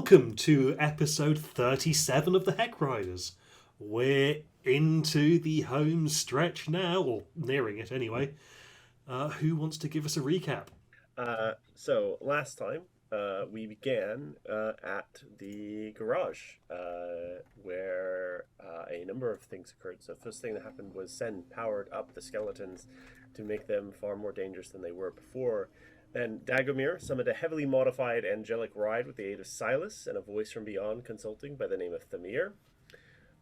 Welcome to episode 37 of the Heck Riders. We're into the home stretch now, or nearing it anyway. Who wants to give us a recap? So last time we began at the garage where a number of things occurred. So the first thing that happened was Sen powered up the skeletons to make them far more dangerous than they were before. Then Dagomir summoned a heavily modified angelic ride with the aid of Silas and a voice from beyond consulting by the name of Thamir.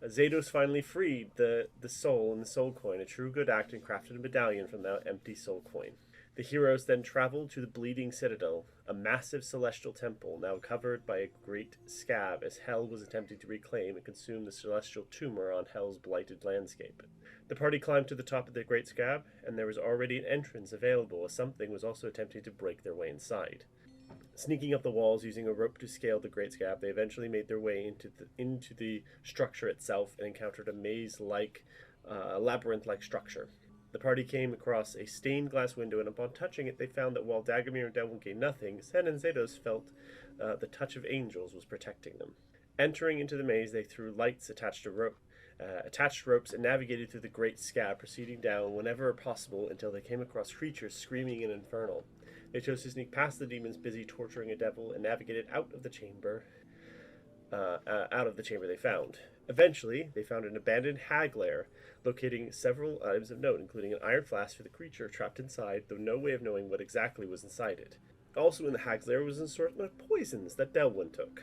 Zados finally freed the soul and the soul coin, a true good act, and crafted a medallion from that empty soul coin. The heroes then traveled to the Bleeding Citadel, a massive celestial temple now covered by a great scab as Hell was attempting to reclaim and consume the celestial tumor on Hell's blighted landscape. The party climbed to the top of the great scab, and there was already an entrance available as something was also attempting to break their way inside. Sneaking up the walls using a rope to scale the great scab, they eventually made their way into the structure itself and encountered a maze-like, labyrinth-like structure. The party came across a stained glass window, and upon touching it, they found that while Dagomir and Devil gained nothing, Sen and Zados felt the touch of angels was protecting them. Entering into the maze, they threw lights attached ropes and navigated through the great scab, proceeding down whenever possible until they came across creatures screaming and infernal. They chose to sneak past the demons busy torturing a devil and navigated out of the chamber they found. Eventually, they found an abandoned hag lair, locating several items of note, including an iron flask for the creature trapped inside, though no way of knowing what exactly was inside it. Also in the hag's lair was an assortment of poisons that Delwyn took.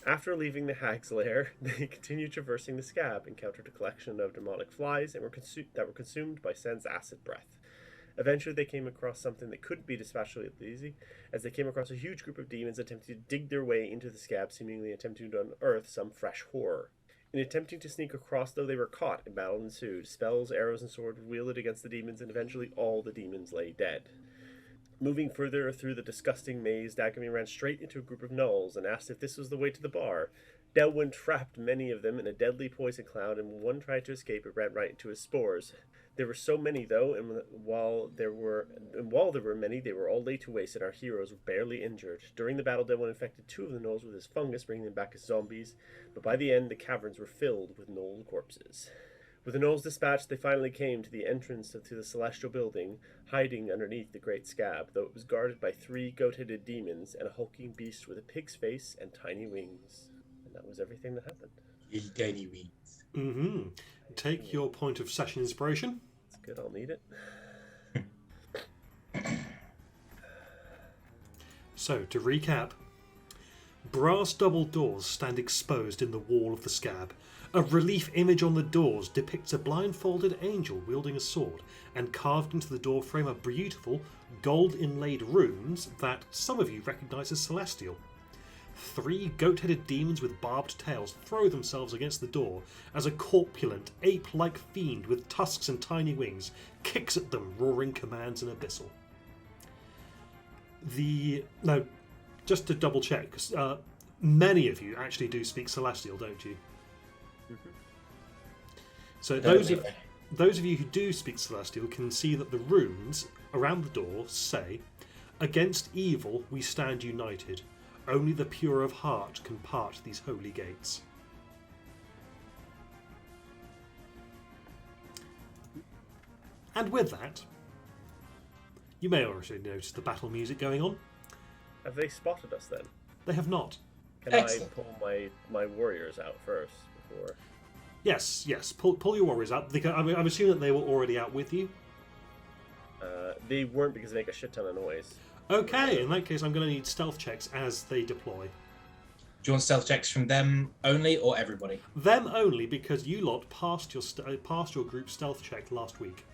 After leaving the hag's lair, they continued traversing the scab, encountered a collection of demonic flies, and that were consumed by Sen's acid breath. Eventually, they came across something that couldn't be dispatched easy, as they came across a huge group of demons attempting to dig their way into the scab, seemingly attempting to unearth some fresh horror. In attempting to sneak across, though, they were caught, and battle ensued. Spells, arrows, and swords were wielded against the demons, and eventually all the demons lay dead. Moving further through the disgusting maze, Dagomir ran straight into a group of gnolls and asked if this was the way to the bar. Delwyn trapped many of them in a deadly poison cloud, and when one tried to escape, it ran right into his spores. There were so many, though, and while there were many, they were all laid to waste, and our heroes were barely injured. During the battle, Delwyn infected two of the gnolls with his fungus, bringing them back as zombies, but by the end, the caverns were filled with gnoll corpses. With the gnolls dispatched, they finally came to the entrance to the celestial building, hiding underneath the great scab, though it was guarded by three goat-headed demons and a hulking beast with a pig's face and tiny wings. And that was everything that happened. Little tiny wings. Mm-hmm. Take your point of session inspiration. That's good, I'll need it. So, to recap, brass double doors stand exposed in the wall of the scab. A relief image on the doors depicts a blindfolded angel wielding a sword, and carved into the door frame are beautiful, gold-inlaid runes that some of you recognise as celestial. Three goat-headed demons with barbed tails throw themselves against the door as a corpulent, ape-like fiend with tusks and tiny wings kicks at them, roaring commands and abyssal. Now, just to double check, many of you actually do speak Celestial, don't you? Mm-hmm. So those of you who do speak Celestial can see that the runes around the door say, "Against evil we stand united. Only the pure of heart can part these holy gates." And with that, you may already notice the battle music going on. Have they spotted us then? They have not. Can Excellent. I pull my warriors out first before? Yes. Pull your warriors out. I'm assuming that they were already out with you. They weren't because they make a shit ton of noise. Okay, in that case, I'm going to need stealth checks as they deploy. Do you want stealth checks from them only or everybody? Them only, because you lot passed your group stealth check last week.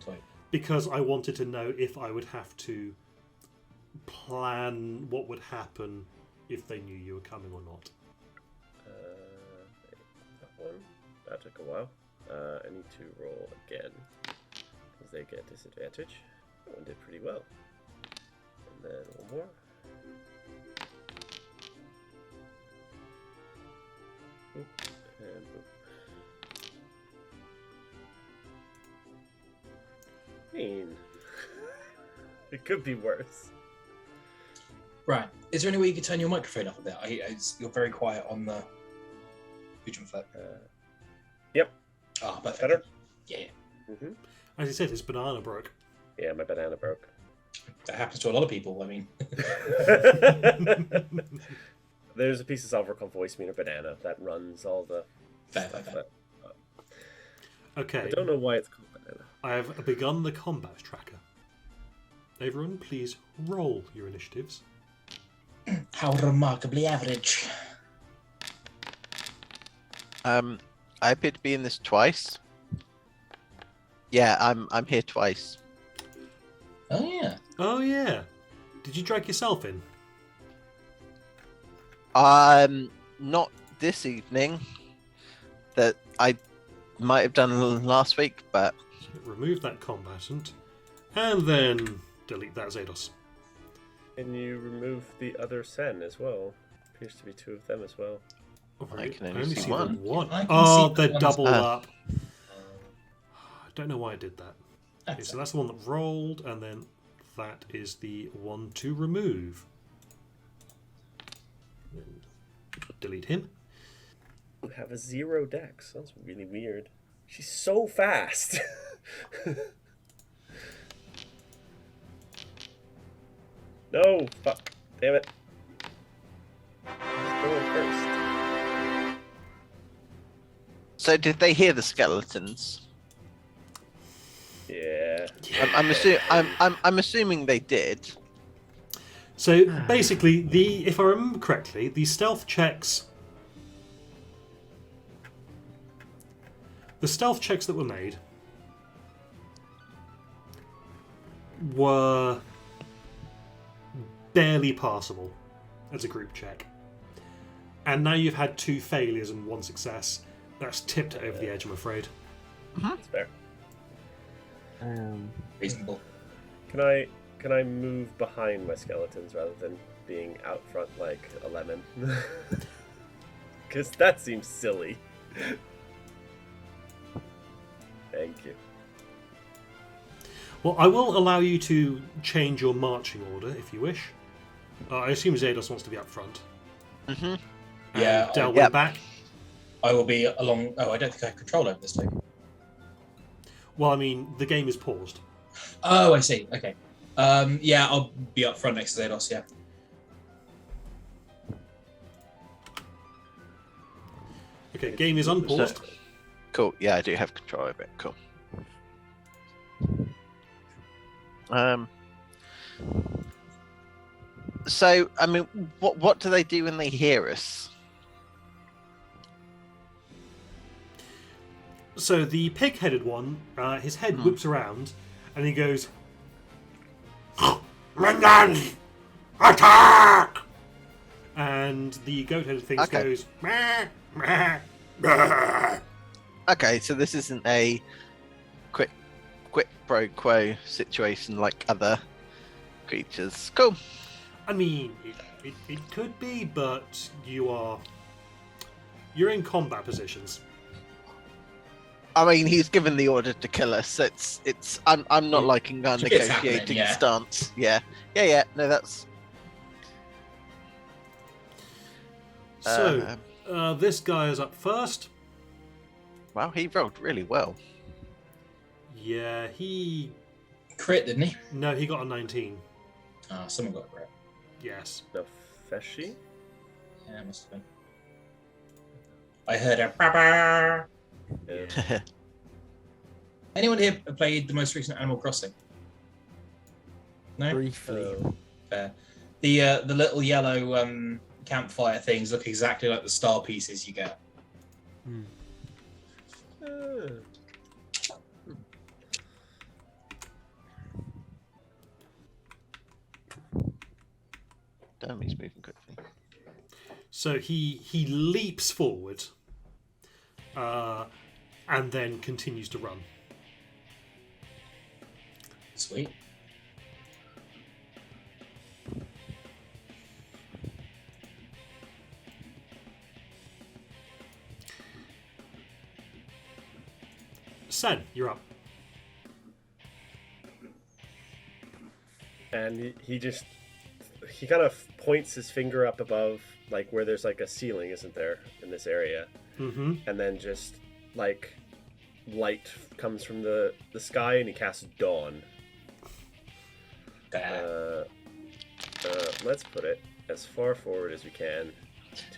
Sweet. Because I wanted to know if I would have to plan what would happen if they knew you were coming or not. That one. That took a while. I need to roll again because they get disadvantage. That one did pretty well. And then one more. Oop, and boop. I mean, it could be worse. Right. Is there any way you could turn your microphone up a bit? You're very quiet on the Fusion Flip. Yep. Ah, perfect. Better? Yeah. Mm-hmm. As he said, his banana broke. Yeah, my banana broke. That happens to a lot of people. I mean, There's a piece of software called Voice Meter Banana that runs all the fair. but Okay. I don't know why it's called banana. I have begun the combat tracker. Everyone, please roll your initiatives. How remarkably average. I appear to be in this twice. Yeah, I'm here twice. Oh yeah. Oh, yeah. Did you drag yourself in? Not this evening. That I might have done last week, but Remove that combatant. And then delete that Zados. And you remove the other Sen as well. Appears to be two of them as well. I can only see the one. one. I can Oh, see they're the ones- doubled Ah. up. I don't know why I did that. Okay, That's so that's the one that rolled, and then that is the one to remove. Delete him. You have a 0 dex. That's really weird. She's so fast. No, fuck. Damn it. Let's go first. so did they hear the skeletons? Yeah. I'm assuming they did. So basically, if I remember correctly, the stealth checks that were made were barely passable as a group check. And now you've had 2 failures and 1 success. That's tipped it over the edge, I'm afraid. That's fair. reasonable. Can I move behind my skeletons rather than being out front like a lemon? Because that seems silly. Thank you. Well, I will allow you to change your marching order if you wish. I assume Zados wants to be up front. Mm-hmm. Yeah, Del Yep. back. I will be along. Oh, I don't think I have control over this thing. Well, I mean, the game is paused. Oh, I see. Okay. Yeah, I'll be up front next to Zados. Yeah. Okay, game is unpaused. Cool. Yeah, I do have control over it. Cool. So, I mean, what do they do when they hear us? So the pig-headed one, his head whips around, and he goes, "Minions, attack!" And the goat-headed thing Okay. goes, "Meh, meh, meh." Okay, so this isn't a quid pro quo situation like other creatures. Cool. I mean, it could be, but you're in combat positions. I mean, he's given the order to kill us. It's. I'm not liking our It's a bit negotiating happening, yeah. stance. Yeah. No, that's. So this guy is up first. Wow, he rolled really well. Yeah, he Crit, didn't he? he got a 19. Someone got a crit. Yes. The Feshi? Yeah, it must have been. I heard a "Baba." Yeah. Anyone here played the most recent Animal Crossing? No. Briefly. Fair. The little yellow campfire things look exactly like the star pieces you get. Uh, Damn, he's moving quickly. So he leaps forward, and then continues to run. Sweet. Sen, you're up. and he just he kind of points his finger up above, like where there's like a ceiling, isn't there, in this area? Mm-hmm. And then just like light comes from the sky, and he casts Dawn. Let's put it as far forward as we can.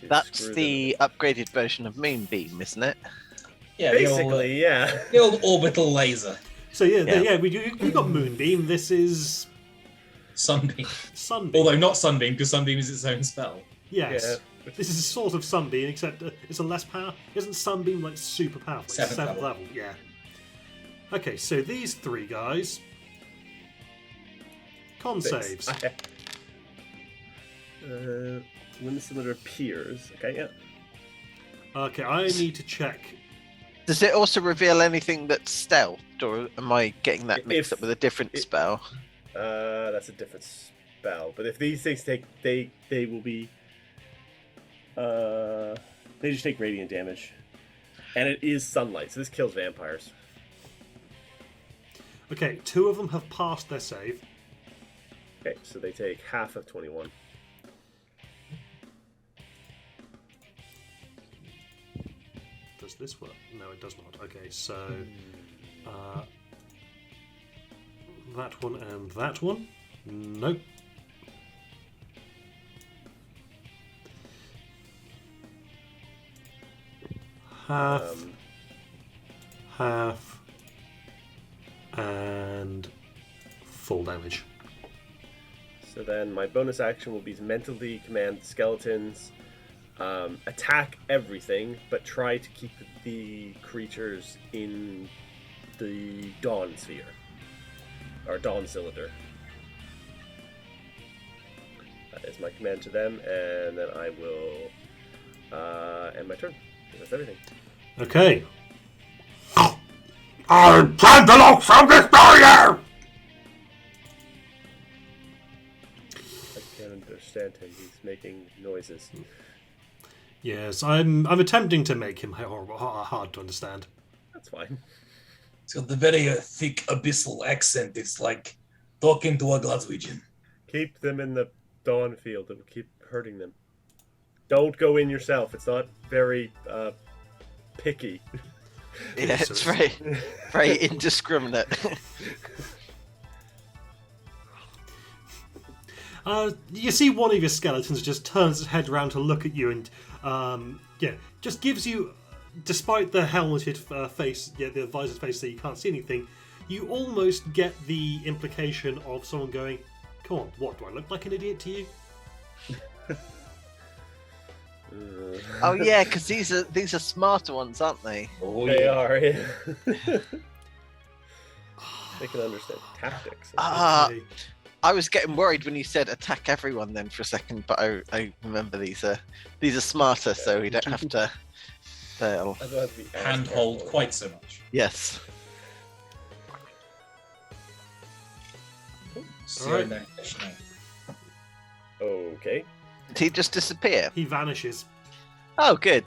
That's screw the upgraded version of Moonbeam, isn't it? Yeah, basically, yeah. the old orbital laser. So you got Moonbeam. This is Sunbeam. Sunbeam. Although not Sunbeam, because Sunbeam is its own spell. Yes. Yeah. This is a sort of Sunbeam, except it's a less power. Isn't Sunbeam like super powerful? Like Seventh level. Yeah. Okay, so these three guys. Con saves. When the cylinder appears. Okay, yeah. Okay, I need to check. Does it also reveal anything that's stealth, or am I getting that mixed up with a different spell? That's a different spell. But if these things take, they will be. They just take radiant damage, and it is sunlight, so this kills vampires. Okay, 2 of them have passed their save. Okay, so they take half of 21. Does this work? No, it does not. Okay, so that one and that one. Nope. Half, and full damage. So then my bonus action will be to mentally command skeletons, attack everything, but try to keep the creatures in the Dawn Sphere. Or Dawn Cylinder. That is my command to them, and then I will end my turn. That's everything. Okay. I'm trying to look from this barrier! I can't understand him. He's making noises. Yes, I'm attempting to make him hard to understand. That's fine. It's got the very thick abyssal accent. It's like talking to a Glaswegian. Keep them in the Dawn Field. It will keep hurting them. Don't go in yourself. It's not very picky. Yeah, it's very, very indiscriminate. You see one of your skeletons just turns its head around to look at you and, just gives you, despite the helmeted face, the visor's face that you can't see anything, you almost get the implication of someone going, come on, what, do I look like an idiot to you? Oh yeah, because these are smarter ones, aren't they? Oh, They yeah. are, yeah. They can understand tactics. Okay. I was getting worried when you said attack everyone then for a second, but I remember these are smarter, so we don't have to fail. I don't have to be as Handhold careful. quite so much. Yes. See Alright. you in there, Krishna. Okay. Did he just disappear? He vanishes. Oh, good.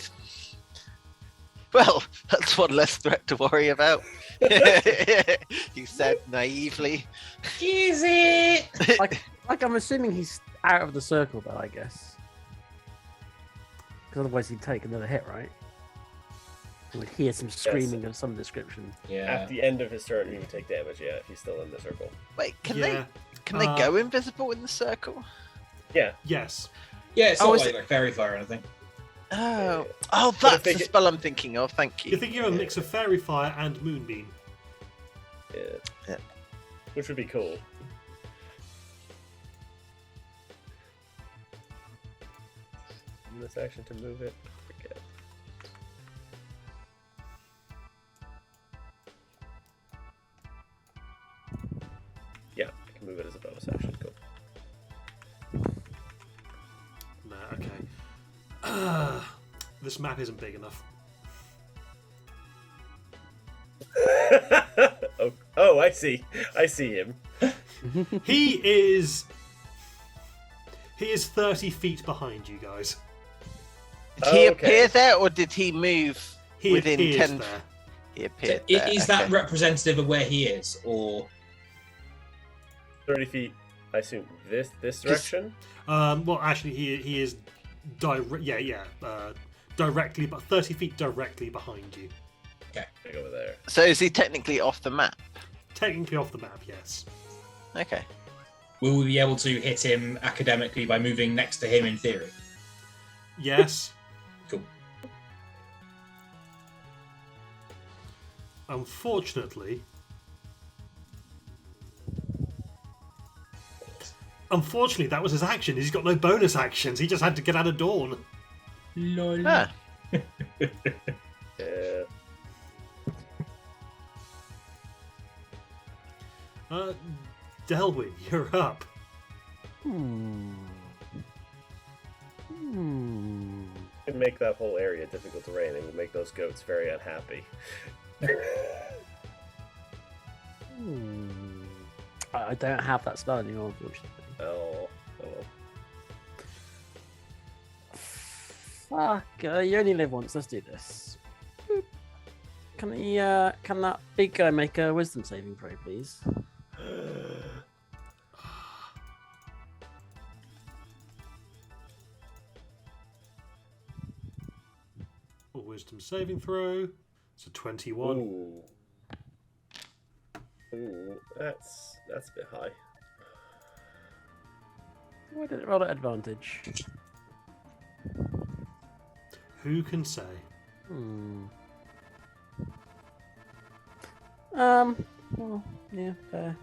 Well, that's one less threat to worry about. He said naively. Easy! Like I'm assuming he's out of the circle, though. I guess, because otherwise he'd take another hit, right? We would hear some screaming of some description. Yeah. At the end of his turn, he would take damage, yeah, if he's still in the circle. Wait, can Yeah. they go invisible in the circle? Yeah. Yes. Yeah, it's Oh, not is like fairy fire or anything. Oh, But that's if they the get- spell I'm thinking of. Thank You're you. thinking of a mix of Fairy Fire and Moonbeam. Yeah. Which would be cool. This action to move it. Forget. Yeah, I can move it as a bonus action. Cool. No, okay. This map isn't big enough. Oh, I see. I see him. He is 30 feet behind you guys. Did he Okay. appear there, or did he move He within appears 10? there. He appeared there. Is that okay. representative of where he is, or 30 feet I assume this direction. Well, actually, he is directly, but 30 feet directly behind you. Like over there. So is he technically off the map? Technically off the map, yes. Okay. Will we be able to hit him academically by moving next to him in theory? Yes. Cool. Unfortunately, that was his action. He's got no bonus actions. He just had to get out of Dawn. Lol. Ah. Yeah. Delwyn, you're up. Hmm. It make that whole area difficult terrain. It would make those goats very unhappy. I don't have that spell anymore, unfortunately. Oh well. Fuck, you only live once. Let's do this. Boop. Can that big guy make a wisdom saving throw, please? A wisdom saving throw. It's a 21. Ooh, that's a bit high. Why did it roll at advantage? Who can say? Well, yeah, fair.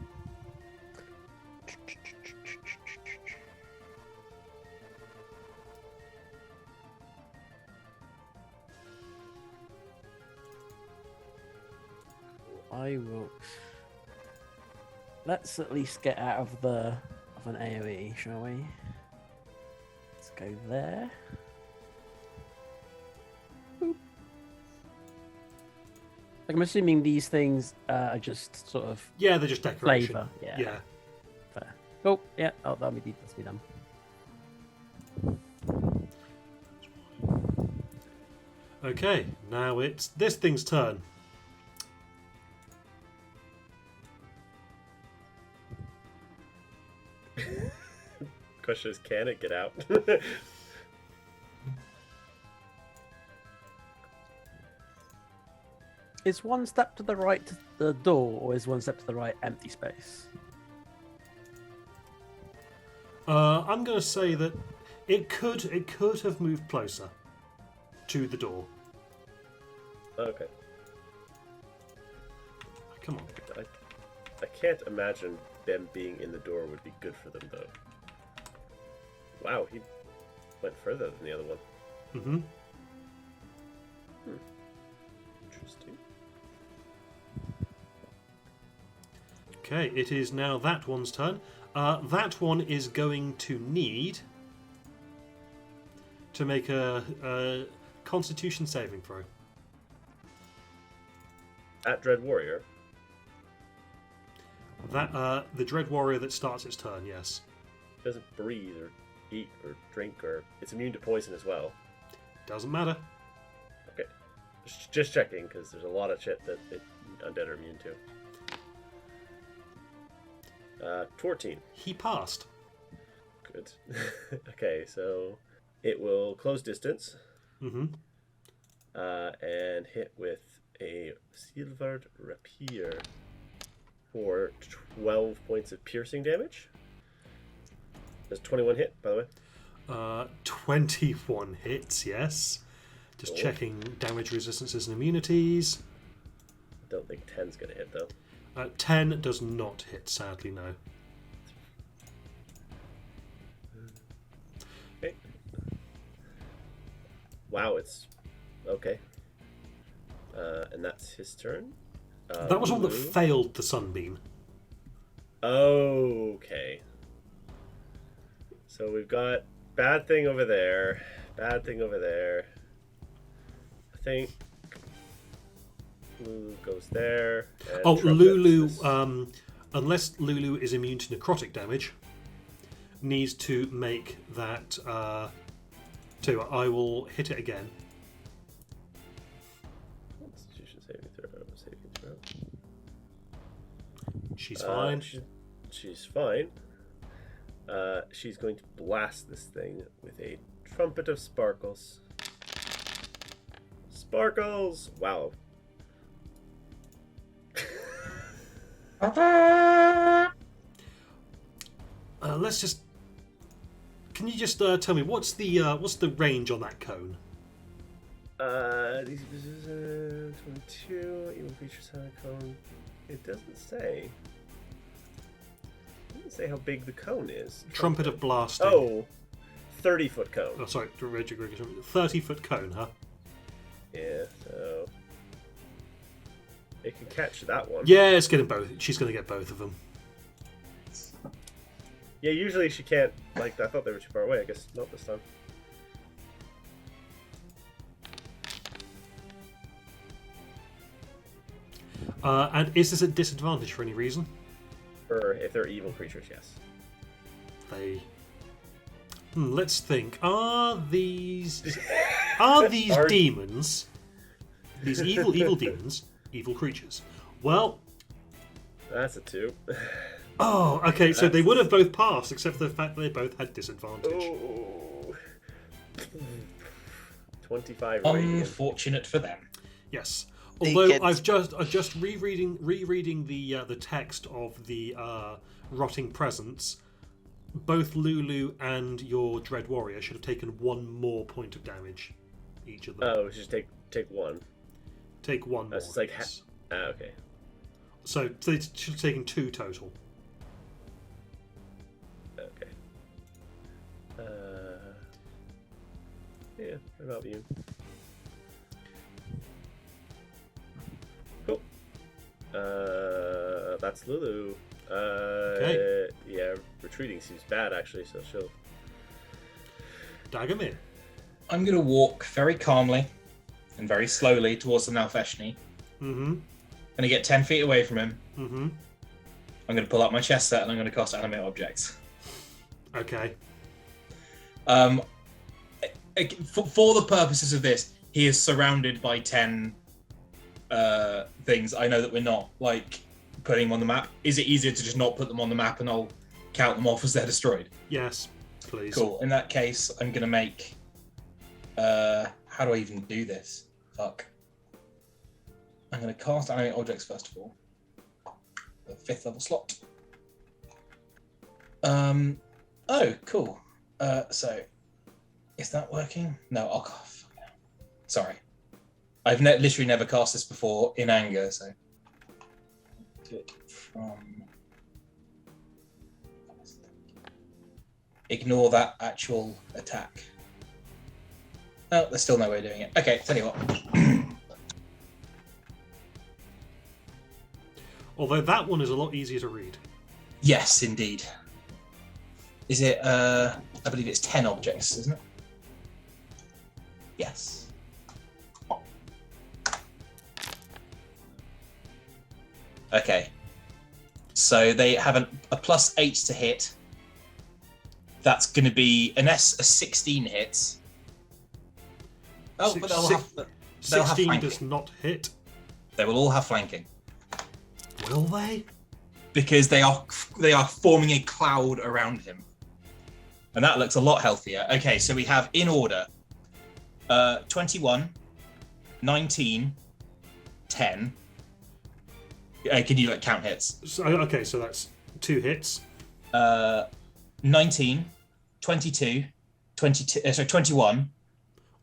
I will. Let's at least get out of an AoE, shall we? Let's go there. Boop. Like, I'm assuming these things are just sort of Yeah, they're just decoration. flavor. Yeah. Yeah. Fair. Oh, yeah. Oh, that'll be done. Okay, now it's this thing's turn. Question is, can it get out? Is one step to the right to the door, or is one step to the right empty space? I'm going to say that it could have moved closer to the door. Okay. Come on. I can't imagine them being in the door would be good for them, though. Wow, he went further than the other one. Mm-hmm. Interesting. Okay, it is now that one's turn. That one is going to need to make a Constitution saving throw. At Dread Warrior. That the Dread Warrior that starts its turn, yes. Doesn't breathe or eat or drink, or it's immune to poison as well. Doesn't matter. Okay, just checking, because there's a lot of shit that undead are immune to. 14. He passed. Good. Okay, so it will close distance. Mm-hmm. And hit with a silvered rapier for 12 points of piercing damage. Does 21 hit, by the way? 21 hits, yes. Just Cool. checking damage resistances and immunities. Don't think 10's going to hit, though. 10 does not hit, sadly, no. Okay. Wow, it's... Okay. And that's his turn. That was one that Lulu. failed the Sunbeam. Okay. So we've got bad thing over there. Bad thing over there. I think Lulu goes there. And Oh, Trumpets Lulu, is- unless Lulu is immune to necrotic damage, needs to make that. Tell you what, I will hit it again. Constitution saving throw. She's fine. She's fine. she's going to blast this thing with a trumpet of sparkles. Sparkles! Wow. Let's just. Can you just tell me what's the range on that cone? 22. Evil creatures have a cone. It doesn't say. It doesn't say how big the cone is. Trumpet of blasting. Oh, 30-foot cone. Oh, sorry, 30-foot cone, huh? Yeah, so it can catch that one. Yeah, it's getting both. She's going to get both of them. Yeah, usually she can't. Like, I thought they were too far away. I guess not this time. And is this a disadvantage for any reason? Or if they're evil creatures, yes. They. Let's think. Are these demons? These evil demons, evil creatures? Well. That's a 2. Oh, okay. So they would have both passed, except for the fact that they both had disadvantage. Ooh. 25 radiant. Unfortunate for them. Yes. They Although get- I've just rereading the text of the rotting presence, both Lulu and your Dread Warrior should have taken 1 more point of damage, each of them. Oh, just take 1. Take 1 more. That's just like yes. okay. So they should have taken 2 total. Okay. Yeah, what about you? Cool. That's Lulu. Okay. Yeah, retreating seems bad actually, so she'll. Dagamir. I'm going to walk very calmly and very slowly towards the Nalfeshni. Mm-hmm. Going to get 10 feet away from him. Mm-hmm. I'm going to pull out my chest set and I'm going to cast Animate Objects. Okay. For the purposes of this, he is surrounded by 10 things. I know that we're not like putting them on the map. Is it easier to just not put them on the map and I'll count them off as they're destroyed? Yes, please. Cool. In that case, I'm going to make... how do I even do this? Fuck. I'm going to cast Animate Objects first of all. The 5th level slot. Oh, cool. So, is that working? No, oh god, fuck no. Sorry. I've literally never cast this before in anger, so. Do it from. Ignore that actual attack. Oh, there's still no way of doing it. Okay, tell you what. Although that one is a lot easier to read. Yes, indeed. Is it, I believe it's 10 objects, isn't it? Yes. Okay. So they have a +8 to hit. That's going to be a 16 hits. Oh, but they'll have 16 flanking. does not hit. They will all have flanking. Will they? Because they are forming a cloud around him. And that looks a lot healthier. Okay, so we have in order 21, 19, 10. Can you like count hits? So, okay, so that's 2 hits. 19, 22, 21.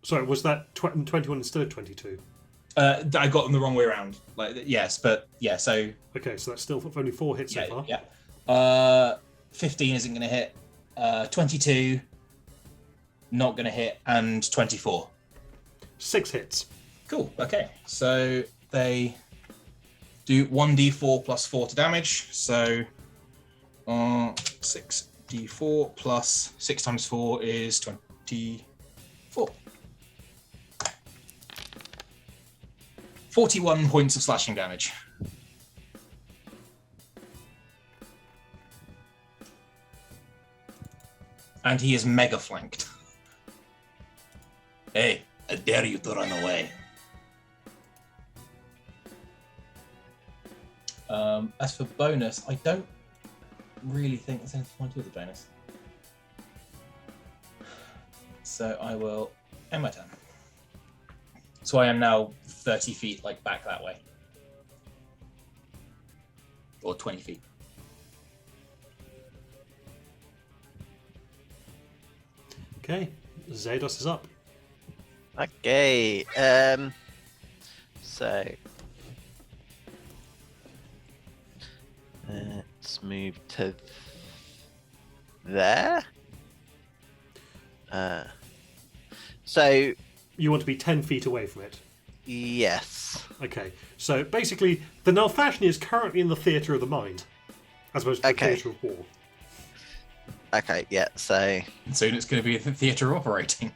Sorry, was that 21 instead of 22? I got them the wrong way around. Like yes, but yeah. So Okay, so that's still only 4 hits so far. yeah. 15 isn't going to hit. 22 not going to hit, and 24. 6 hits. Cool. Okay, so they do 1d4 plus 4 to damage. So 6d4 plus 6 times 4 is 24. 41 points of slashing damage. And he is mega flanked. Hey, I dare you to run away. As for bonus, I don't really think there's anything I do with the bonus. So I will end my turn. So I am now 30 feet, like, back that way. Or 20 feet. Okay, Zados is up. Okay. So let's move to there. So You want to be 10 feet away from it. yes. Okay, so basically, the Nalfashni is currently in the theatre of the mind, as opposed to the Okay. theatre of war. Okay. Yeah. So Soon it's going to be the theatre operating.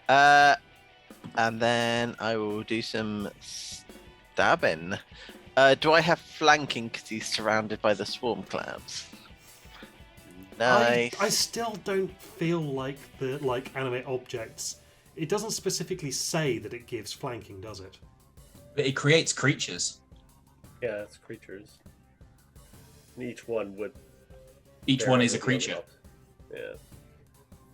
and then I will do some stabbing. Do I have flanking because he's surrounded by the swarm clouds? Nice. I still don't feel like the animate objects. It doesn't specifically say that it gives flanking, does it? But it creates creatures. Yeah, it's creatures. And each one would. Each one is a creature. Yeah.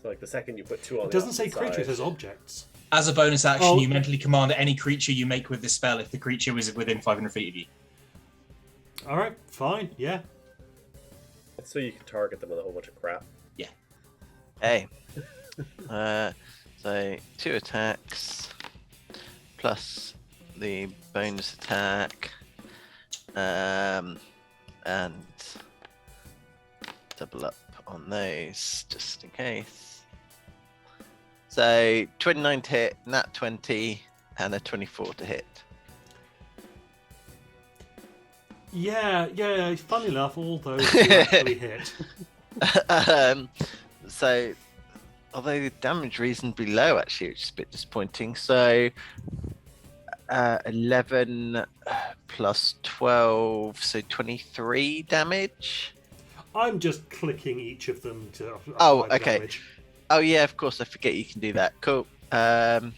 So like the second you put two on It the doesn't say opposite creature, it side- says objects. As a bonus action, Oh. you mentally command any creature you make with this spell if the creature is within 500 feet of you. Alright, fine, yeah. So you can target them with a whole bunch of crap. Hey. So 2 attacks plus the bonus attack, and double up on those just in case. So 29 to hit, nat 20, and a 24 to hit. Yeah, funny enough, all those do actually hit. So, although the damage reasonably low, actually, which is a bit disappointing. So, 11 plus 12, so 23 damage. I'm just clicking each of them to apply Oh, the okay. damage. Oh yeah, of course. I forget you can do that. Cool. Right.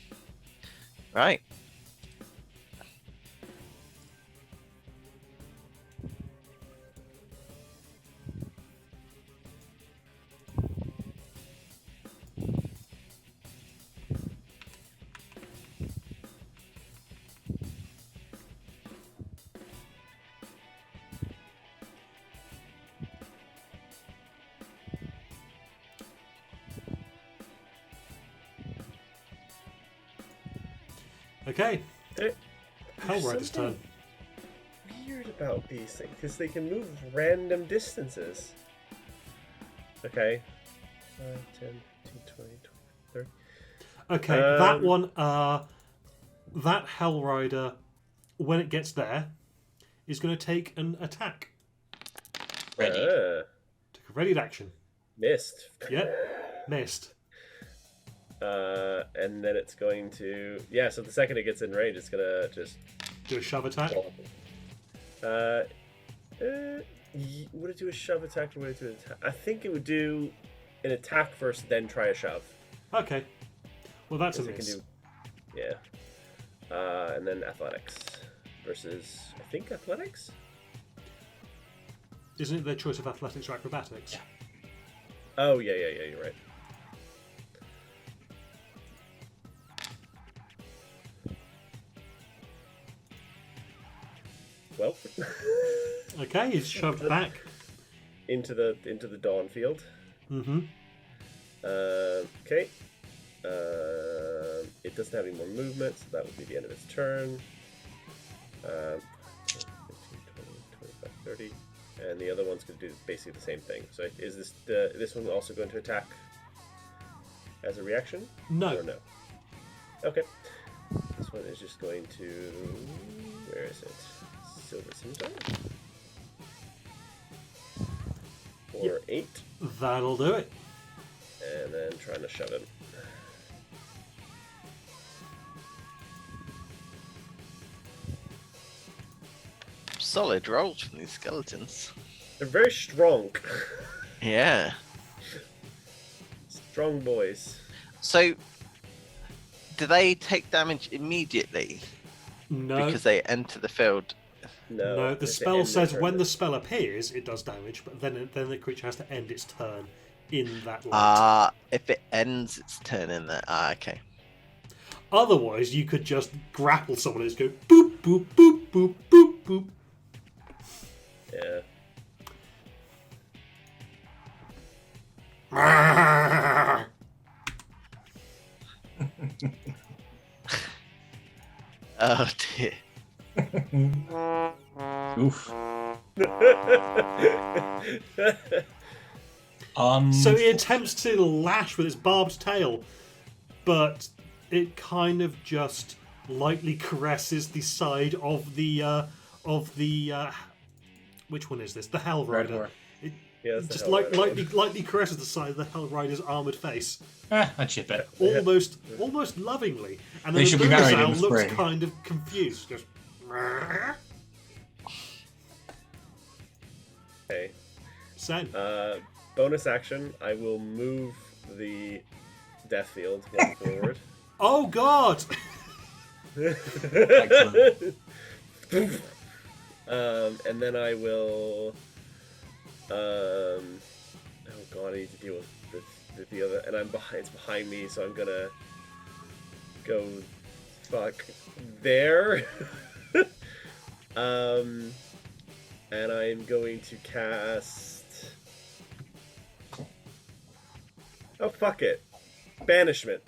Okay, There's Hellrider's turn. something weird about these things because they can move random distances. Okay. 5, 10, 15, 20, 30. Okay, that one, that Hellrider, when it gets there, is going to take an attack. Ready. Take a readied action. Missed. Yep, missed. And then it's going to so the second it gets in range, it's gonna just Do a shove attack. would it do a shove attack or would it do an attack? I think it would do an attack first, then try a shove. Okay. Well, that's a 'Cause it miss. can do, and then athletics versus I think athletics. Isn't it their choice of athletics or acrobatics? Yeah. Oh yeah, you're right. Well, Okay, he's shoved back. into the dawn field. Mm-hmm. Okay. It doesn't have any more movement, so that would be the end of its turn. 15, 20, 25, 30. And the other one's going to do basically the same thing. So is this one also going to attack as a reaction? No. Or no? Okay. This one is just going to... Where is it? Silver Scimitar? For 8. That'll do it. And then trying to shove him. Solid rolls from these skeletons. They're very strong. Yeah. Strong boys. So, do they take damage immediately No. because they enter the field? No, the it's spell end their says turn. when the spell appears, it does damage, but then the creature has to end its turn in that light. If it ends its turn in there. Okay. Otherwise, you could just grapple someone and just go boop, boop, boop, boop, boop, boop. Yeah. Oh dear. Oof. So it attempts to lash with its barbed tail, but it kind of just lightly caresses the side of the which one is this? The Hell Red Rider. Horse. It Yeah, it's the just Hell Rider one. lightly caresses the side of the Hell Rider's armored face, I chip it. almost lovingly. And They then should the be married in Duracell the looks spring. kind of confused. Just, Okay. Sen. Bonus action. I will move the death field one forward. Oh God! Excellent. And then I will. Oh God, I need to deal with the other, and I'm behind. It's behind me, so I'm gonna go fuck there. And I'm going to cast. Oh fuck it, banishment.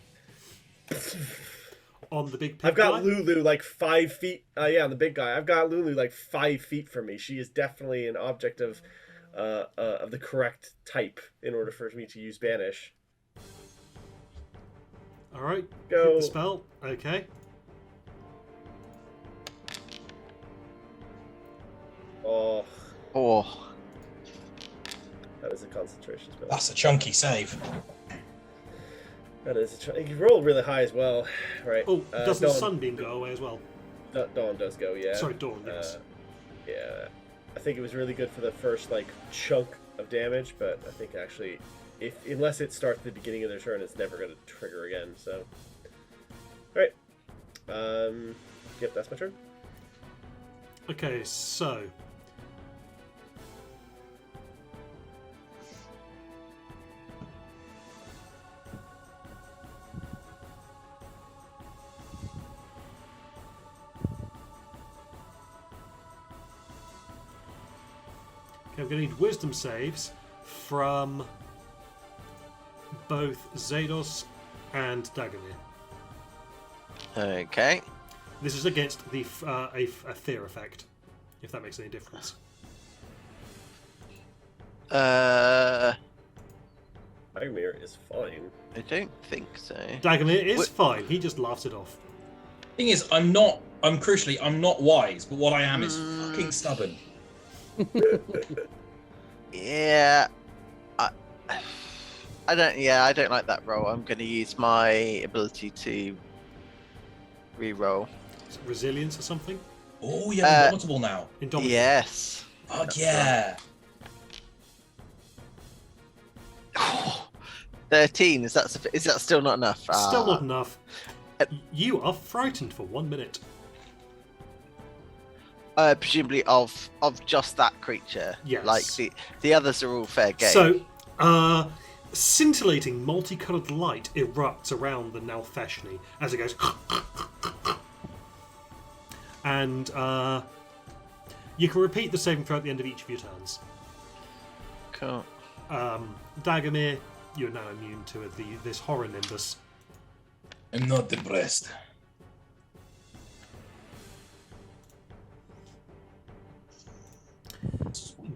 On the big pig I've got guy? Lulu like 5 feet. Yeah, the big guy. I've got Lulu like 5 feet from me. She is definitely an object of the correct type in order for me to use banish. All right. Go. Hit the spell. Okay. Oh, Oh. that is a concentration spell. That's a chunky save. That is. You roll really high as well, right? Oh, doesn't the Dawn, sunbeam go away as well? Dawn does go, yeah. Sorry, Dawn. Yes. Yeah, I think it was really good for the first like chunk of damage, but I think actually, unless it starts at the beginning of their turn, it's never going to trigger again. So, all right. Yep, that's my turn. Okay, so okay, I'm going to need wisdom saves from both Zados and Dagomir. Okay. This is against the a fear effect, if that makes any difference. I Dagomir is fine. don't think so. Dagomir is Wh- fine. He just laughs it off. Thing is, I'm not wise, but what I am is fucking stubborn. Yeah. I don't like that roll. I'm going to use my ability to re-roll. Is it resilience or something? Oh, yeah, indomitable now. Indomitable. Yes. Fuck yeah. 13. Is that still not enough? Still not enough. You are frightened for 1 minute. Presumably of just that creature. Yes. Like the others are all fair game. So, scintillating, multicolored light erupts around the Nalfeshni as it goes. And you can repeat the saving throw at the end of each of your turns. Cool. Dagomir, you're now immune to this horror nimbus. I'm not depressed.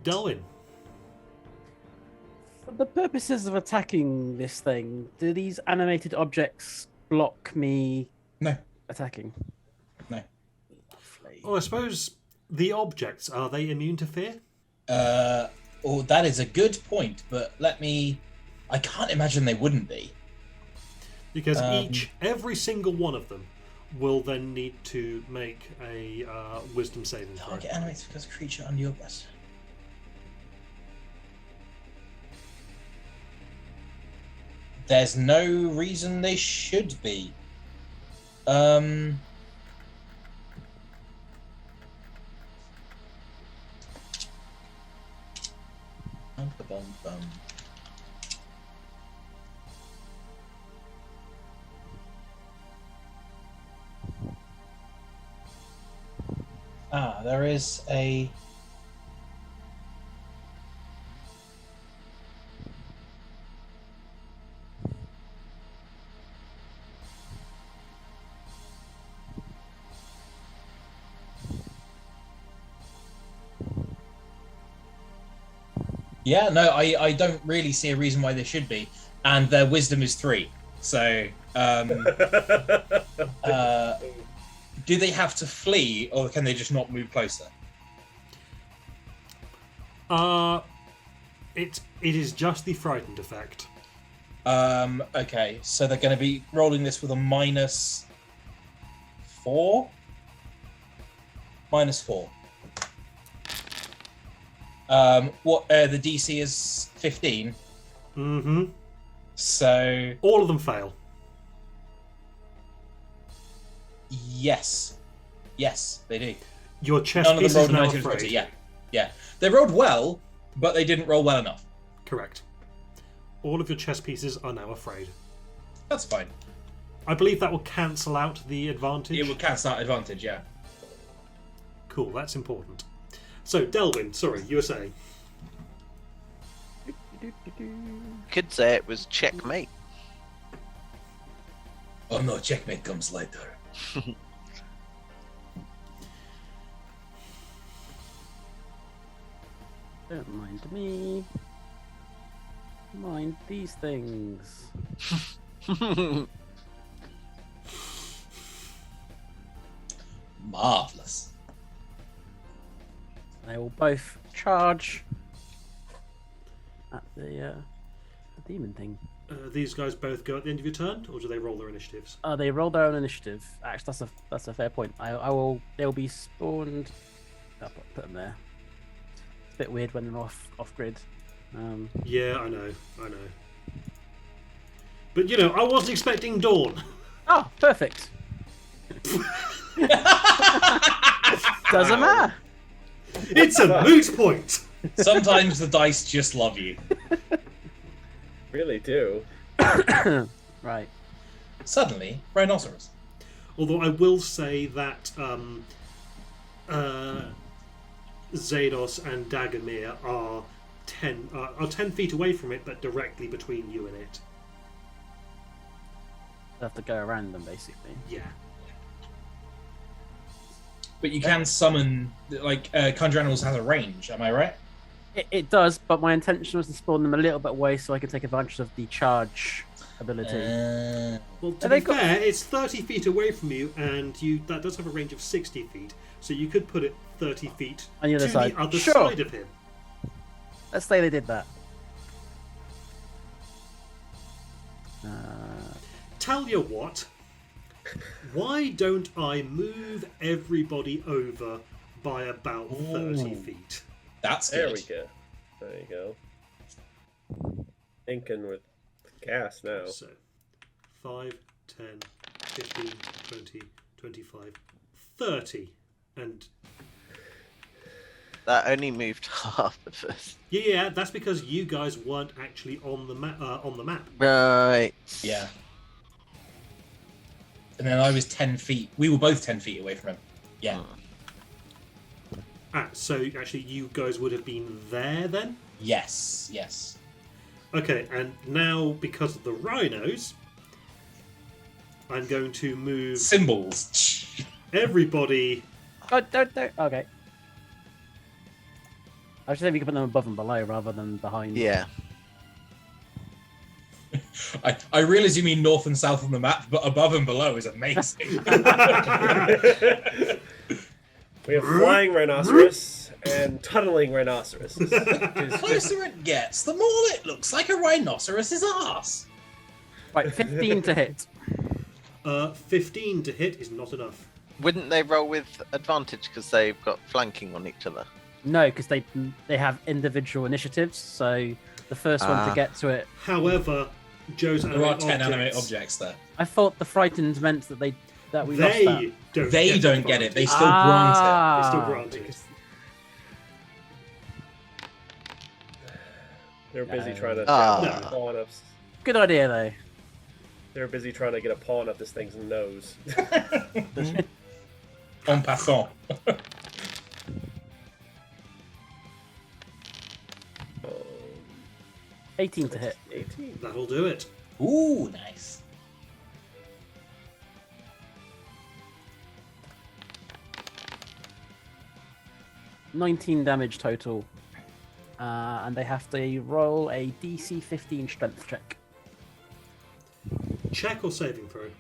Delwyn. For the purposes of attacking this thing, do these animated objects block me No. attacking? No. Lovely. Oh, I suppose the objects, are they immune to fear? Oh, that is a good point, but I can't imagine they wouldn't be. Because every single one of them will then need to make a wisdom saving throw. Target animates because creature under your bless. There's no reason they should be. There is a. Yeah, no, I don't really see a reason why there should be, and their wisdom is 3. So, do they have to flee, or can they just not move closer? It is just the frightened effect. Okay, so they're going to be rolling this with a -4. -4. What the DC is 15. Mm-hmm. So all of them fail. Yes, they do. Your chest None of piece them is rolled a now 19 or afraid. 20. Yeah. They rolled well, but they didn't roll well enough. Correct. All of your chess pieces are now afraid. That's fine. I believe that will cancel out the advantage. It will cancel out advantage. Yeah. Cool. That's important. So, Delwyn, sorry, you were saying. Could say it was checkmate. Oh no, checkmate comes later. Don't mind me. Mind these things. Marvelous. They will both charge at the demon thing. These guys both go at the end of your turn, or do they roll their initiatives? They roll their own initiative. Actually, that's a fair point. I will. They'll be spawned. I'll put them there. It's a bit weird when they're off grid. Yeah, I know. But you know, I wasn't expecting Dawn. Oh, perfect. Doesn't matter. It's a moot point. Sometimes the dice just love you. Really do. Right. Suddenly, rhinoceros. Although I will say that Zados and Dagamir are 10 feet away from it, but directly between you and it. They have to go around them, basically. Yeah. But you can summon, like, Conjure Animals has a range, am I right? It does, but my intention was to spawn them a little bit away so I can take advantage of the charge ability. Well, to Have be they got- fair, it's 30 feet away from you, and that does have a range of 60 feet, so you could put it 30 feet On the other to side. the other Sure. side of him. Let's say they did that. Tell you what, why don't I move everybody over by about 30 Ooh. feet? That's There good. we go. There you go. Thinking with gas now. So, 5, 10, 15, 20, 25, 30. And That only moved half of us. yeah, that's because you guys weren't actually on the map. Right. Yeah. And then I was 10 feet. We were both 10 feet away from him. Yeah. So actually you guys would have been there then? Yes. Okay, and now because of the rhinos, I'm going to move Symbols. everybody. Oh, don't. Okay. I should say we can put them above and below rather than behind. Yeah. I realize you mean north and south on the map, but above and below is amazing. We have flying rhinoceros and tunneling rhinoceros. The closer it gets, the more it looks like a rhinoceros's ass. Right, 15 to hit. 15 to hit is not enough. Wouldn't they roll with advantage because they've got flanking on each other? No, because they have individual initiatives. So the first one to get to it. However, Joe's There are animate 10 animate objects, objects there. I thought the frightened meant that we lost They that. don't. They don't get it. They still grant They Ah, still grant it. They're busy No. trying to Ah. pawn up. Good idea though. They're busy trying to get a pawn up this thing's nose. it. En passant. 18 to hit. 18. That'll do it. Ooh, nice. $19 damage total. And they have to roll a DC 15 strength check. Check or saving throw?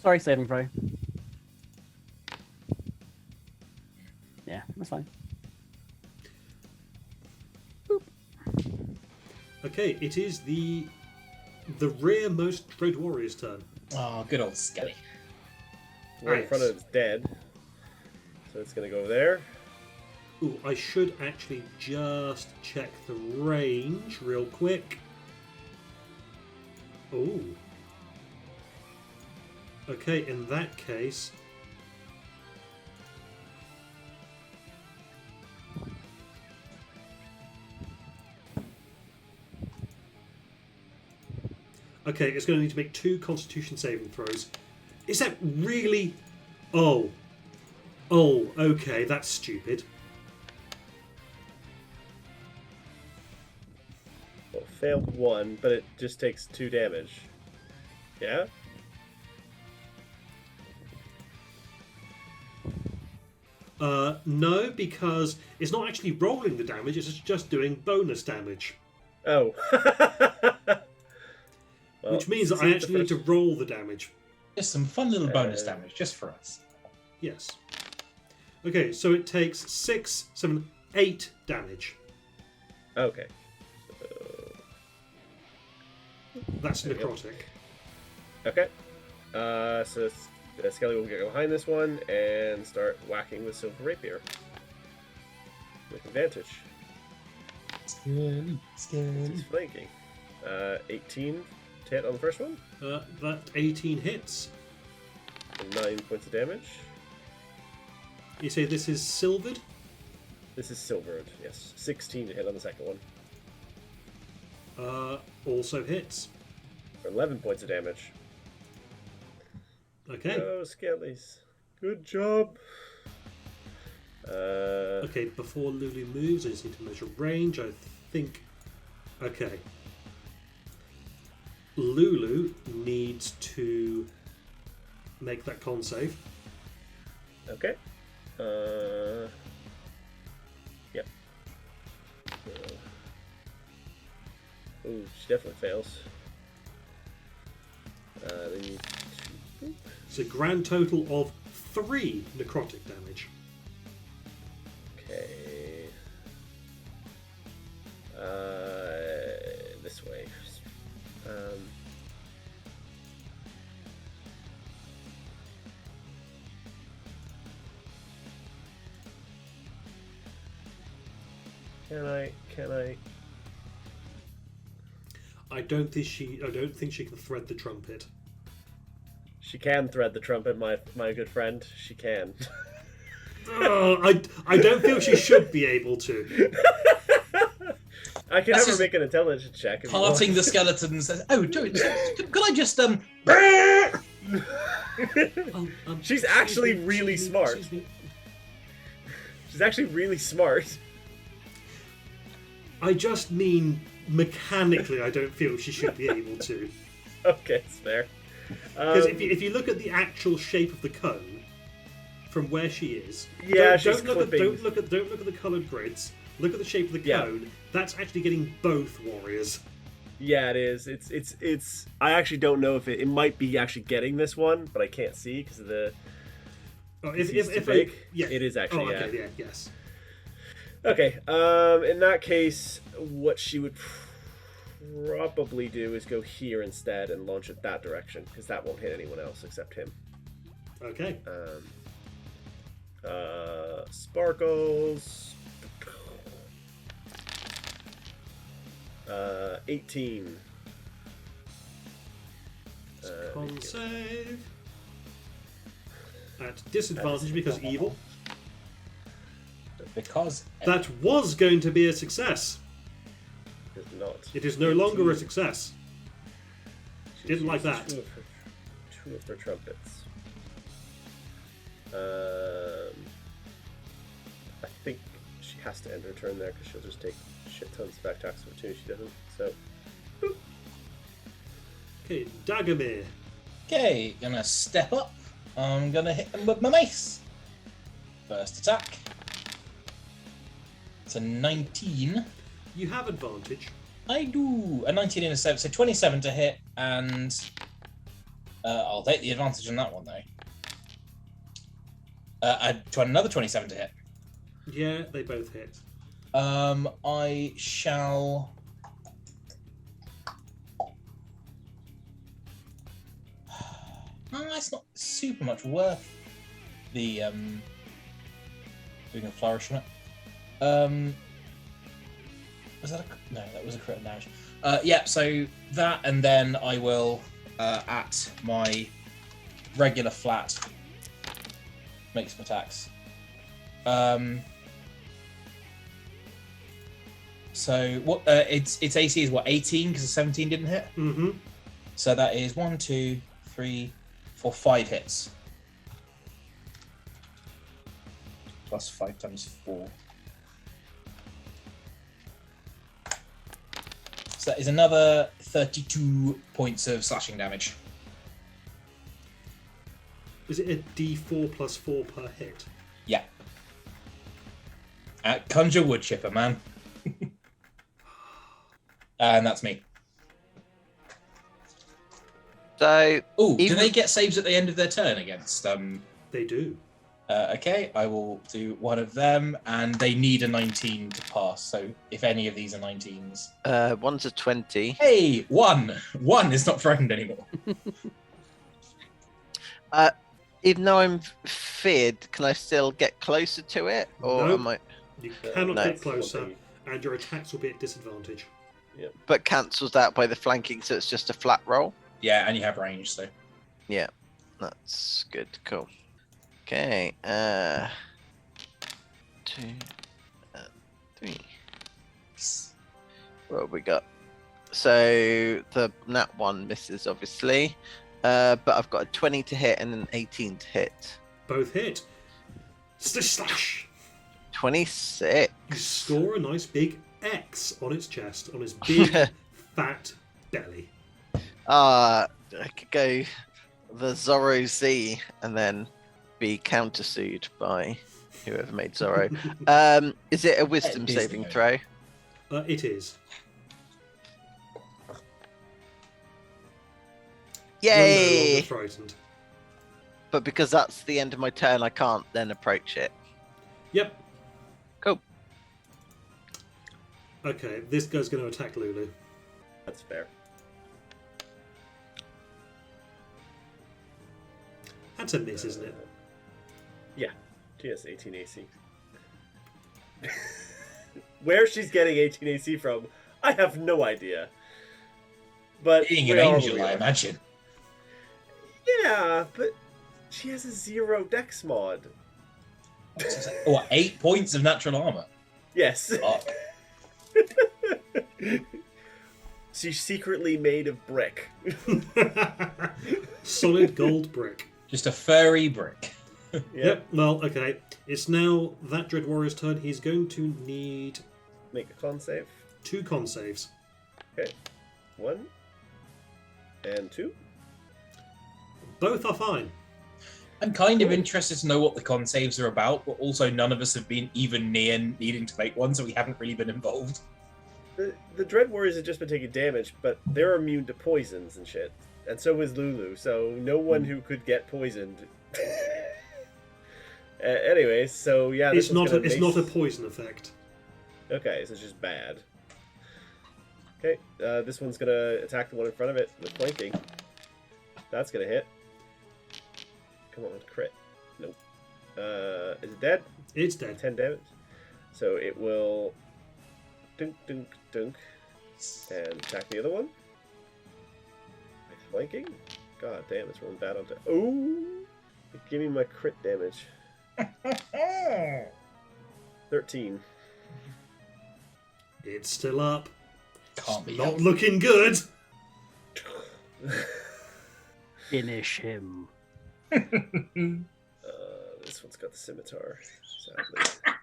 Sorry, saving throw. Yeah, that's fine. Okay, it is the rearmost Dread Warrior's turn. Oh, good old Skelly. The one in front of it's dead. So it's going to go over there. Ooh, I should actually just check the range real quick. Ooh. Okay, in that case... Okay, it's going to need to make 2 Constitution saving throws. Is that really... Oh. Oh, okay, that's stupid. Well, failed 1, but it just takes 2 damage. Yeah? No, because it's not actually rolling the damage, it's just doing bonus damage. Oh. Well, Which means that I actually need to roll the damage. Just some fun little bonus damage, just for us. Yes. Okay, so it takes 6, 7, 8 damage. Okay. That's There you go. necrotic. Okay. So Skelly will get behind this one and start whacking with Silver Rapier. With advantage. Skelly, He's flanking. 18 to hit on the first one. That 18 hits. And 9 points of damage. You say this is silvered? This is silvered, yes. 16 to hit on the second one. Also hits. For 11 points of damage. Okay. Oh, Skellies. Good job. Okay, before Lulu moves, I just need to measure range. I think... Okay. Lulu needs to make that con save. Okay. Yep. Ooh, she definitely fails. They need to... It's a grand total of 3 necrotic damage. Okay. This way. Can I? I don't think she can thread the trumpet. She can thread the trumpet, my good friend. She can. I don't feel she should be able to. I can That's have her just make an intelligence check. If you want. Parting the skeleton says, "Oh, could I just She's actually really smart. Excuse me. She's actually really smart. I just mean mechanically, I don't feel she should be able to. Okay, it's fair. Because if you look at the actual shape of the cone from where she is, Yeah, don't, she's don't look clipping. at don't look at the coloured grids. Look at the shape of the Yeah. cone. That's actually getting both warriors. Yeah, it is. It's. I actually don't know if it might be actually getting this one, but I can't see because of the. Oh, It's too big. It is actually. Oh, yeah. okay, yeah, yes. Okay. In that case, what she would probably do is go here instead and launch it that direction because that won't hit anyone else except him. Okay. Sparkles. 18. Con save. At disadvantage because evil. because That was going to be a success. Is not. It is no longer a success. She's Didn't like used that. Two of her trumpets. I think she has to end her turn there because she'll just take shit tons of attacks for 2. She doesn't. So Okay, Dagomir. Okay, gonna step up. I'm gonna hit them with my mace. First attack. It's a 19. You have advantage. I do. A 19 and a 7, so 27 to hit, and I'll take the advantage on that one, though. To another 27 to hit. Yeah, they both hit. I shall... it's not super much worth the doing a flourish on it. Was that a... No, that was a crit damage. Yeah, so that, and then I will, at my regular flat, make some attacks. So what? Its AC is what, 18 because the 17 didn't hit. Mm-hmm. So that is 1, 2, 3, 4, 5 hits. Plus 5 times 4. So that is another 32 points of slashing damage. Is it a D4 plus 4 per hit? Yeah. Conjure wood chipper, man. And that's me. So, Oh, do even- they get saves at the end of their turn against They do. Okay, I will do one of them, and they need a 19 to pass. So if any of these are 19s, one's a 20. hey, one is not threatened anymore. Even though I'm feared, can I still get closer to it, or Nope. am I? You cannot no. get closer, and your attacks will be at disadvantage. But cancels out by the flanking, so it's just a flat roll. Yeah, and you have range, so That's good. Cool. Okay. 2, 3. What have we got? So the nat 1 misses, obviously. But I've got a 20 to hit and an 18 to hit. Both hit. Slash! 26. You score a nice big X on its chest, on its big, fat belly. I could go the Zorro Z and then be countersued by whoever made Zorro. Is it a wisdom It is, saving though. throw? It is. Yay! You're no longer frightened. But because that's the end of my turn, I can't then approach it. Yep. Cool. Okay, this guy's going to attack Lulu. that's fair. That's a miss, isn't it? Yeah, she has 18 AC. Where she's getting 18 AC from, I have no idea. But being we an are angel, where we I are. imagine. Yeah, but she has a 0 dex mod. What, 8 points of natural armor? Yes. Oh, She's secretly made of brick. Solid gold brick. just a furry brick. Yep, well, okay. It's now that Dread Warrior's turn. He's going to need Make a con save. 2 con saves. Okay. 1 and 2. Both are fine. I'm kind of interested to know what the con saves are about, but also none of us have been even near needing to make one, so we haven't really been involved. The Dread Warriors have just been taking damage, but they're immune to poisons and shit. And so is Lulu, so no one who could get poisoned. Anyways, so yeah, this It's not one's gonna not a poison effect. Okay, so it's just bad. Okay, this one's gonna attack the one in front of it with flanking. That's gonna hit. Come on, crit. Nope. Is it dead? It's dead. 10 damage. So it will dunk, dunk, dunk, and attack the other one. With flanking. God damn, it's rolling bad on that. Ooh! Give me my crit damage. 13. It's still up. Can't be Not helped. looking good. Finish him. This one's got the scimitar, sadly.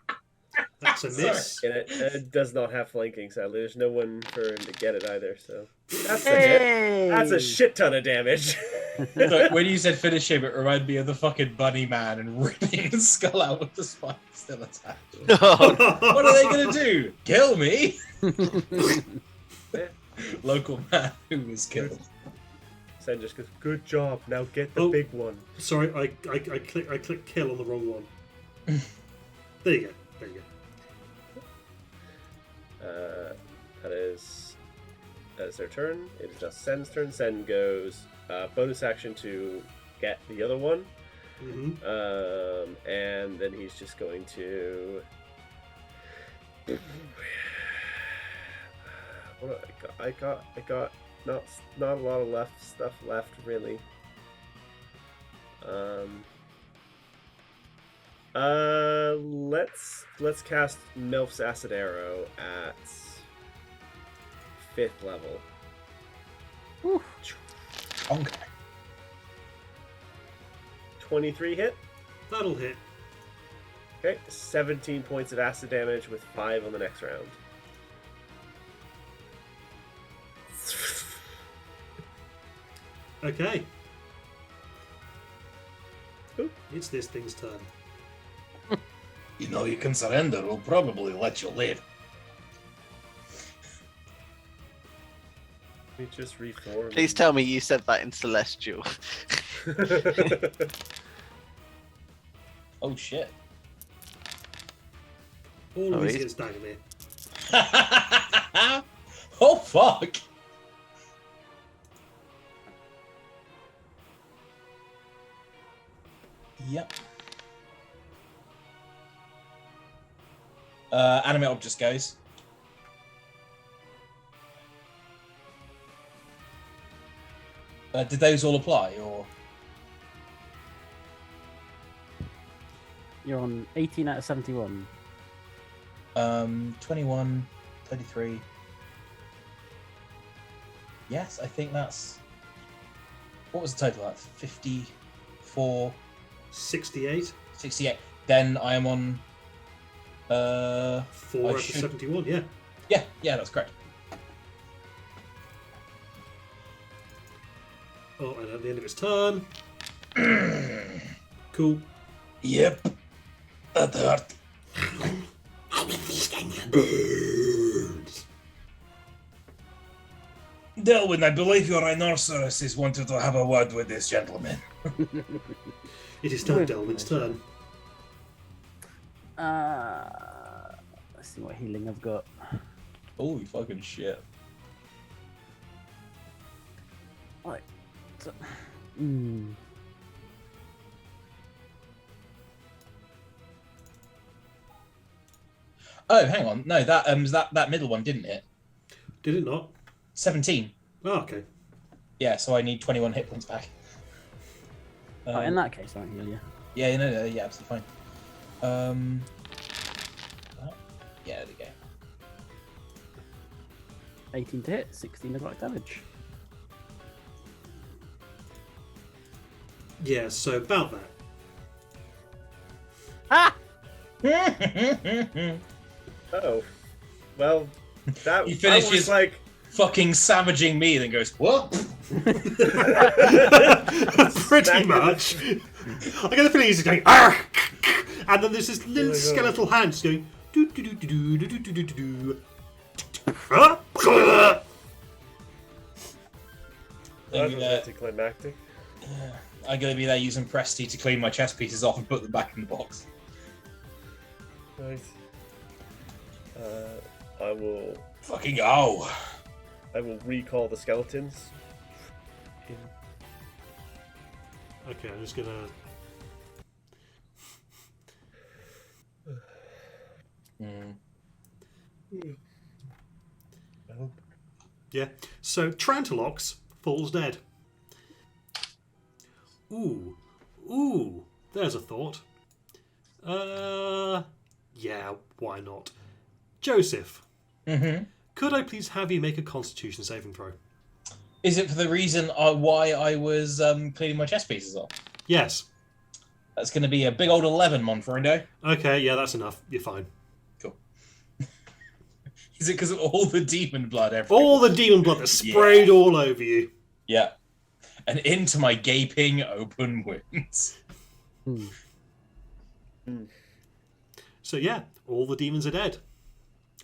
That's a miss. And it does not have flanking, sadly. There's no one for him to get it either, so... That's a hit. Hey! That's a shit ton of damage. Look, when you said finish him, it reminded me of the fucking bunny man and ripping his skull out with the spine still attached. What are they going to do? Kill me? Local man who was killed. Sen just goes, good job, now get the big one. Sorry, I clicked kill on the wrong one. There you go. That is their turn. It is just Sen's turn. Sen goes bonus action to get the other one. Mm-hmm. And then he's just going to... What I got not a lot of stuff left really. Let's cast Milf's Acid Arrow at 5th level. Whew. Okay. 23 hit. That'll hit. Okay, 17 points of acid damage with 5 on the next round. Okay. Ooh. It's this thing's turn. You know you can surrender, we'll probably let you live. Let me just reform. Please tell me you said that in Celestial. Oh shit. All of Oh, these he's- gets Dagamir. Oh fuck! Yep. Animate objects goes. Did those all apply, or? You're on 18 out of 71. 21, 33. Yes, I think that's... What was the total? That's 54, 68. 68. Then I am on... 4 I out of should- 71, yeah. Yeah, that's correct. Oh, and at the end of its turn. Cool. Yep. That hurt. Birds. Delwyn, I believe your rhinoceros is wanted to have a word with this gentleman. It is now Delwyn's turn. Let's see what healing I've got. Holy fucking shit. Right. So, mm. Oh, hang on. No, that middle one didn't hit. Did it not? 17. Oh, okay. Yeah, so I need 21 hit points back. Oh, in that case, I won't heal you. Yeah, no, yeah, absolutely fine. Yeah, there we go. 18 to hit, 16 necrotic damage. Yeah, so about that. Ah! Oh, well, that, He that finishes- was like... Fucking savaging me, then goes, what? Pretty much. I get the feeling he's going, "Argh!" And then there's this little my God. skeletal hand just going, do do do do do do do do do do. That was anticlimactic. I'm going to be there using Presty to clean my chest pieces off and put them back in the box. Nice. I will Fucking oh. recall the skeletons. Okay, I'm just gonna. Yeah. So Trantalox falls dead. Ooh. There's a thought. Yeah. Why not? Joseph. Mm-hmm. Could I please have you make a Constitution saving throw? Is it for the reason why I was cleaning my chest pieces off? Yes. That's going to be a big old 11, Monferindo. Okay, yeah, that's enough. You're fine. Cool. Is it because of all the demon blood everywhere? All the demon blood that's sprayed all over you. Yeah. And into my gaping open wounds. So yeah, all the demons are dead.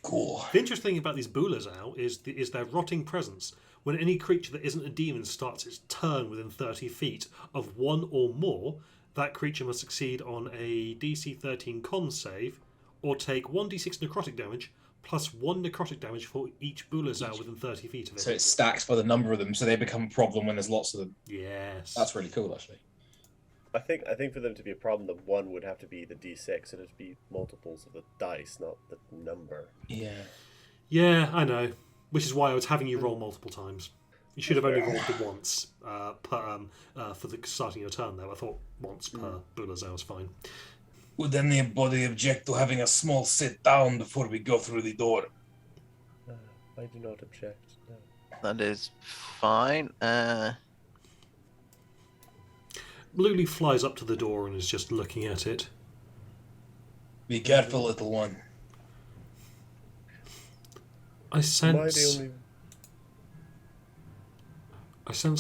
Cool. The interesting thing about these Boolers now is their rotting presence. When any creature that isn't a demon starts its turn within 30 feet of one or more, that creature must succeed on a DC 13 con save, or take 1d6 necrotic damage, plus 1 necrotic damage for each Boolazar within 30 feet of it. So it stacks by the number of them, so they become a problem when there's lots of them. Yes. That's really cool, actually. I think for them to be a problem, the one would have to be the d6. It'd be multiples of the dice, not the number. Yeah. Yeah, I know. Which is why I was having you roll multiple times. You should have only rolled it once for the starting your turn, though. I thought once per Boolazar was fine. Would anybody object to having a small sit down before we go through the door? I do not object. No. That is fine. Luli flies up to the door and is just looking at it. Be careful, little one. I sense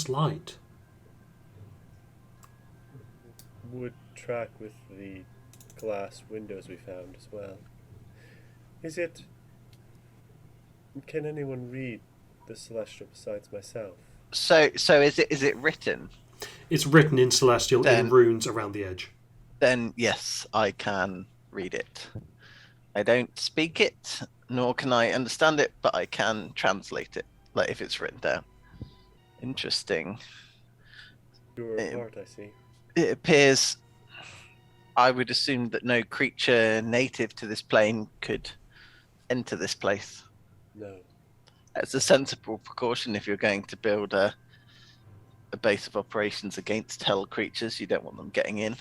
light. Would track with the glass windows we found as well. Is it... Can anyone read the Celestial besides myself? So is it written? It's written in Celestial in runes around the edge. Then yes, I can read it. I don't speak it, nor can I understand it, but I can translate it, like if it's written down. Interesting. You're apart, I see. It appears, I would assume that no creature native to this plane could enter this place. No. It's a sensible precaution if you're going to build a base of operations against hell creatures. You don't want them getting in.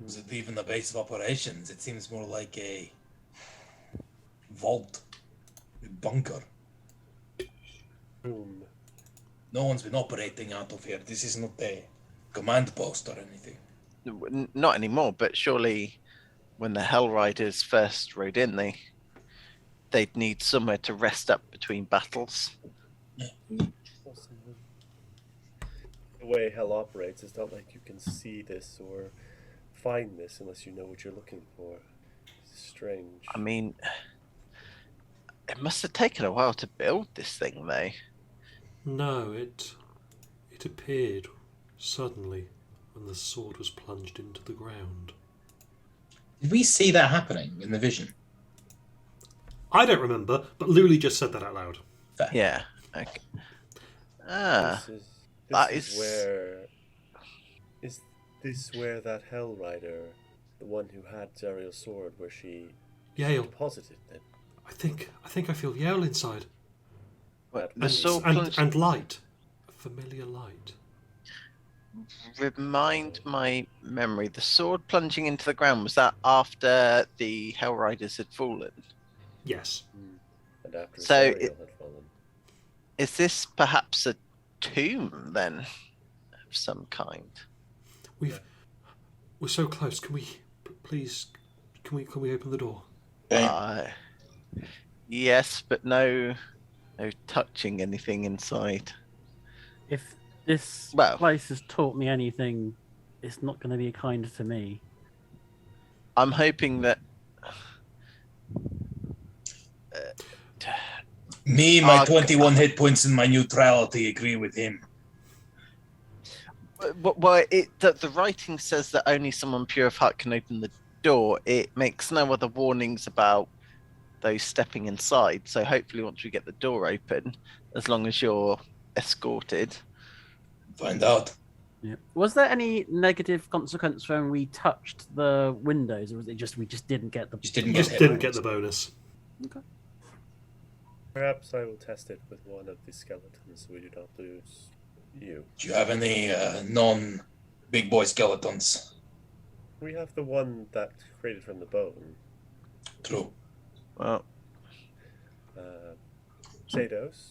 Was it even a base of operations? It seems more like a vault, a bunker. Room. No one's been operating out of here. This is not a command post or anything. Not anymore, but surely when the Hell Riders first rode in, they'd need somewhere to rest up between battles. Possibly. The way hell operates, it's not like you can see this or find this unless you know what you're looking for. It's strange. I mean, it must have taken a while to build this thing, though. No, it appeared suddenly when the sword was plunged into the ground. Did we see that happening in the vision? I don't remember, but Luli just said that out loud. Fair. Yeah. Okay. Is this where that Hell Rider, the one who had Zariel's sword, where she Yale. deposited it? I think I feel Yale inside. What, the And- sword And plunged- light. A familiar light. Remind my memory, the sword plunging into the ground, was that after the Hell Riders had fallen? Yes. And after So Zariel had fallen. Is this perhaps a tomb, then, of some kind? We're so close. Can we please can we open the door? Yes, but no touching anything inside. If this Well- place has taught me anything, it's not going to be kind to me. I'm hoping that Me, my Ah, 21 hit points and my neutrality agree with him. well, the writing says that only someone pure of heart can open the door. It makes no other warnings about those stepping inside. So hopefully, once we get the door open, as long as you're escorted. Find out. Yeah. Was there any negative consequence when we touched the windows, or was it just we just didn't get the? Just didn't You get just hit. didn't get the bonus. Perhaps I will test it with one of the skeletons so we do not lose you. Do you have any non-big boy skeletons? We have the one that created from the bone. True. Well, Zados,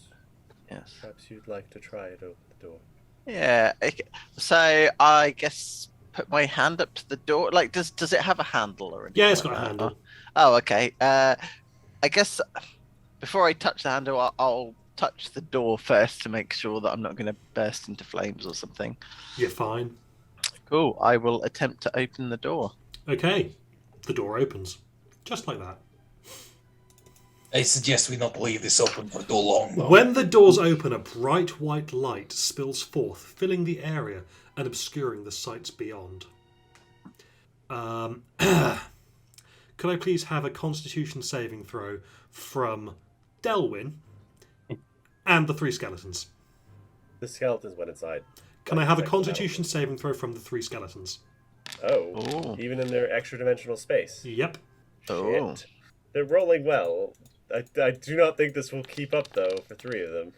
yes. perhaps you'd like to try it over the door. Yeah. Okay. So I guess put my hand up to the door. Like, does it have a handle or anything? Yeah, it's like got a that? handle. Oh, okay. I guess Before I touch the handle, I'll touch the door first to make sure that I'm not going to burst into flames or something. You're fine. Cool. I will attempt to open the door. Okay. The door opens. Just like that. I suggest we not leave this open for too long, though. When the doors open, a bright white light spills forth, filling the area and obscuring the sights beyond. Could I please have a Constitution saving throw from Delwyn and the 3 skeletons? The skeletons went inside. Can I have a Constitution saving throw from the 3 skeletons? Oh, even in their extra-dimensional space. Yep. Oh. Shit. They're rolling well. I do not think this will keep up, though, for 3 of them.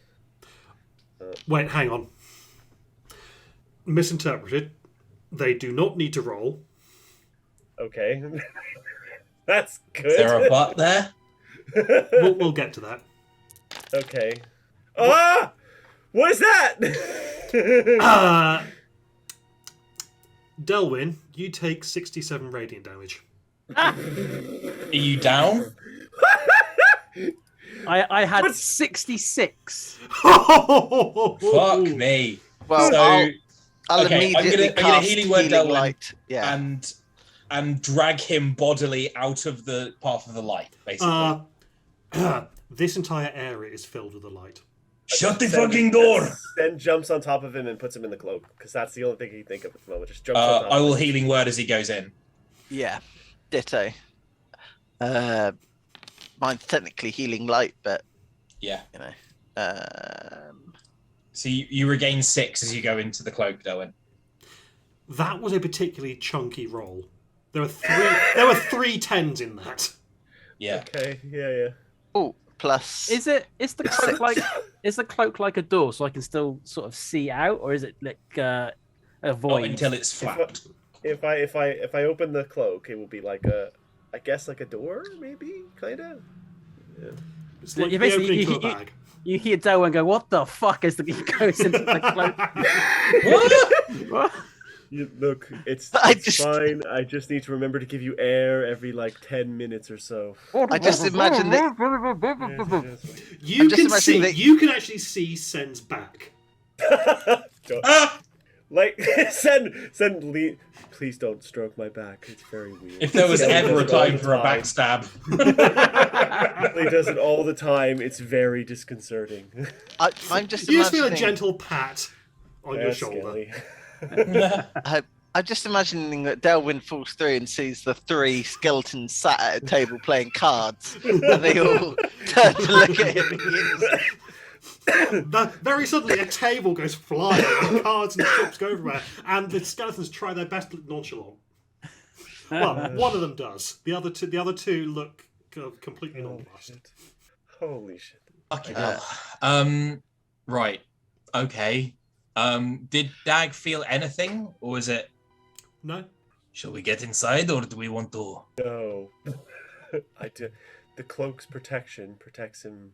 Wait, hang on. Misinterpreted. They do not need to roll. Okay. That's good. Is there a butt there? We'll get to that. Okay. Ah! What is that? Delwyn, you take 67 radiant damage. Are you down? I had What's- 66. Fuck me. Well, So, I'll okay, I'm immediately gonna cast healing word Delwyn light. Yeah. and drag him bodily out of the path of the light, basically. This entire area is filled with the light. Shut the fucking door! Then jumps on top of him and puts him in the cloak, because that's the only thing he can think of at the moment. Just jumps on top I of will him. healing word as he goes in. Yeah. Ditto. Mine's technically healing light, but Yeah. you know. So you regain 6 as you go into the cloak, Delwyn. That was a particularly chunky roll. There were 3 10s in that. Yeah. Okay, yeah. Oh, plus. Is the cloak like a door, so I can still sort of see out, or is it like a Not void? until it's flapped. If I open the cloak, it will be like I guess like a door, maybe, kinda. Yeah. It's like You the basically- opening to a you- bag. You hear Delwyn go, "What the fuck?" as he goes into the cloak. What? Look, it's I just- fine. I just need to remember to give you air every like 10 minutes or so. I just imagine that. You I'm just can imagining see. that- You can actually see Sen's back. Ah! Like, Lee, please don't stroke my back. It's very weird. If there was Lee ever a does it all time the for a time. backstab. Lee does it all the time. It's very disconcerting. I'm just You just feel a imagining. gentle pat on your That's shoulder. scary. I'm just imagining that Delwyn falls through and sees the 3 skeletons sat at a table playing cards, and they all turn to look at him. And Very suddenly, a table goes flying, and cards and chips go everywhere, and the skeletons try their best to look nonchalant. Well, one of them does. The other two look completely nonplussed. Holy shit. Fucking hell. Right. Okay. Did Dag feel anything, or is it? No, Shall we get inside, or do we want to? No. I do. The cloak's protection protects him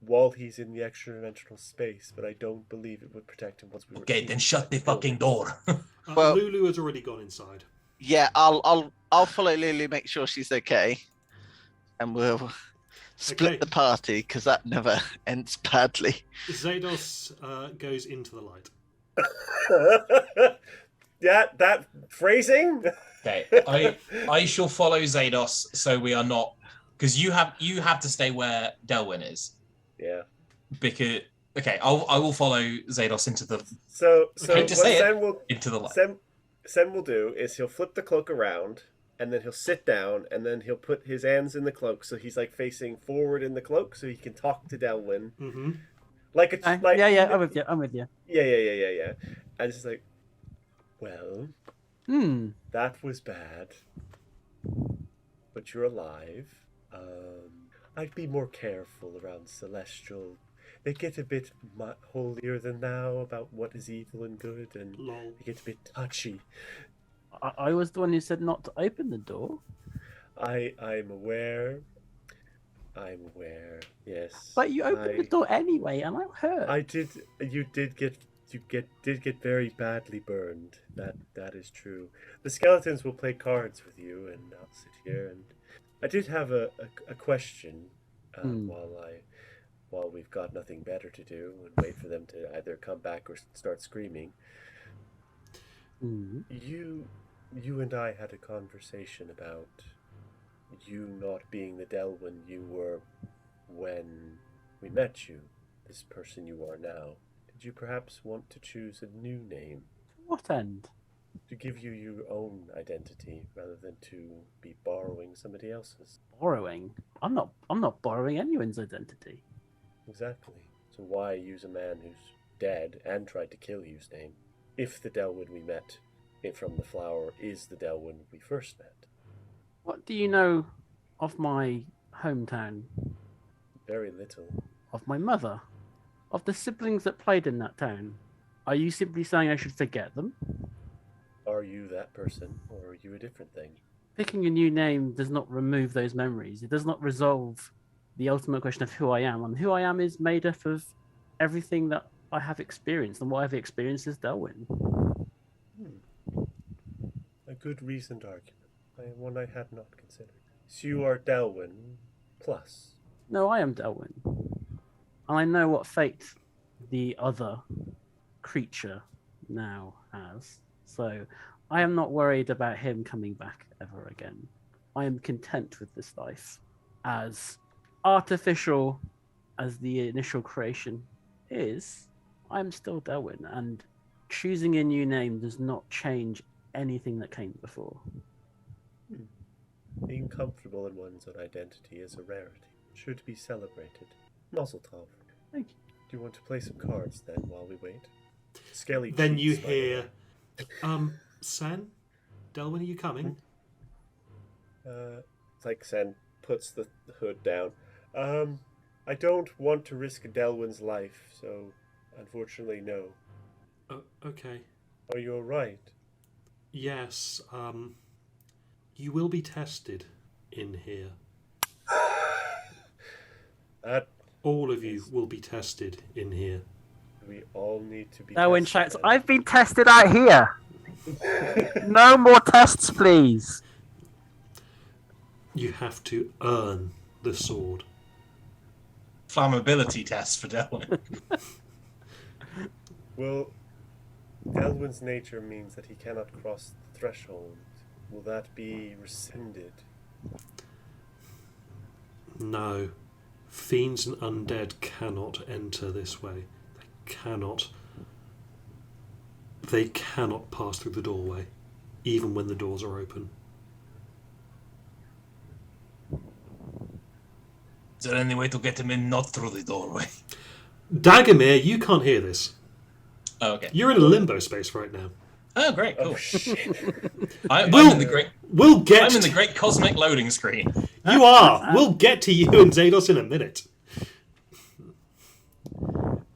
while he's in the extra-dimensional space, but I don't believe it would protect him once we were. Okay, then shut the fucking door. Well- Lulu has already gone inside. yeah, I'll follow Lulu, make sure she's okay, and we'll split Okay. the party because that never ends badly. Zados goes into the light. Yeah, that phrasing. Okay, I shall follow Zados, so we are not, because you have to stay where Delwyn is. Yeah. Because okay, I will follow Zados into the So Okay, what just say it. Sen will light. Sen will do is he'll flip the cloak around, and then he'll sit down, and then he'll put his hands in the cloak, so he's like facing forward in the cloak, so he can talk to Delwyn. Mm-hmm. Like a like Yeah, I'm with you. Yeah. And it's just like, well, that was bad, but you're alive. I'd be more careful around Celestial. They get a bit holier than thou about what is evil and good, and Lol. they get a bit touchy. I was the one who said not to open the door. I'm aware. Yes. But you opened the door anyway, and I'm hurt. I did. You did get very badly burned. That is true. The skeletons will play cards with you, and I'll sit here. And I did have a question. Hmm. while we've got nothing better to do and wait for them to either come back or start screaming. Hmm. You and I had a conversation about you not being the Delwyn you were when we met you, this person you are now. Did you perhaps want to choose a new name What end? to give you your own identity rather than to be borrowing somebody else's? Borrowing? I'm not borrowing anyone's identity. Exactly. So why use a man who's dead and tried to kill you's name if the Delwyn we met from the flower is the Delwyn we first met? What do you know of my hometown? Very little. Of my mother? Of the siblings that played in that town? Are you simply saying I should forget them? Are you that person, or are you a different thing? Picking a new name does not remove those memories. It does not resolve the ultimate question of who I am. And who I am is made up of everything that I have experienced, and what I've experienced is Delwyn. A good reasoned argument. One I had not considered. So you are Delwyn plus. No, I am Delwyn. And I know what fate the other creature now has. So I am not worried about him coming back ever again. I am content with this life. As artificial as the initial creation is, I'm still Delwyn, and choosing a new name does not change anything that came before. Being comfortable in one's own identity is a rarity. Should be celebrated. Mazel tov. Thank you. Do you want to play some cards then while we wait? Scaly Then you cheeks, by the hear, way. Sen, Delwyn, are you coming? It's like Sen puts the hood down. I don't want to risk Delwyn's life, so unfortunately no. Okay. Are you alright? Yes, you will be tested in here. All of you will be tested in here. We all need to be Delwyn tested shouts, then. I've been tested out here. No more tests, please. You have to earn the sword. Flammability test for Delwyn. Well, Delwyn's nature means that he cannot cross the threshold. Will that be rescinded? No. Fiends and undead cannot enter this way. They cannot pass through the doorway, even when the doors are open. Is there any way to get him in not through the doorway? Dagomir, you can't hear this. Oh, okay. You're in a limbo space right now. Oh, great, cool. Oh shit! I'm We'll- in the great. We'll get I'm in the great cosmic loading screen. You are! We'll get to you and Zados in a minute.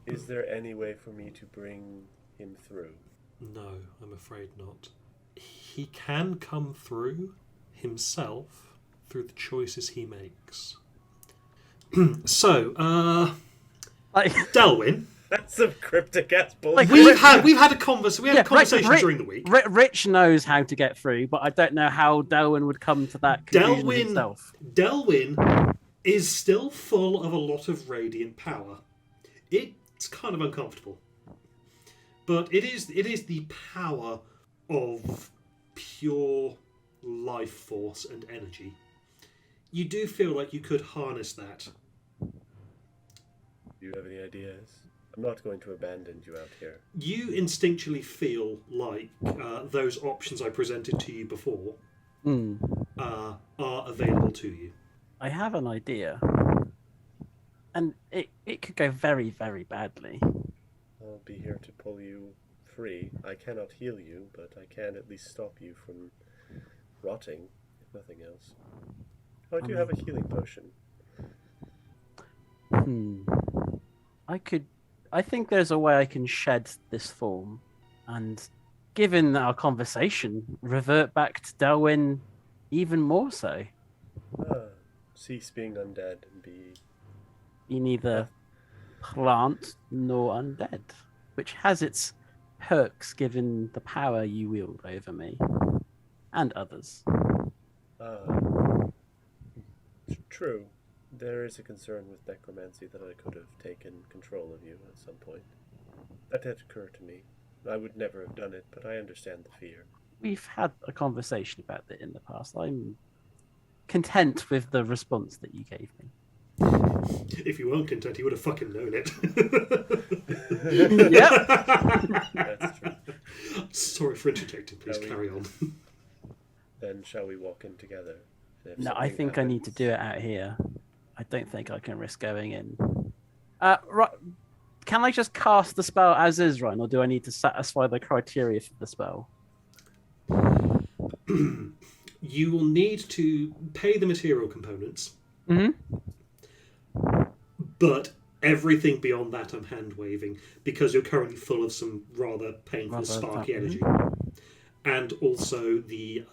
Is there any way for me to bring him through? No, I'm afraid not. He can come through himself through the choices he makes. So, Like, Delwyn, That's some cryptic ass bullshit. Like, we've had a conversation Yeah, conversation Rick- during the week. Rich knows how to get through, but I don't know how Delwyn would come to that conclusion himself. Delwyn is still full of a lot of radiant power. It's kind of uncomfortable, but it is the power of pure life force and energy. You do feel like you could harness that. Do you have any ideas? I'm not going to abandon you out here. You instinctually feel like those options I presented to you before are available to you. I have an idea, and it could go very, very badly. I'll be here to pull you free. I cannot heal you, but I can at least stop you from rotting, if nothing else. Oh, I do have a healing potion. I think there's a way I can shed this form, and given our conversation, revert back to Delwyn even more so. Cease being undead and be... Be neither plant nor undead, which has its perks given the power you wield over me and others. True. There is a concern with necromancy that I could have taken control of you at some point. That did occur to me. I would never have done it, but I understand the fear. We've had a conversation about it in the past. I'm content with the response that you gave me. If you weren't content, he would have fucking known it. Yep. That's true. Sorry for interjecting. Please No, carry on. Then shall we walk in together? If No, I something think I need to happens- do it out here. I don't think I can risk going in. Right. Can I just cast the spell as is, Ryan, or do I need to satisfy the criteria for the spell? You will need to pay the material components, Mm-hmm. but everything beyond that I'm hand waving because you're currently full of some rather painful Rather sparky that- energy. And also the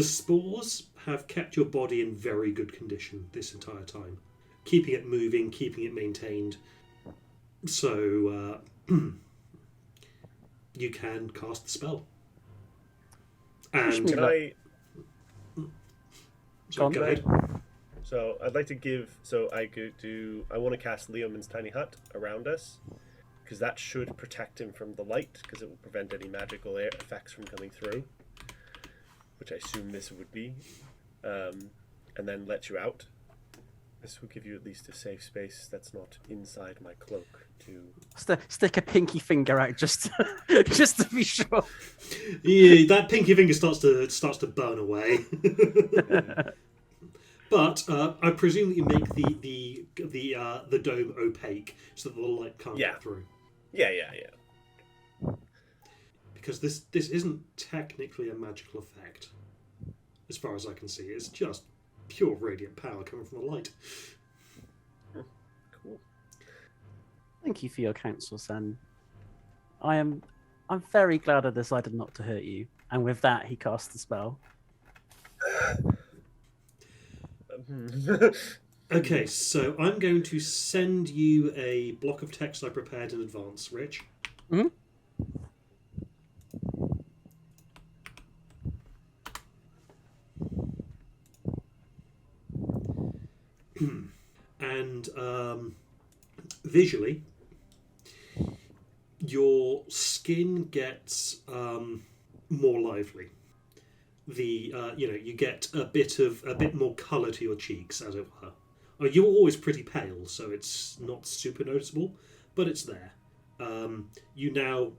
spores have kept your body in very good condition this entire time, keeping it moving, keeping it maintained. So you can cast the spell. Push And me Can back. so go ahead. So I'd like to give. So I could do. I want to cast Leoman's tiny hut around us, because that should protect him from the light, because it will prevent any magical effects from coming through, which I assume this would be, and then let you out. This will give you at least a safe space that's not inside my cloak. To Stick a pinky finger out just to be sure. Yeah, that pinky finger starts to burn away. But I presume that you make the dome opaque so that the light can't Yeah. get through. yeah. Because this isn't technically a magical effect, as far as I can see. It's just pure radiant power coming from the light. Cool. Thank you for your counsel, Sen. I'm very glad I decided not to hurt you. And with that, he casts the spell. Okay, so I'm going to send you a block of text I prepared in advance, Rich. Mhm. And visually, your skin gets more lively. You get a bit more colour to your cheeks, as it were. You were always pretty pale, so it's not super noticeable, but it's there. You now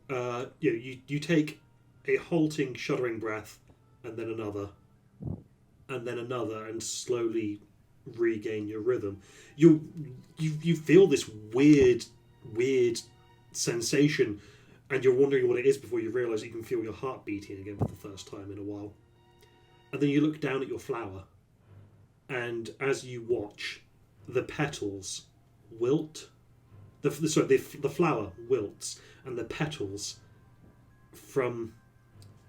you take a halting, shuddering breath, and then another, and slowly regain your rhythm. You feel this weird sensation, and you're wondering what it is before you realise you can feel your heart beating again for the first time in a while. And then you look down at your flower, and as you watch, the petals wilt. The flower wilts, and the petals from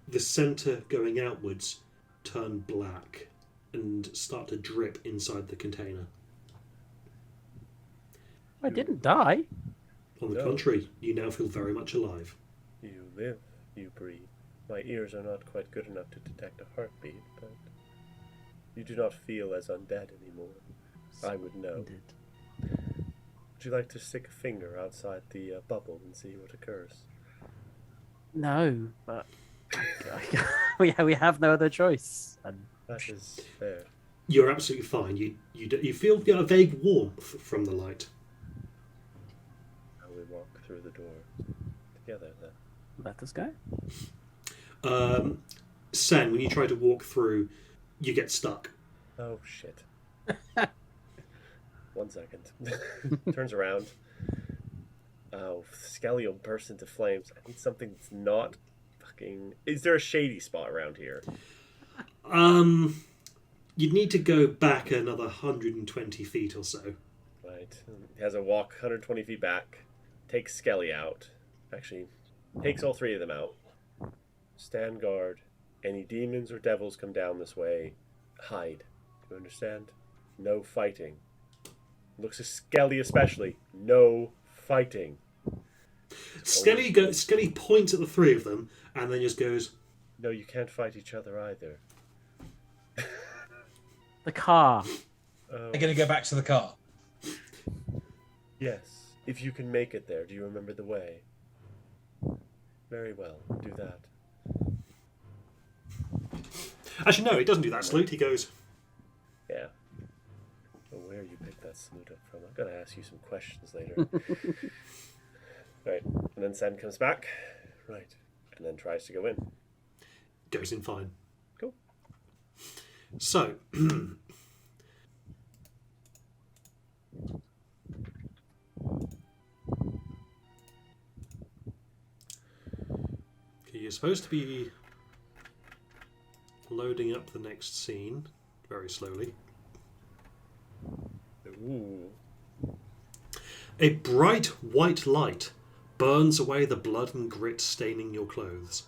the centre going outwards turn black and start to drip inside the container. I didn't die. On the No. contrary, you now feel very much alive. You live, you breathe. My ears are not quite good enough to detect a heartbeat, but you do not feel as undead anymore. I would know. Indeed. Would you like to stick a finger outside the bubble and see what occurs? No, but we have no other choice. And That is fair. You're absolutely fine. You feel a vague warmth from the light. Now we walk through the door together then. let us go. Sen, when you try to walk through, you get stuck. Oh shit. 1 second. Turns around. Oh, Skelly will burst into flames. I need something that's not fucking. Is there a shady spot around here? You'd need to go back another 120 feet or so. Right. He has a walk 120 feet back. Takes Skelly out. Actually, takes all three of them out. Stand guard. Any demons or devils come down this way, hide. Do you understand? No fighting. Looks at Skelly especially. No fighting. Skelly points at the three of them and then just goes, No, you can't fight each other either. The car. Oh, They're going to go back to the car. yes. If you can make it there, do you remember the way? Very well. Do that. Actually, no, he doesn't do that salute. He goes, Yeah. Oh, where you picked that salute up from? I've got to ask you some questions later. Right. And then Sen comes back. Right. And then tries to go in. goes in fine. Cool. So, you're supposed to be loading up the next scene very slowly. Ooh. A bright white light burns away the blood and grit staining your clothes.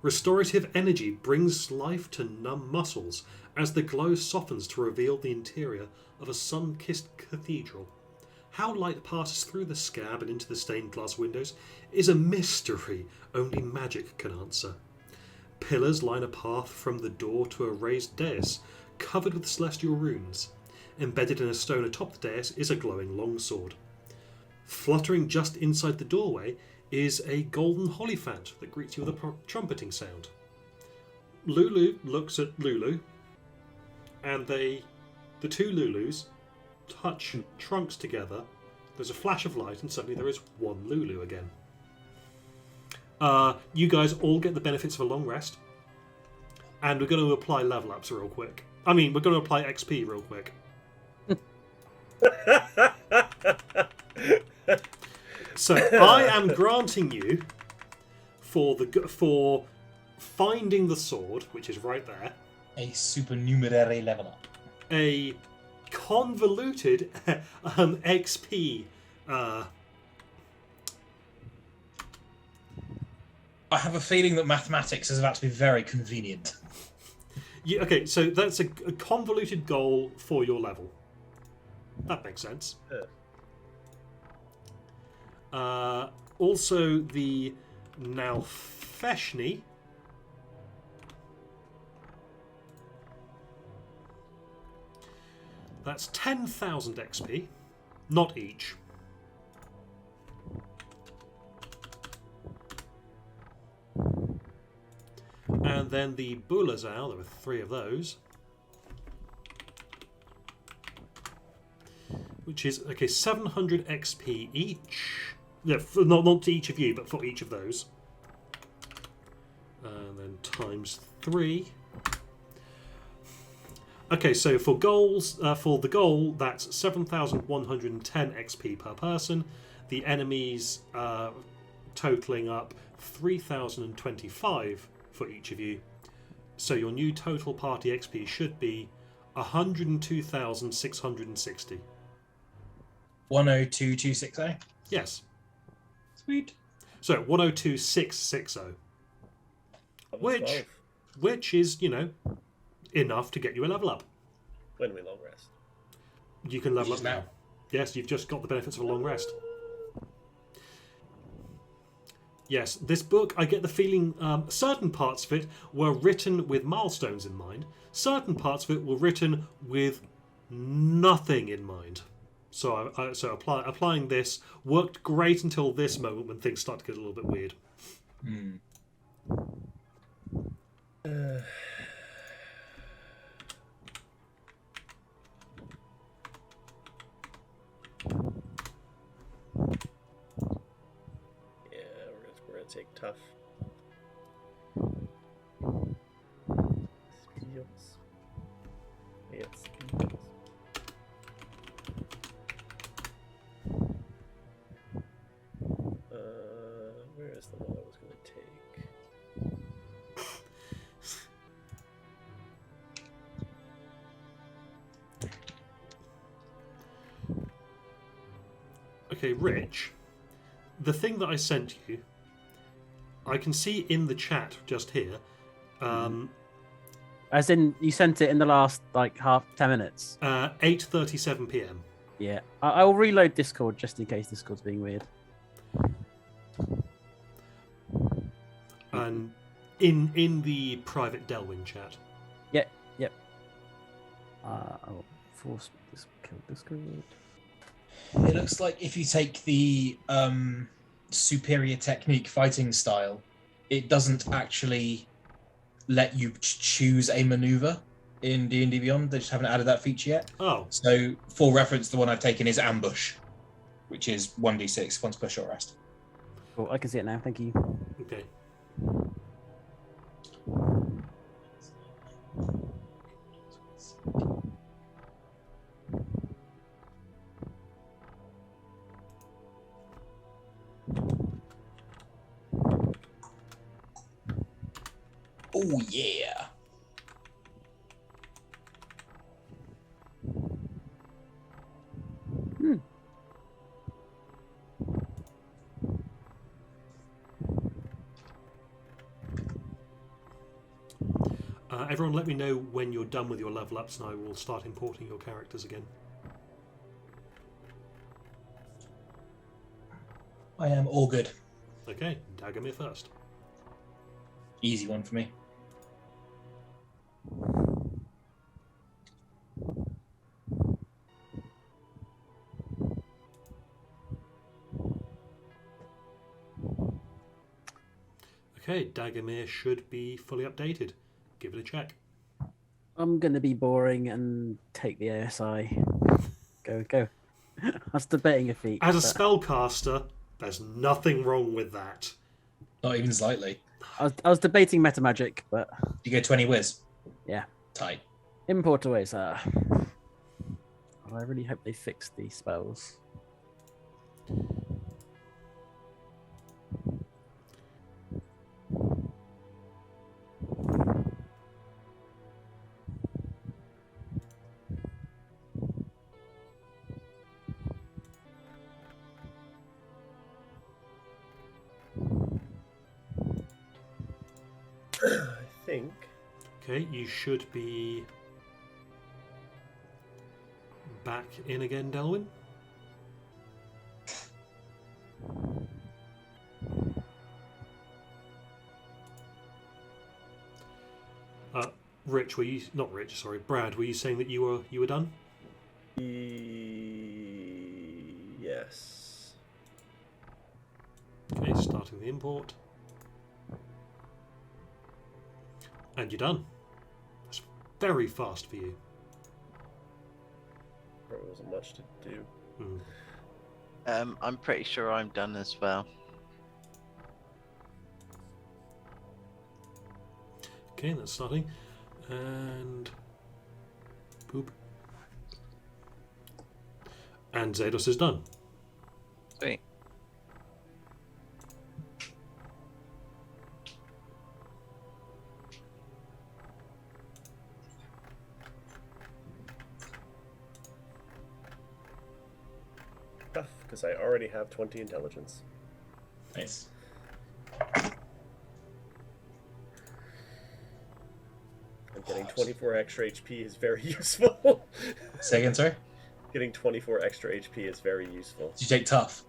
Restorative energy brings life to numb muscles as the glow softens to reveal the interior of a sun-kissed cathedral. How light passes through the scab and into the stained glass windows is a mystery only magic can answer. Pillars line a path from the door to a raised dais covered with celestial runes. Embedded in a stone atop the dais is a glowing longsword. Fluttering just inside the doorway is a golden hollyphant that greets you with a trumpeting sound. Lulu looks at Lulu, and the two Lulus touch trunks together. There's a flash of light, and suddenly there is one Lulu again. You guys all get the benefits of a long rest, and we're going to apply level ups real quick. I mean, we're going to apply XP real quick. So I am granting you for finding the sword, which is right there, A supernumerary level up. a convoluted XP. I have a feeling that mathematics is about to be very convenient. Okay, so that's a convoluted goal for your level. That makes sense. Also, the Nalfeshni. That's 10,000 XP. Not each. And then the Bulazal, there were 3 of those. Which is, okay, 700 XP each. Yeah, not to each of you, but for each of those. And then times 3. Okay, so for goals, for the goal, that's 7,110 XP per person. The enemies totaling up 3,025 for each of you. So your new total party XP should be 102,660. 102260. Yes. Sweet. So 102660. Level 12. Which is, enough to get you a level up. When we long rest. You can level Which up is now. now. Yes, you've just got the benefits of a long rest. Yes, this book, I get the feeling certain parts of it were written with milestones in mind. Certain parts of it were written with nothing in mind. So, applying this worked great until this moment when things start to get a little bit weird. Yeah, we're gonna take tough. Speeds. Yes, speeds. Where is the one I was gonna take? Okay, Rich, the thing that I sent you, I can see in the chat just here. As in, you sent it in the last 10 minutes. 8:37 p.m. Yeah, I will reload Discord just in case Discord's being weird. And in the private Delwyn chat. Yep. force this kill this good. It looks like if you take the superior technique fighting style, it doesn't actually let you choose a maneuver in D&D Beyond. They just haven't added that feature yet. Oh, So, for reference, the one I've taken is Ambush, which is 1d6 once per short rest. Cool, I can see it now. Thank you. okay. Oh, yeah. Everyone, let me know when you're done with your level ups, and I will start importing your characters again. I am all good. Okay, Dagomir first. Easy one for me. Okay, Dagomir should be fully updated. Give it a check. I'm gonna be boring and take the ASI. Go. I was debating a feat. As a but spellcaster, there's nothing wrong with that. Not even slightly. I was debating meta magic, but You go 20 whiz. yeah. Tight. Import away, sir. I really hope they fix these spells. I think. Okay, you should be back in again, Delwyn. Rich, were you not Rich? Sorry, Brad. Were you saying that you were done? Yes. Okay, starting the import, and you're done. That's very fast for you. There wasn't much to do. I'm pretty sure I'm done as well. Okay, that's starting, and boop, and Zados is done. Sweet. Tough, because I already have 20 intelligence. Nice. And getting 24 extra HP is very useful. Say again, sorry? Getting 24 extra HP is very useful. Did you take tough?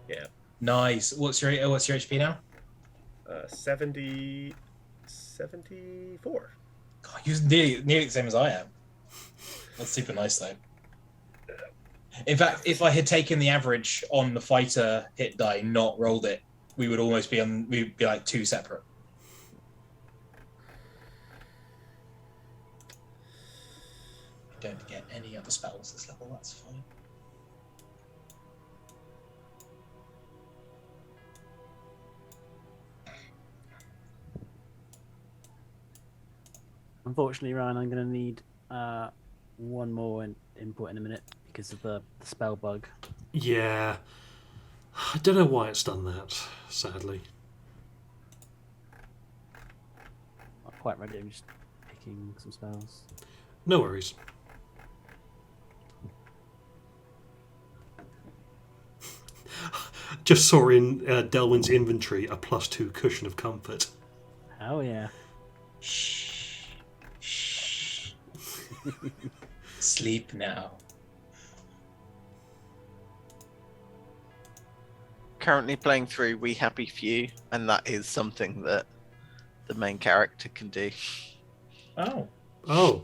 Yeah. Nice. What's your HP now? 74. God, you're nearly the same as I am. That's super nice, though. In fact, if I had taken the average on the fighter hit die, not rolled it, we would almost be on. We'd be like two separate. Don't get any other spells this level. That's fine. Unfortunately, Ryan, I'm going to need one more input in a minute because of the spell bug. Yeah, I don't know why it's done that. Sadly. Not quite ready. I'm just picking some spells. No worries. Just saw in Delwyn's inventory a +2 cushion of comfort. Oh yeah. Shh. Shh. Sleep now. Currently playing through We Happy Few, and that is something that the main character can do. Oh. Oh,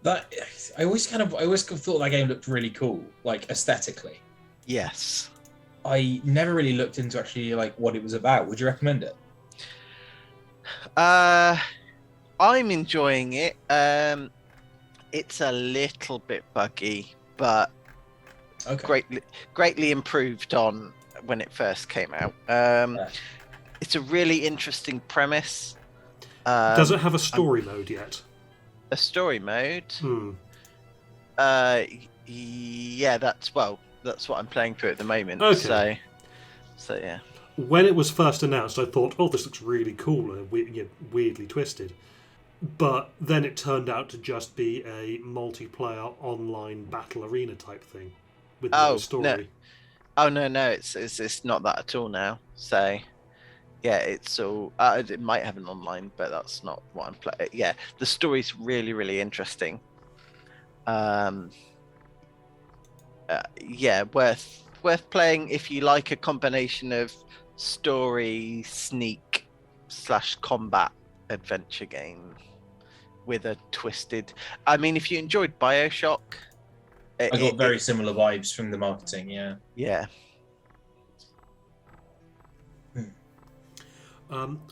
That I always thought that game looked really cool, like aesthetically. Yes. I never really looked into actually like what it was about. Would you recommend it? I'm enjoying it. It's a little bit buggy, but Okay. greatly improved on when it first came out. Yeah. It's a really interesting premise. Does it have a story mode yet? A story mode? Hmm. Yeah, that's what I'm playing through at the moment. Okay. So yeah. When it was first announced, I thought, "Oh, this looks really cool and weirdly twisted." But then it turned out to just be a multiplayer online battle arena type thing with no story. No, it's not that at all now. So yeah, it's all. It might have an online, but that's not what I'm playing. Yeah, the story's really, really interesting. Yeah, worth playing if you like a combination of story, sneak / combat adventure game with a twisted. I mean, if you enjoyed BioShock, I got very similar vibes from the marketing. Yeah. Yeah.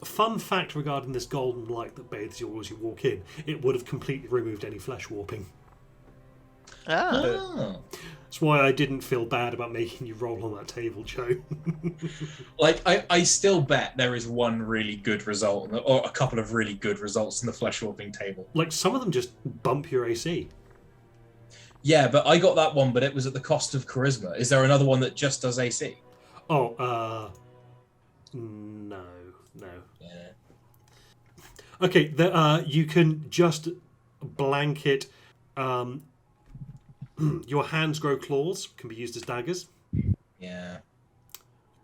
Fun fact regarding this golden light that bathes you as you walk in: it would have completely removed any flesh warping. Oh. That's why I didn't feel bad about making you roll on that table, Joe. Like, I still bet there is one really good result, or a couple of really good results in the flesh warping table. Like, some of them just bump your AC. Yeah, but I got that one, but it was at the cost of charisma. Is there another one that just does AC? Oh, no. Yeah. Okay, you can just blanket. Your hands grow claws, can be used as daggers. Yeah.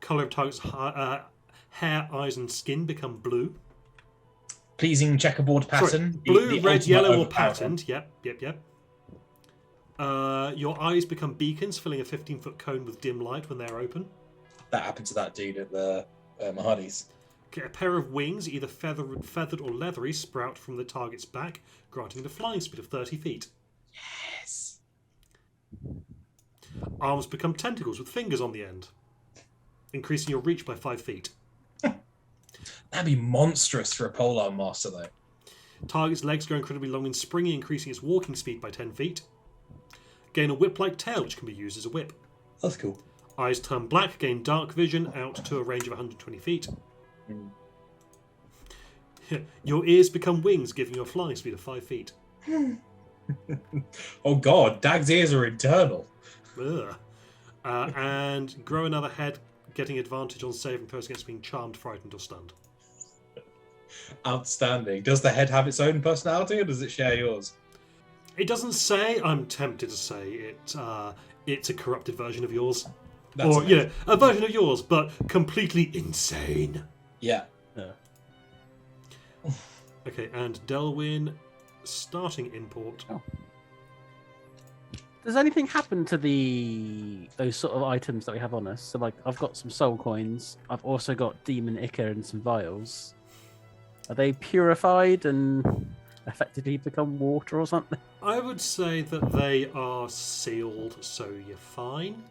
Colour of target's hair, eyes, and skin become blue. Pleasing checkerboard pattern. Sorry, blue, the red, ultimate yellow, or overpowered patterned. Yep. Your eyes become beacons, filling a 15-foot cone with dim light when they're open. That happened to that dude at the Mahadi's. Okay, a pair of wings, either feathered or leathery, sprout from the target's back, granting it a flying speed of 30 feet. Yes. Arms become tentacles with fingers on the end, increasing your reach by 5 feet. That'd be monstrous for a polearm master, though. Target's legs grow incredibly long and springy, increasing its walking speed by 10 feet. Gain a whip-like tail, which can be used as a whip. That's cool. Eyes turn black, gain dark vision out to a range of 120 feet. Your ears become wings, giving you a flying speed of 5 feet. Oh god, Dag's ears are internal. And grow another head, getting advantage on saving throws against being charmed, frightened, or stunned. Outstanding. Does the head have its own personality, or does it share yours? It doesn't say. I'm tempted to say it's a corrupted version of yours. That's or, amazing. a version of yours, but completely insane. Yeah. Okay, and Delwyn, starting import. Oh. Does anything happen to those sort of items that we have on us? So, like, I've got some soul coins. I've also got demon ichor and some vials. Are they purified and effectively become water or something? I would say that they are sealed, so you're fine.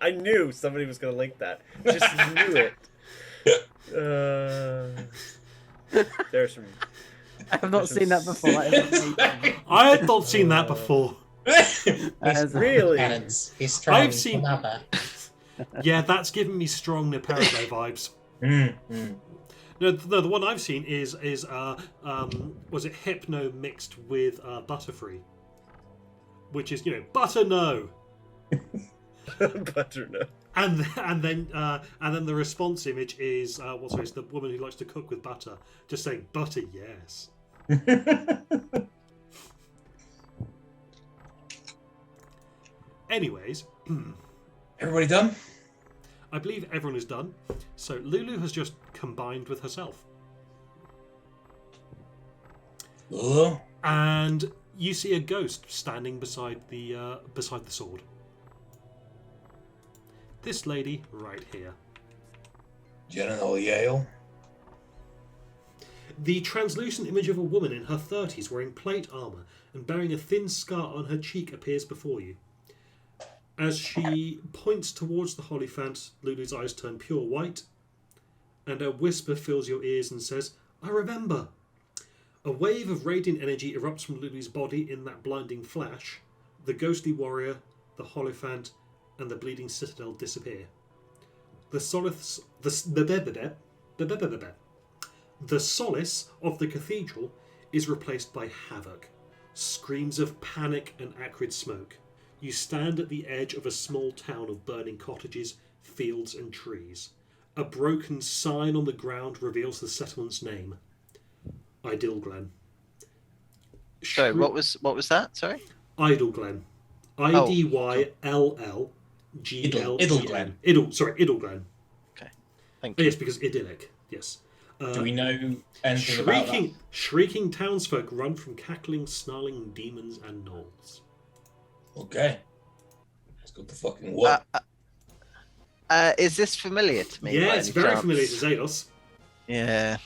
I knew somebody was going to link that. Just knew it. There's some. I have not seen that before. That is amazing. I had not seen that before. That is Really? I've seen. Yeah, that's giving me strong Naruto vibes. No, the one I've seen is was it Hypno mixed with Butterfree, which is butter no. Butter no. And then the response image is it's the woman who likes to cook with butter, just saying butter yes. Anyways, Everybody done? I believe everyone is done. So Lulu has just combined with herself, Hello? and you see a ghost standing beside the sword. This lady right here. General Yale. The translucent image of a woman in her 30s wearing plate armour and bearing a thin scar on her cheek appears before you. As she points towards the Holophant, Lulu's eyes turn pure white, and a whisper fills your ears and says, "I remember." A wave of radiant energy erupts from Lulu's body in that blinding flash. The ghostly warrior, the Holophant, and the Bleeding Citadel disappear. The solace of the cathedral is replaced by havoc, screams of panic and acrid smoke. You stand at the edge of a small town of burning cottages, fields and trees. A broken sign on the ground reveals the settlement's name. Idylglen. Sorry, what was that? Sorry. Idylglen. Idylllglen. Idylglen. Okay, thank you. Yes, because idyllic. Yes. Do we know anything about that? Shrieking townsfolk run from cackling, snarling demons and gnolls. Okay. Let's go to fucking war. Is this familiar to me? Yeah, by it's any very chance? familiar to Zados. Yeah.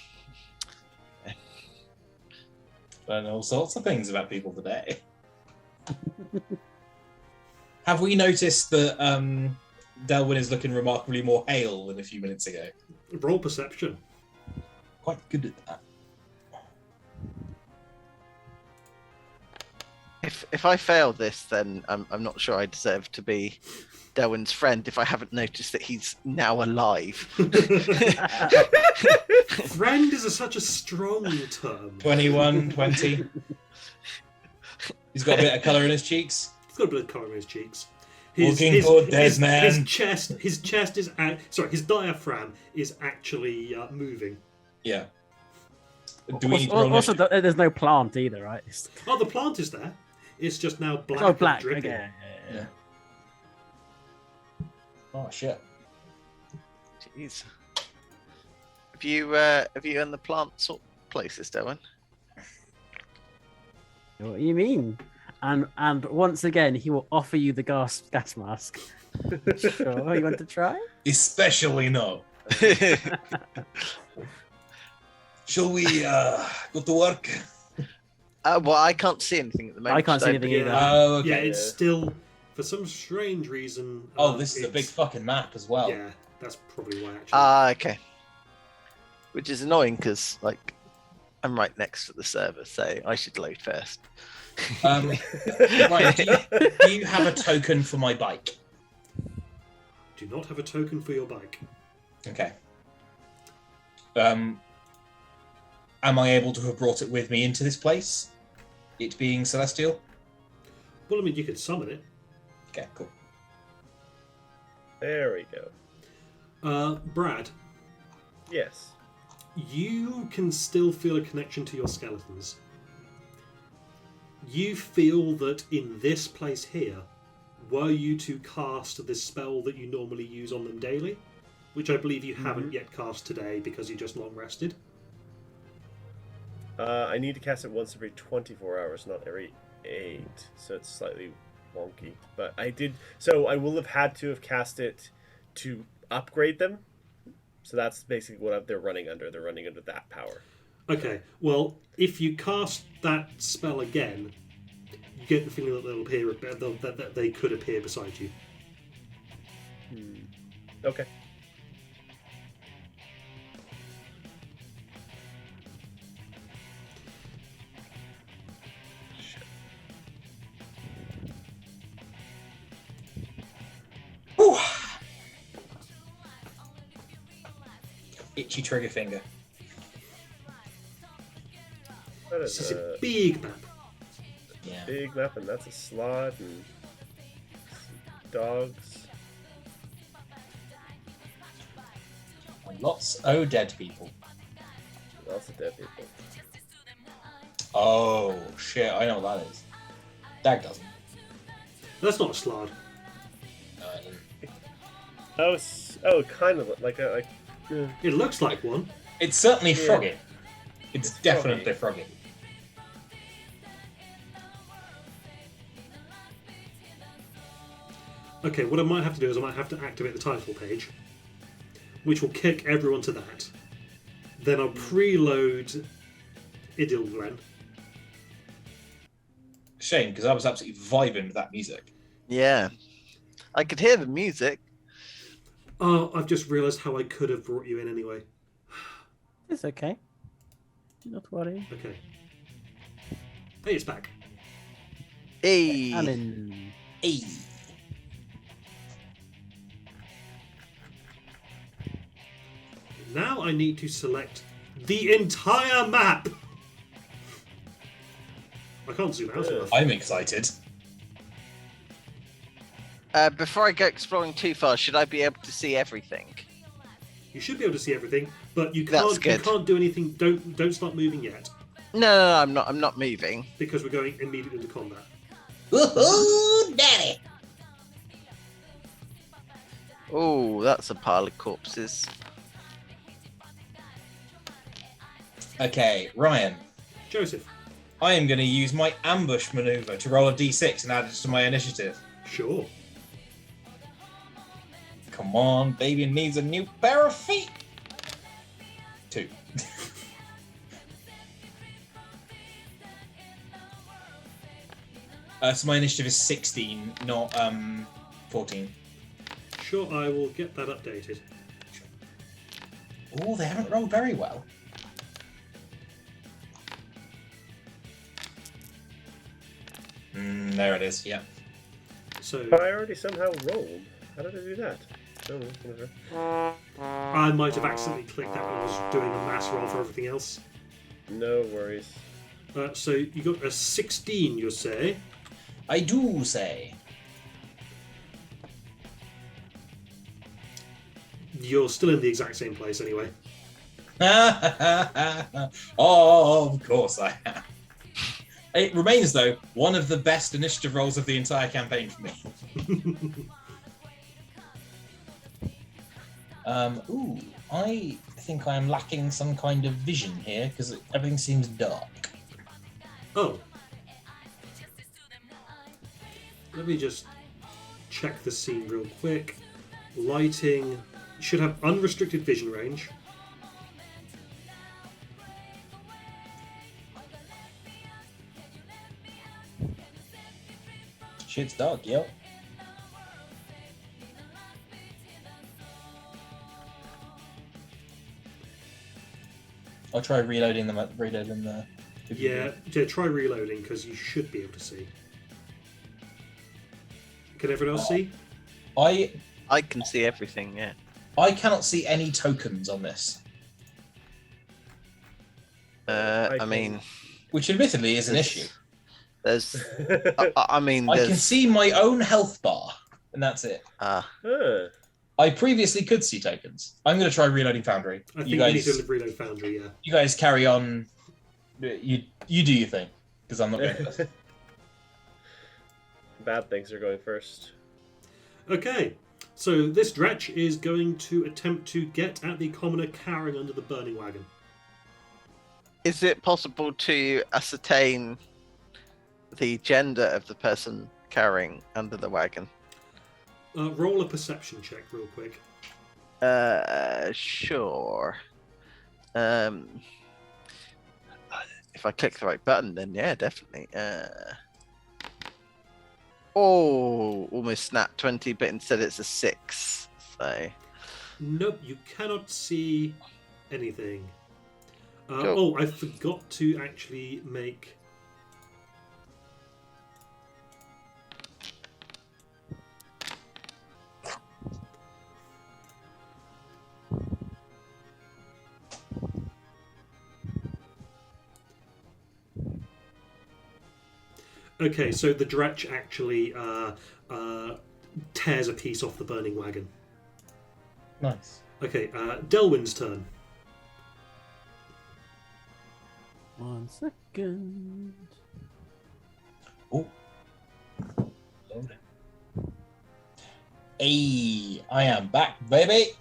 Learn all sorts of things about people today. Have we noticed that Delwyn is looking remarkably more hale than a few minutes ago? Roll perception. Quite good at that. If I fail this, then I'm not sure I deserve to be Delwyn's friend if I haven't noticed that he's now alive. Friend is such a strong term. 21, 20. He's got a bit of colour in his cheeks. He's got a bit of colour in his cheeks. Looking good, Desmond. His chest is his diaphragm is actually moving. Yeah. Do we need to roll Also, there's no plant either, right? Oh, the plant is there. It's just now black. Oh, black. And dripping. Okay. Yeah. Oh shit. Jeez. Have you in the plant sort places, Delwyn? What do you mean? And once again, he will offer you the gas mask. Sure, you want to try? Especially no. Shall we go to work? Well, I can't see anything at the moment. I can't see anything Yeah. either. Oh, okay. Yeah, it's still, for some strange reason. Oh, this is a big it's- fucking map as well. Yeah, that's probably why actually. Okay. Which is annoying because, like, I'm right next to the server, so I should load first. Right, do you have a token for my bike? Do not have a token for your bike. Okay. Am I able to have brought it with me into this place? It being celestial? Well, I mean, you could summon it. Okay, cool. There we go. Brad, Yes. you can still feel a connection to your skeletons. You feel that in this place here, were you to cast this spell that you normally use on them daily, which I believe you haven't yet cast today because you just long rested. I need to cast it once every 24 hours, not every 8, so it's slightly wonky. But I did, so I will have had to have cast it to upgrade them. So that's basically what they're running under. They're running under that power. Okay, well, if you cast that spell again, you get the feeling that they'll appear, that they could appear beside you. Okay. Whew. Itchy trigger finger. That This is is a a big map. Yeah. big map, and that's a slot, and dogs. Lots of dead people. Lots of dead people. Oh shit! I know what that is. Dag doesn't. That's not a slard. No, I didn't. Oh, kind of like a It looks like one. It's certainly Yeah. froggy. It's It's definitely froggy. Okay, what I might have to do is I might have to activate the title page, which will kick everyone to that. Then I'll preload Idilgren. Shame, because I was absolutely vibing with that music. Yeah. I could hear the music. Oh, I've just realised how I could have brought you in anyway. It's okay. Do not worry. Okay. Hey, it's back. Hey. I'm in. Hey. Now I need to select the entire map. I can't zoom out enough. I'm excited. Before I go exploring too far, should I be able to see everything? You should be able to see everything, but you That's can't. You good. can't do anything. Don't start moving yet, No, I'm not moving. because we're going immediately into combat. Woohoo, daddy! Oh, that's a pile of corpses. Okay, Ryan. Joseph, I am going to use my ambush maneuver to roll a d6 and add it to my initiative. sure. Come on, baby needs a new pair of feet. 2. So my initiative is 16, not 14. Sure, I will get that updated. Oh, they haven't rolled very well. There it is, yeah. So I already somehow rolled. How did I do that? Oh, whatever. I might have accidentally clicked that when I was doing a mass roll for everything else. No worries. So you got a 16, you say? I do say. You're still in the exact same place anyway. Oh, of course I am. It remains, though, one of the best initiative rolls of the entire campaign for me. Ooh, I think I am lacking some kind of vision here because everything seems dark. Oh. Let me just check the scene real quick. Lighting. You should have unrestricted vision range. Shit's dark, yep. I'll try reloading them. Reloading the. Yeah, try reloading because you should be able to see. Can everyone else see? I can see everything, yeah. I cannot see any tokens on this, I mean, which admittedly is an issue. there's. I mean, I there's. can see my own health bar, and that's it. Huh. I previously could see tokens. I'm going to try reloading Foundry. I think You you need guys, to reload Foundry, yeah. you guys carry on. You do your thing, because I'm not going to. Bad things are going first. Okay, so this Dretch is going to attempt to get at the commoner cowering under the burning wagon. Is it possible to ascertain the gender of the person carrying under the wagon? Roll a perception check real quick. Sure. If I click the right button, then yeah, definitely. Oh, almost snapped 20, but instead it's a 6. So. Nope, you cannot see anything. Cool. Oh, I forgot to actually make... Okay, so the Dretch actually tears a piece off the burning wagon. Nice. Okay, Delwyn's turn. 1 second. Oh. Loading. Hey, I am back, baby.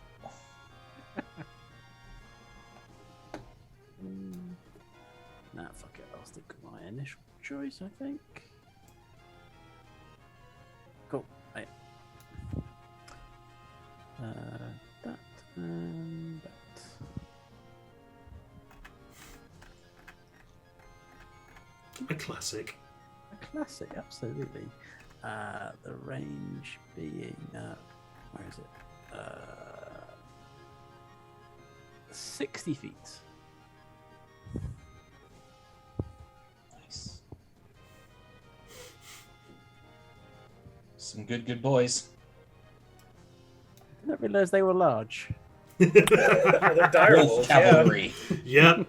Nah, fuck it. I'll stick with my initial choice, I think. Cool. Right. That and that. A classic. A classic, absolutely. The range being where is it? 60 feet. Nice. Some good boys. I didn't realize they were large. They're dire Wolf wolves, cavalry. Yep.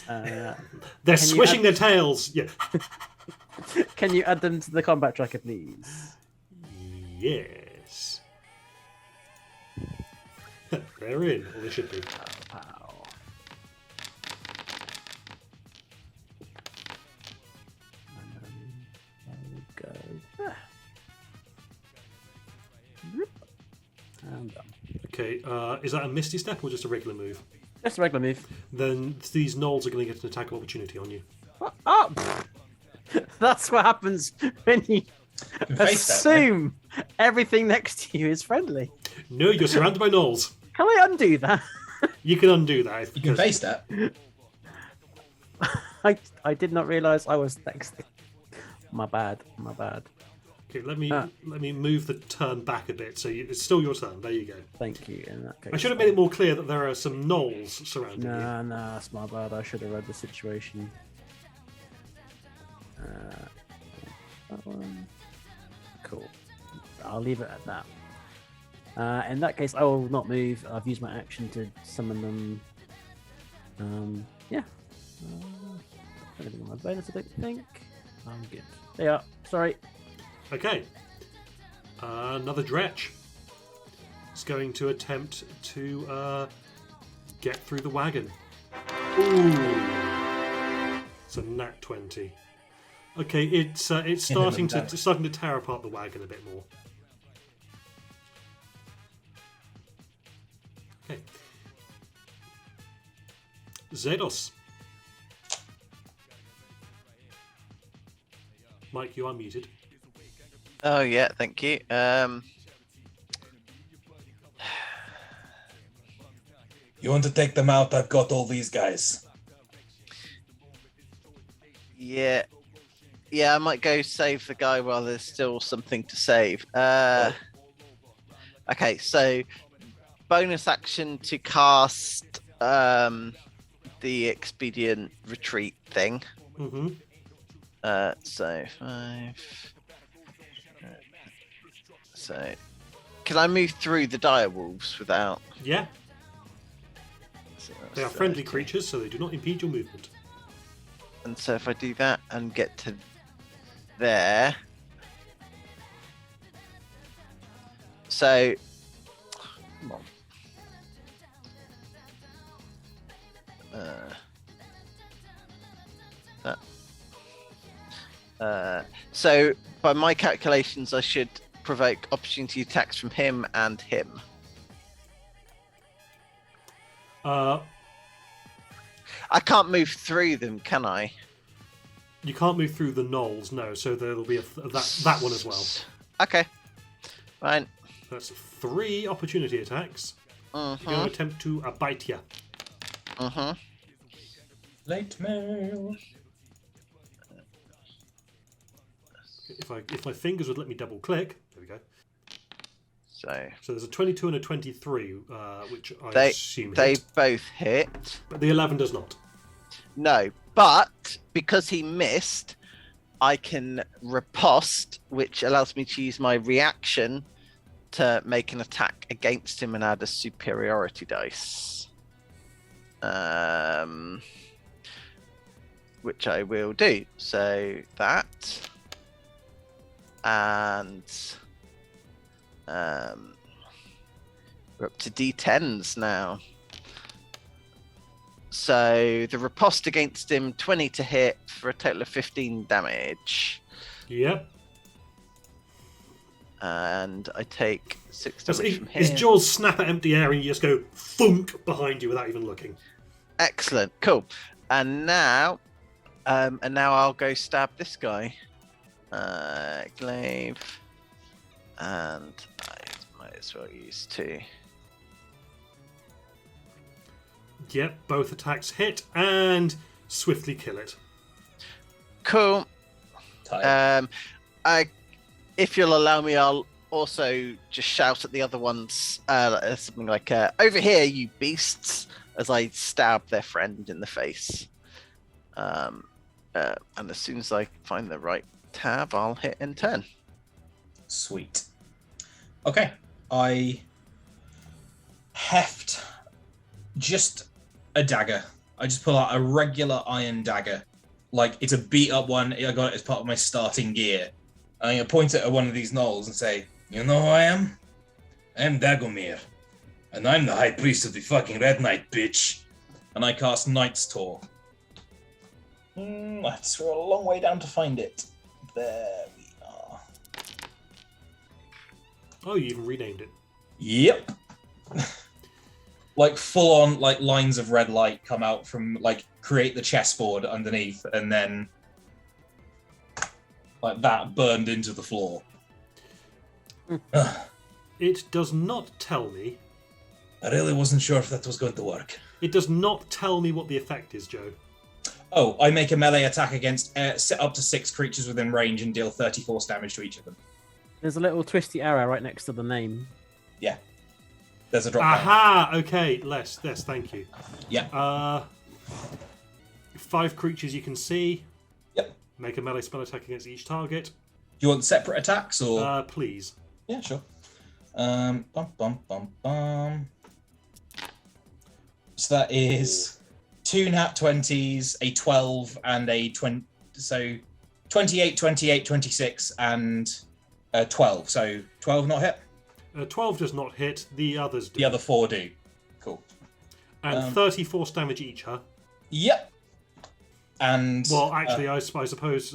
Uh, They're Can you swishing add- their tails. Yeah. can you add them to the combat tracker, please? Yes. They're in, or they should be. Pow. There we go. Whoop. And done. Okay, is that a Misty Step or just a regular move? Just a regular move. Then these gnolls are going to get an attack of opportunity on you. Oh! That's what happens when you can face that, right? assume everything next to you is friendly. No, you're surrounded by gnolls. Can I undo that? You can undo that. You can face that. I did not realise I was next. My bad. Okay, let me move the turn back a bit. So it's still your turn. There you go. Thank you. In that case, I should have made it more clear that there are some gnolls surrounding you. Nah, that's my bad. I should have read the situation. That one. Cool. I'll leave it at that. In that case, I will not move. I've used my action to summon them. Yeah. Anything on my bonus, I don't think. I'm good. They are. Sorry. Okay. Another Dretch. It's going to attempt to get through the wagon. Ooh. It's a nat 20. Okay, it's starting to tear apart the wagon a bit more. Okay. Zedos. Mike, you are muted. Oh yeah, thank you. You want to take them out? I've got all these guys. Yeah, I might go save the guy while there's still something to save. Okay, so bonus action to cast the expedient retreat thing. Mm-hmm. So 5. So, can I move through the dire wolves without? Yeah, So they are that's friendly 30. creatures, so they do not impede your movement. And so if I do that and get to there, so come on. So by my calculations, I should provoke opportunity attacks from him and him. I can't move through them, can I? You can't move through the knolls, no. So there'll be that one as well. Okay, fine. That's 3 opportunity attacks. You're going to attempt to bite you. Late mail. If my fingers would let me double click, there we go. So there's a 22 and a 23, which I they assume they hit, both hit. but the 11 does not. No, but because he missed, I can riposte, which allows me to use my reaction to make an attack against him and add a superiority dice. Which I will do. So that, and we're up to D10s now. So the riposte against him, 20 to hit for a total of 15 damage. Yep. And I take 6 So damage from him. his jaws snap at empty air and you just go thunk behind you without even looking. Excellent, cool. And now I'll go stab this guy. Glaive. And I might as well use 2. Yep, both attacks hit and swiftly kill it. Cool. Tired. If you'll allow me, I'll also just shout at the other ones something like, over here, you beasts, as I stab their friend in the face. And as soon as I find the right tab, I'll hit in turn. Sweet. Okay. I heft just a dagger. I just pull out a regular iron dagger. Like, it's a beat up one. I got it as part of my starting gear. I'm going to point it at one of these gnolls and say, you know who I am? I am Dagomir. And I'm the High Priest of the fucking Red Knight, bitch. And I cast Knight's Tour. I have to scroll a long way down to find it. There we are. Oh, you even renamed it. Yep. Like full on, like lines of red light come out from, like, create the chessboard underneath, and then like that burned into the floor. It does not tell me. I really wasn't sure if that was going to work. It does not tell me what the effect is, Joe. Oh, I make a melee attack against up to 6 creatures within range and deal 30 force damage to each of them. There's a little twisty arrow right next to the name. Yeah. There's a drop down. Aha! Okay, less, thank you. Yeah. 5 creatures you can see. Yep. Make a melee spell attack against each target. Do you want separate attacks or? Please. Yeah, sure. Bum, bum, bum, bum. So that is 2 nat 20s, a 12, and a 20. So 28, 28, 26, and 12. So 12 not hit? 12 does not hit, the others do. The other 4 do. Cool. And 30 force damage each, huh? Yep. And well, actually, I suppose.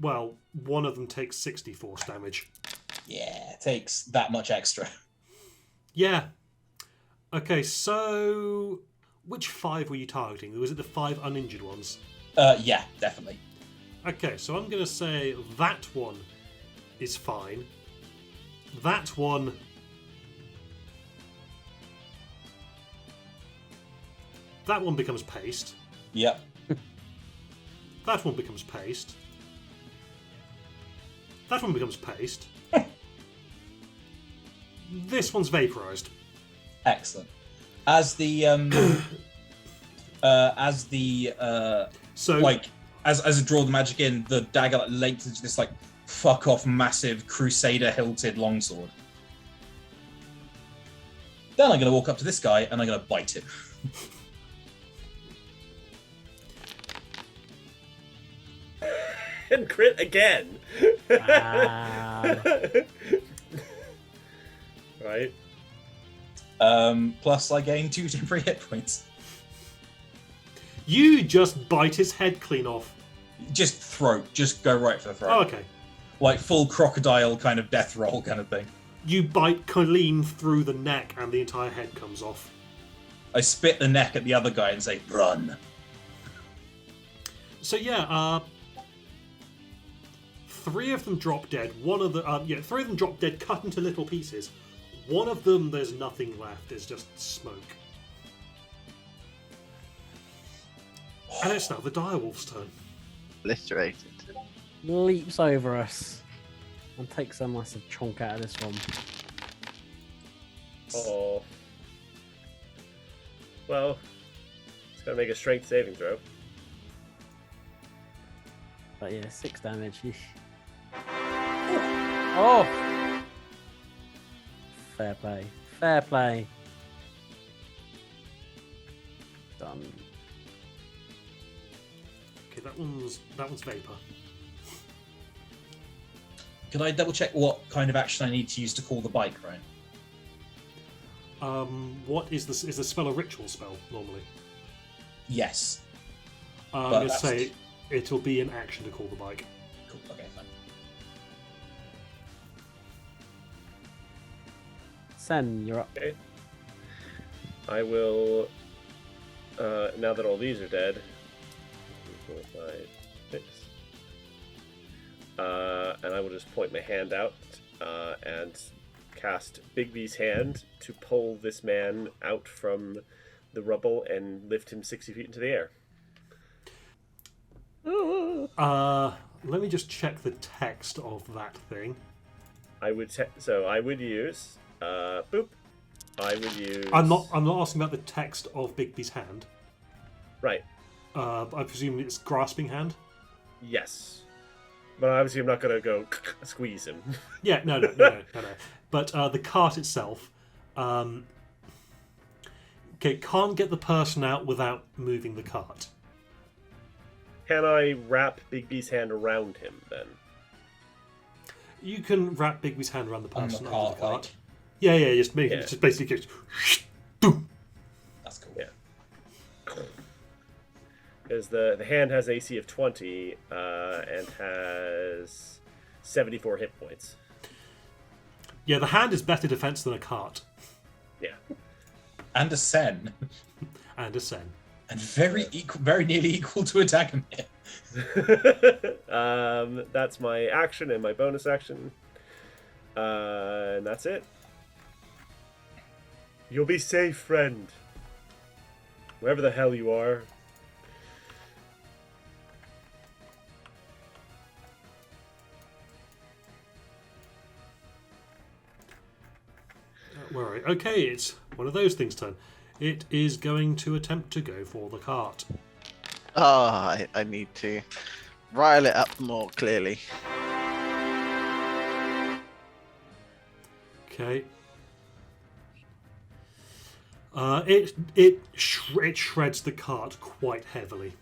Well, one of them takes 60 force damage. Yeah, it takes that much extra. Yeah. Okay, so which 5 were you targeting? Was it the 5 uninjured ones? Yeah, definitely. Okay, so I'm going to say that one is fine. That one. That one becomes paste. Yep. That one becomes paste. That one becomes paste. This one's vaporized. Excellent. As the So like as I draw the magic in, the dagger like lengthens this like fuck off massive crusader hilted longsword. Then I'm gonna walk up to this guy and I'm gonna bite him. And crit again. Right. Plus I gain 2 temporary hit points. you just bite his head clean off. Just throat. Just go right for the throat. Oh, okay. Like full crocodile kind of death roll kind of thing. You bite clean through the neck and the entire head comes off. I spit the neck at the other guy and say, run. So yeah, 3 of them drop dead. One of the 3 of them drop dead, cut into little pieces. One of them, there's nothing left. There's just smoke. And it's now the direwolf's turn. Obliterated. Leaps over us and takes a massive chunk out of this one. Oh. Well, it's gonna make a strength saving throw. But yeah, 6 damage. Eesh. Oh! Fair play. Fair play. Done. Okay, that one's vapor. Can I double check what kind of action I need to use to call the bike, right? What is this? Is the spell a ritual spell normally? Yes. I'm going to say it'll be an action to call the bike. Cool. Okay, fine. Sen, you're up. Okay. I will. Now that all these are dead. 4, 5, 6. And I will just point my hand out and cast Bigby's hand to pull this man out from the rubble and lift him 60 feet into the air. Let me just check the text of that thing. I would use boop. I would use. I'm not asking about the text of Bigby's hand. Right. I presume it's grasping hand. Yes. But obviously, I'm not gonna go squeeze him. Yeah, no. But the cart itself, can't get the person out without moving the cart. Can I wrap Bigby's hand around him then? You can wrap Bigby's hand around the On person the under cart, the cart. like. Yeah, just make it. Just basically goes. Boom. That's cool. Yeah. Because the hand has AC of 20 and has 74 hit points. Yeah, the hand is better defense than a cart. Yeah. And a sen. And a sen. And very nearly equal to a Dagamir. That's my action and my bonus action. And that's it. You'll be safe, friend. Wherever the hell you are. Don't worry. Okay, it's one of those things' turn. It is going to attempt to go for the cart. I need to rile it up more clearly. Okay. It shreds the cart quite heavily.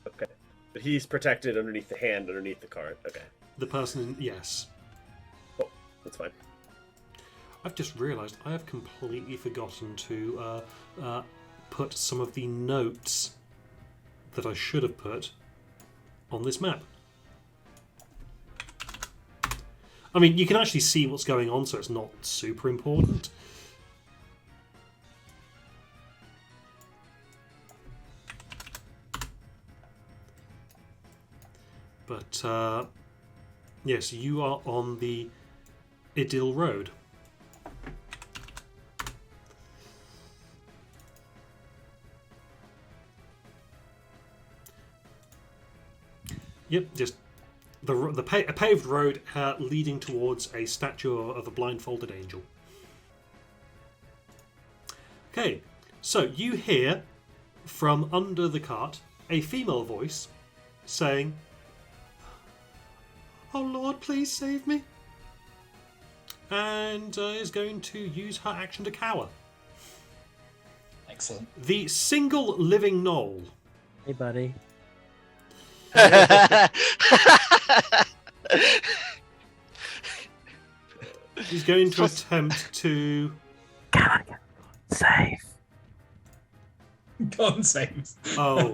Okay. But he's protected underneath the hand, underneath the cart. Okay. The person, yes. Oh, that's fine. I've just realised I have completely forgotten to put some of the notes that I should have put on this map. I mean, you can actually see what's going on, so it's not super important. But, yes, you are on the Idyll Road. Yep, just a paved road leading towards a statue of a blindfolded angel. Okay, so you hear from under the cart a female voice saying, "Oh Lord, please save me," and is going to use her action to cower. Excellent. The single living gnoll. Hey, buddy. He's going to attempt to... Save. God saves. Oh.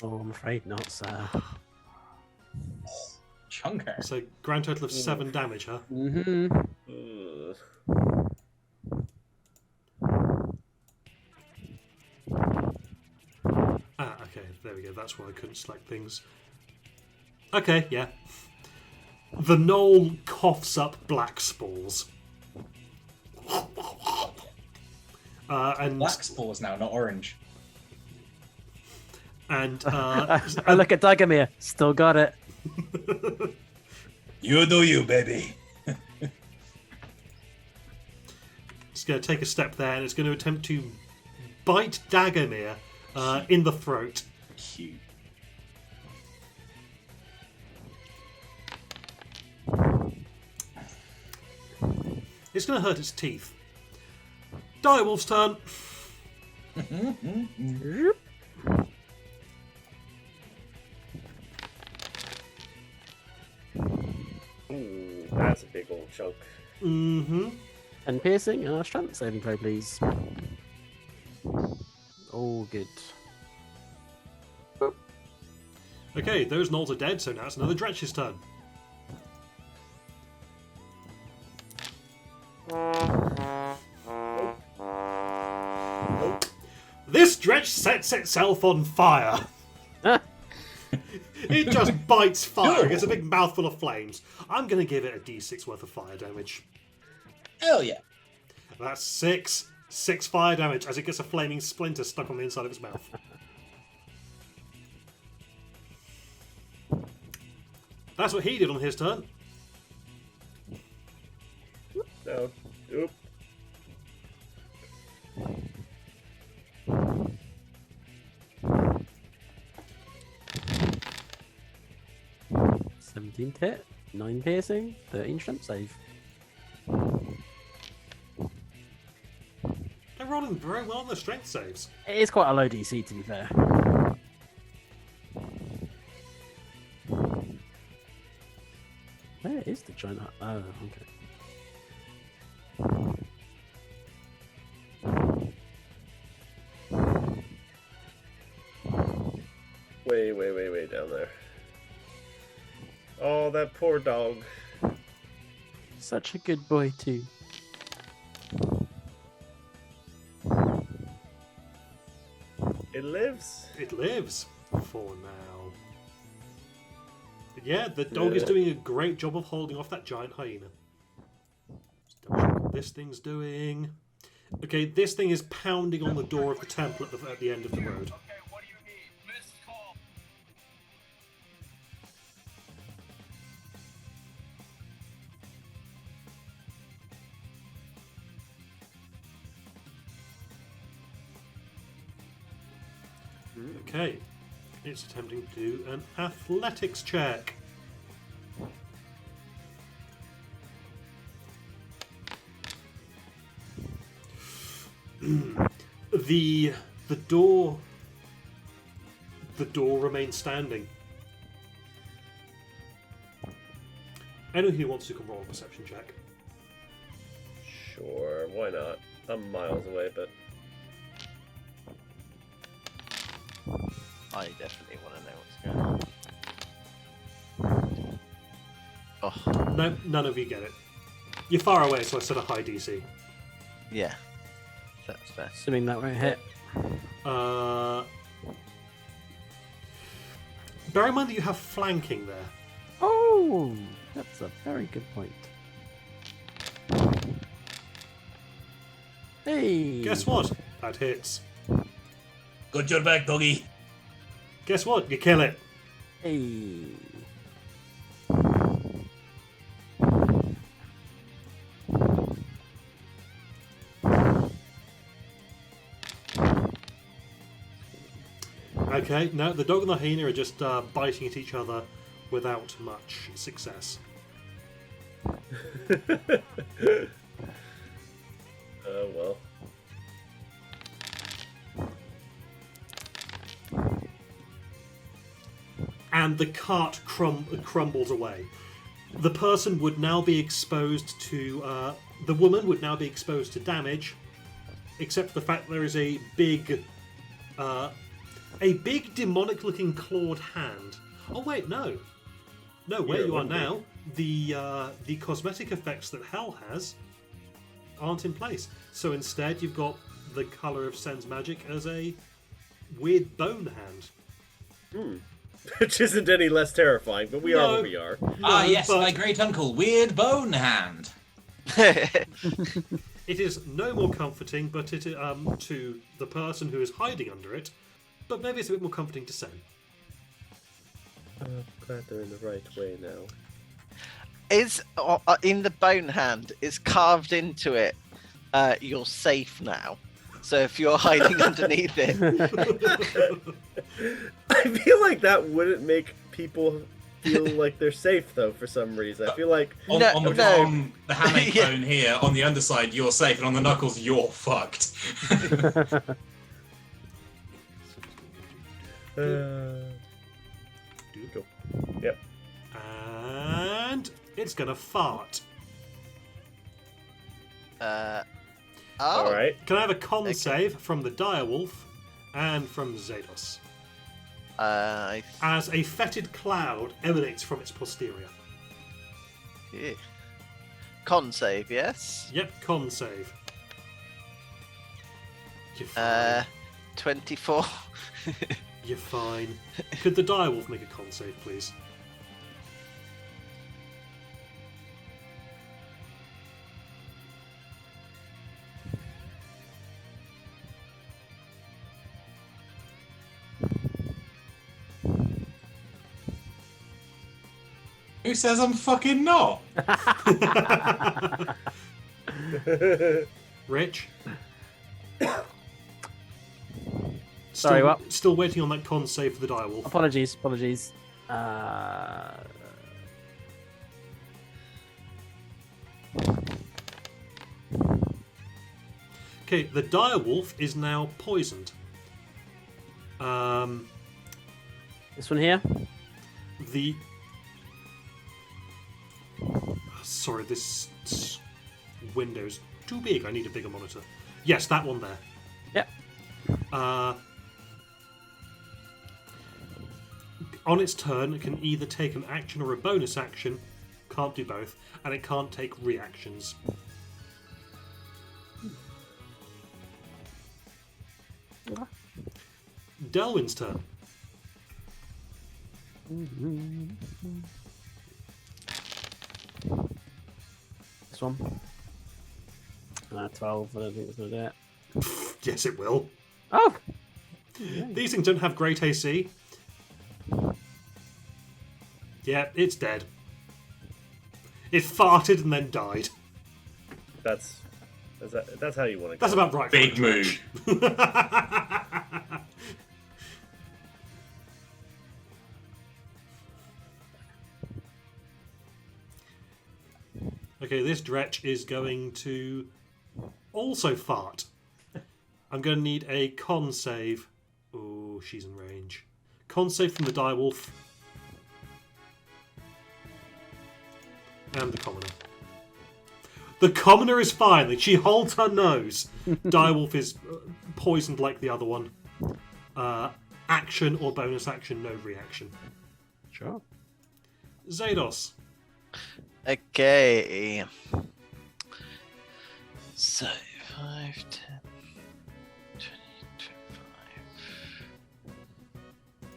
Oh, I'm afraid not, sir. Chunker. So, grand total of 7 damage, huh? Mm-hmm. Ugh. Ah, okay, there we go. That's why I couldn't select things. Okay, yeah. The gnoll coughs up black spores. And Black spores now, not orange. and I look at Dagamir. Still got it. You do you, baby. it's going to take a step there, and it's going to attempt to bite Dagamir in the throat. Cute. It's going to hurt its teeth. Direwolf's turn. Ooh, that's a big old chunk. Mm-hmm. And piercing, strength saving throw, please. Oh, good. Okay, those gnolls are dead, so now it's another Dretch's turn. This Dretch sets itself on fire. It just bites fire. It gets a Cool. big mouthful of flames. I'm going to give it a d6 worth of fire damage. Hell yeah. That's 6 fire damage as it gets a flaming splinter stuck on the inside of its mouth. That's what he did on his turn. No. Oop. Seventeen hit, 9 piercing, 13 strength save. They're rolling very well on their strength saves. It is quite a low DC to be fair. Where is the giant hut? Oh, okay. Way down there. Oh, that poor dog. Such a good boy too. It lives. It lives for now. But yeah, the dog is doing a great job of holding off that giant hyena. Just double check what this thing's doing. Okay, this thing is pounding on the door of the temple at the end of the road. Okay, it's attempting to do an athletics check. The door remains standing. Anyone who wants to can roll a perception check. Sure, why not? I'm miles away, but I definitely want to know what's going on. Oh, No, none of you get it. You're far away, so I set a high DC. yeah. That's fair. Assuming that won't hit. Bear in mind that you have flanking there. Oh, that's a very good point. Hey. Guess what? That hits. Got your back, doggy. Guess what? You kill it. Hey. Okay, now the dog and the hyena are just biting at each other without much success. oh well. And the cart crumbles away. The person would now be exposed to... the woman would now be exposed to damage, except for the fact there is a big demonic-looking clawed hand. Oh wait, no. No, where Yeah, you are wouldn't now, the cosmetic effects that Hell has aren't in place. So instead, you've got the colour of Sen's magic as a weird bone hand. Which isn't any less terrifying, but we are No. where we are. Ah, No, yes, but- my great uncle, Weird Bone Hand. It is no more comforting, but it to the person who is hiding under it. But maybe it's a bit more comforting to Sen. Glad they're in the right way now. Is in the bone hand, is carved into it. You're safe now. So if you're hiding underneath it, I feel like that wouldn't make people feel like they're safe, though, for some reason. I feel like On, No, on the no. palm, the hammock Yeah. bone here, on the underside, you're safe, and on the knuckles, you're fucked. Go. Yep. And it's gonna fart. oh, All right. Can I have a con Okay. save from the direwolf and from Zados? I As a fetid cloud emanates from its posterior. yeah. Con save, yes. Yep, con save. You're fine. 24. You're fine. Could the direwolf make a con save, please? Who says I'm fucking not? Rich? Sorry, what? Still waiting on that con save for the direwolf. Apologies. Okay, the direwolf is now poisoned. This one here. Sorry, this window's too big. I need a bigger monitor. Yes, that one there. Yep. On its turn, it can either take an action or a bonus action. Can't do both, and it can't take reactions. Delwyn's turn. This one. 12. I don't think it's going to do it. Yes, it will. Oh! These things don't have great AC. Yeah, it's dead. It farted and then died. That's how you want to go. That's about right. Big move. Okay, this Dretch is going to also fart. I'm going to need a con save. Oh, she's in range. Con save from the direwolf. And the commoner. The commoner is fine. She holds her nose. Direwolf is poisoned like the other one. Action or bonus action, no reaction. Sure. Zados. Okay. So, 5, 10,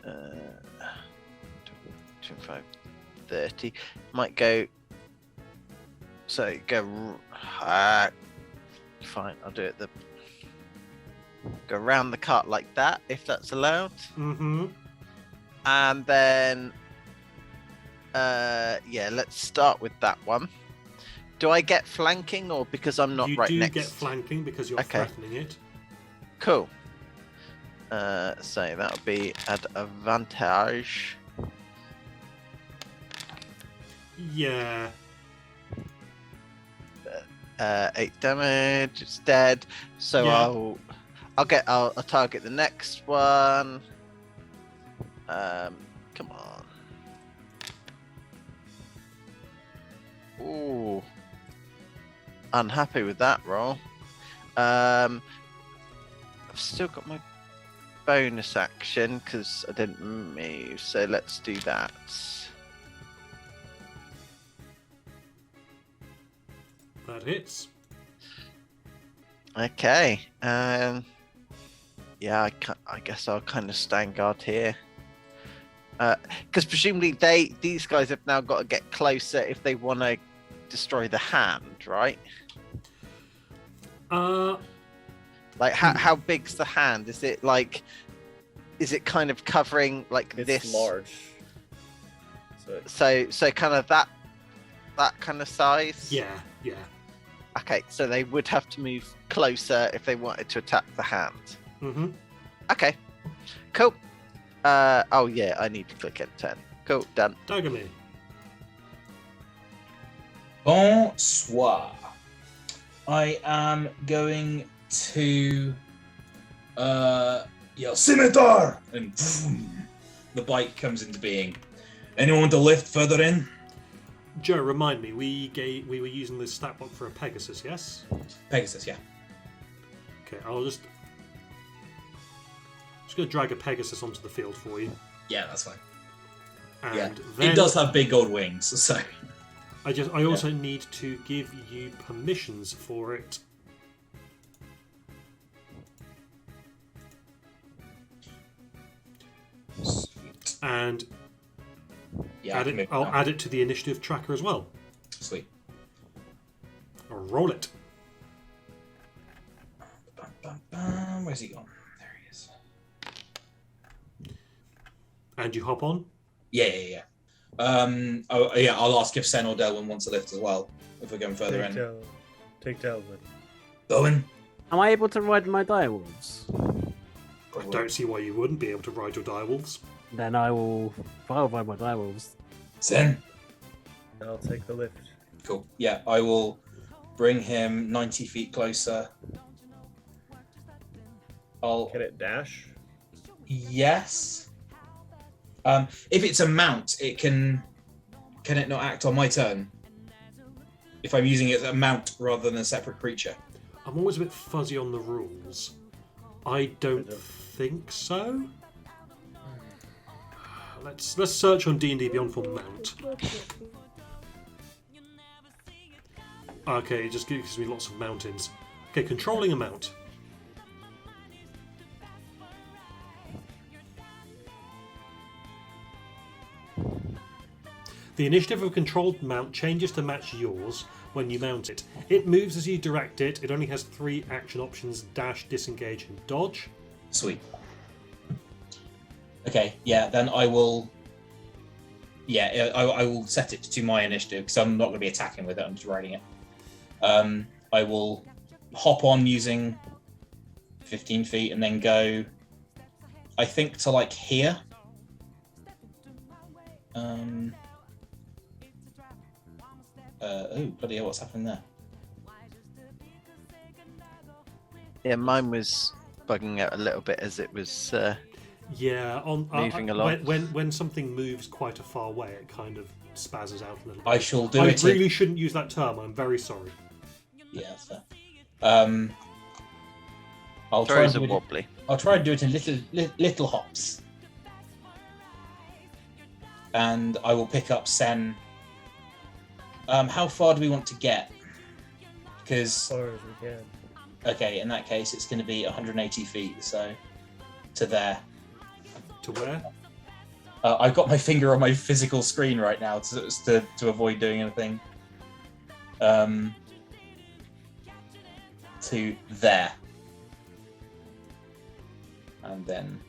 20, 25, 30. Might go. So, go. Fine, I'll do it. Go around the cart like that, if that's allowed. Mm-hmm. And then. Yeah, let's start with that one. Do I get flanking or because I'm not right next? You do get flanking because you're threatening it. Cool. So that'll be at advantage. Yeah. 8 damage. It's dead. So Yeah. I'll target the next one. Come on. Ooh. Unhappy with that roll. I've still got my bonus action because I didn't move, so let's do that. That hits. Okay. Yeah, I guess I'll kind of stand guard here. Because presumably these guys have now got to get closer if they want to destroy the hand, right? Like how big's the hand? Is it kind of covering like It's this? large. So kind of that kind of size? Yeah. Okay, so they would have to move closer if they wanted to attack the hand. Mm-hmm. Okay, cool. Oh yeah, I need to click N10. Cool, done. Dagami. Bonsoir. I am going to yell scimitar, and boom, the bike comes into being. Anyone want to lift further in? Joe, remind me, we were using this stat block for a Pegasus, yes? Pegasus, yeah. Okay, I'll just going to drag a Pegasus onto the field for you. Yeah, that's fine. And Yeah, then it does have big gold wings, so I also need to give you permissions for it. And Yeah, I can move I'll now. add it to the initiative tracker as well. Sweet. I'll roll it. Bum, bum, bum. Where's he gone? There he is. And you hop on. Yeah. Oh, yeah, I'll ask if Sen or Delwyn wants a lift as well, if we're going further in. Take down, buddy. Delwyn? Am I able to ride my direwolves? I don't see why you wouldn't be able to ride your direwolves. Then I'll ride my direwolves. Sen? I'll take the lift. Cool. Yeah, I will bring him 90 feet closer. Can it dash? Yes. If it's a mount, it can it not act on my turn? If I'm using it as a mount rather than a separate creature. I'm always a bit fuzzy on the rules. I don't think so. Let's search on D&D Beyond for mount. Okay, it just gives me lots of mountains. Okay, controlling a mount. The initiative of a controlled mount changes to match yours when you mount it. It moves as you direct it. It only has 3 action options: dash, disengage, and dodge. Sweet. Okay, yeah, then I will... Yeah, I will set it to my initiative, because I'm not going to be attacking with it, I'm just riding it. I will hop on using 15 feet and then go, I think, to like here. Oh, bloody hell, what's happening there? Yeah, mine was bugging out a little bit as it was. Yeah, on Moving along. When something moves quite a far way, it kind of spazzes out a little bit. I shall do I it. really shouldn't use that term. I'm very sorry. Yeah, that's fair. I'll try Throws and are do it. wobbly. I'll try and do it in little hops, and I will pick up Sen. How far do we want to get? Because As far as we can. okay, in that case, it's going to be 180 feet. So to there. To where? I've got my finger on my physical screen right now to avoid doing anything. To there. And then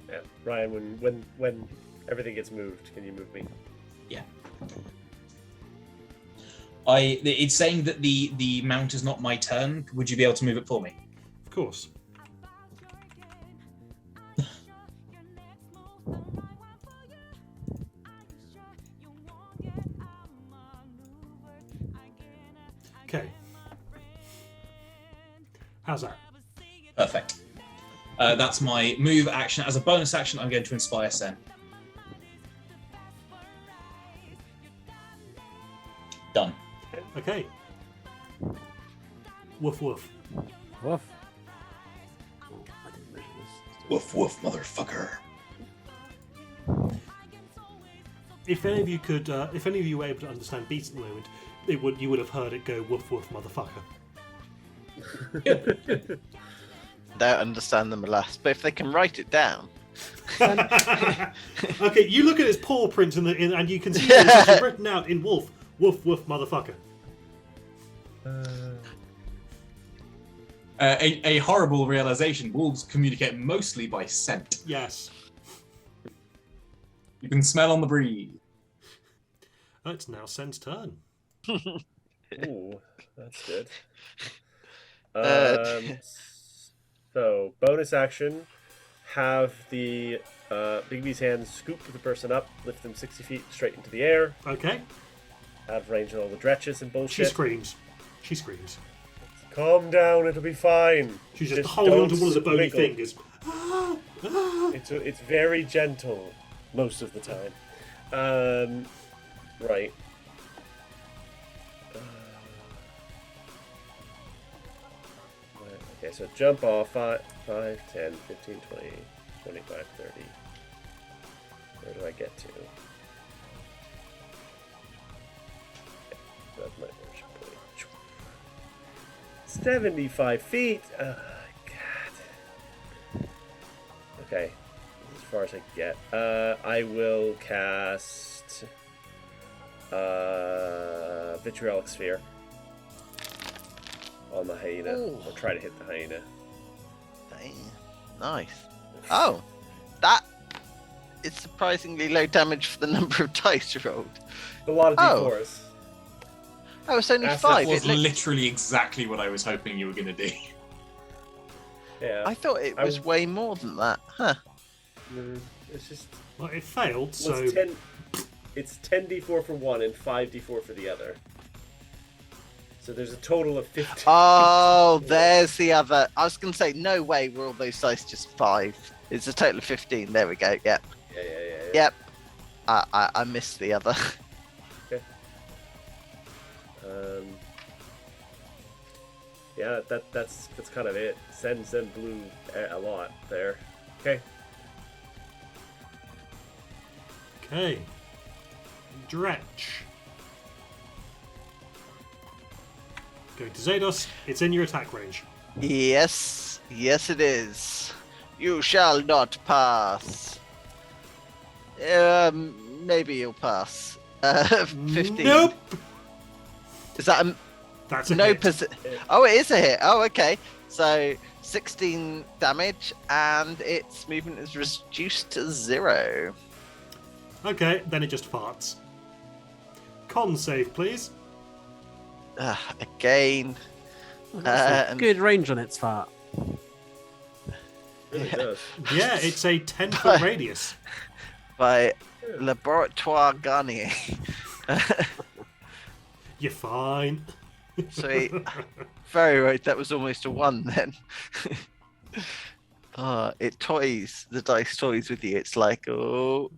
Yeah, Ryan. When everything gets moved, can you move me? yeah. It's saying that the mount is not my turn. Would you be able to move it for me? Of course. Okay. How's that? Perfect. That's my move action. As a bonus action, I'm going to inspire Sen. Done. Okay. Woof woof. Woof. Oh, I didn't measure this. Woof woof, motherfucker. If any of you could, if any of you were able to understand beats at the moment, you would have heard it go woof woof, motherfucker. Don't understand them last, but if they can write it down. Okay, you look at its paw print and you can see that it's actually written out in wolf, woof woof, motherfucker. A horrible realization. Wolves communicate mostly by scent. Yes. You can smell on the breeze. It's now Sen's turn. Ooh, that's good. Uh, So, bonus action, have the Bigby's hands scoop the person up, lift them 60 feet straight into the air, Okay. have range on all the dretches and She bullshit. screams. She screams. Calm down, it'll be fine. She's just holding don't onto one of the bony wiggle. fingers. Ah, ah. It's very gentle most of the time. Right. Okay, so jump off 5, 10, 15, 20, 25, 30. Where do I get to? That's my version point. 75 feet! Oh, God. Okay, far as I can get. I will cast Vitriolic Sphere on the hyena, Ooh. or try to hit the hyena. Dang. Nice. Oh, that is surprisingly low damage for the number of dice rolled. A lot of Oh. D4s. Oh, it's only That's- 5. That was It looked- literally exactly what I was hoping you were going to do. Yeah, I thought it I was way more than that. Huh. it's just Well, it failed, so it's 10 D4 for one and 5 D4 for the other. So there's a total of 15. Oh, there's the other. I was going to say, no way were all those dice just 5. It's a total of 15. There we go. Yep. Yeah. Yep. I missed the other. Yeah, that's kind of it. Zen blew a lot there. Okay. okay. Dretch. Going to Zados. It's in your attack range. Yes. Yes, it is. You shall not pass. Maybe you'll pass. 15. Nope. Is that a That's a no hit. Oh, it is a hit. Oh, okay. So 16 damage, and its movement is reduced to 0. Okay, then it just farts. Con save, please. Again. That's a good range on its fart. Really does. Yeah, it's a 10-foot radius. By Laboratoire Garnier. You're fine. Sweet. Very right. That was almost a 1 then. It toys. The dice toys with you. It's like, oh.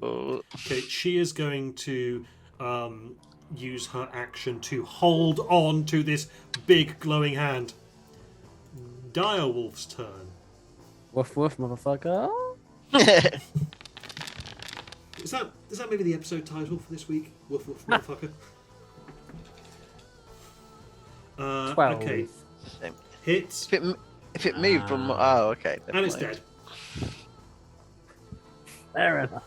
Okay, she is going to use her action to hold on to this big glowing hand. Direwolf's turn. Woof woof, motherfucker. Is that maybe the episode title for this week? Woof woof, motherfucker. 12. Okay, hits, If it moved from. Oh, okay. never and it's mind. dead. Fair enough.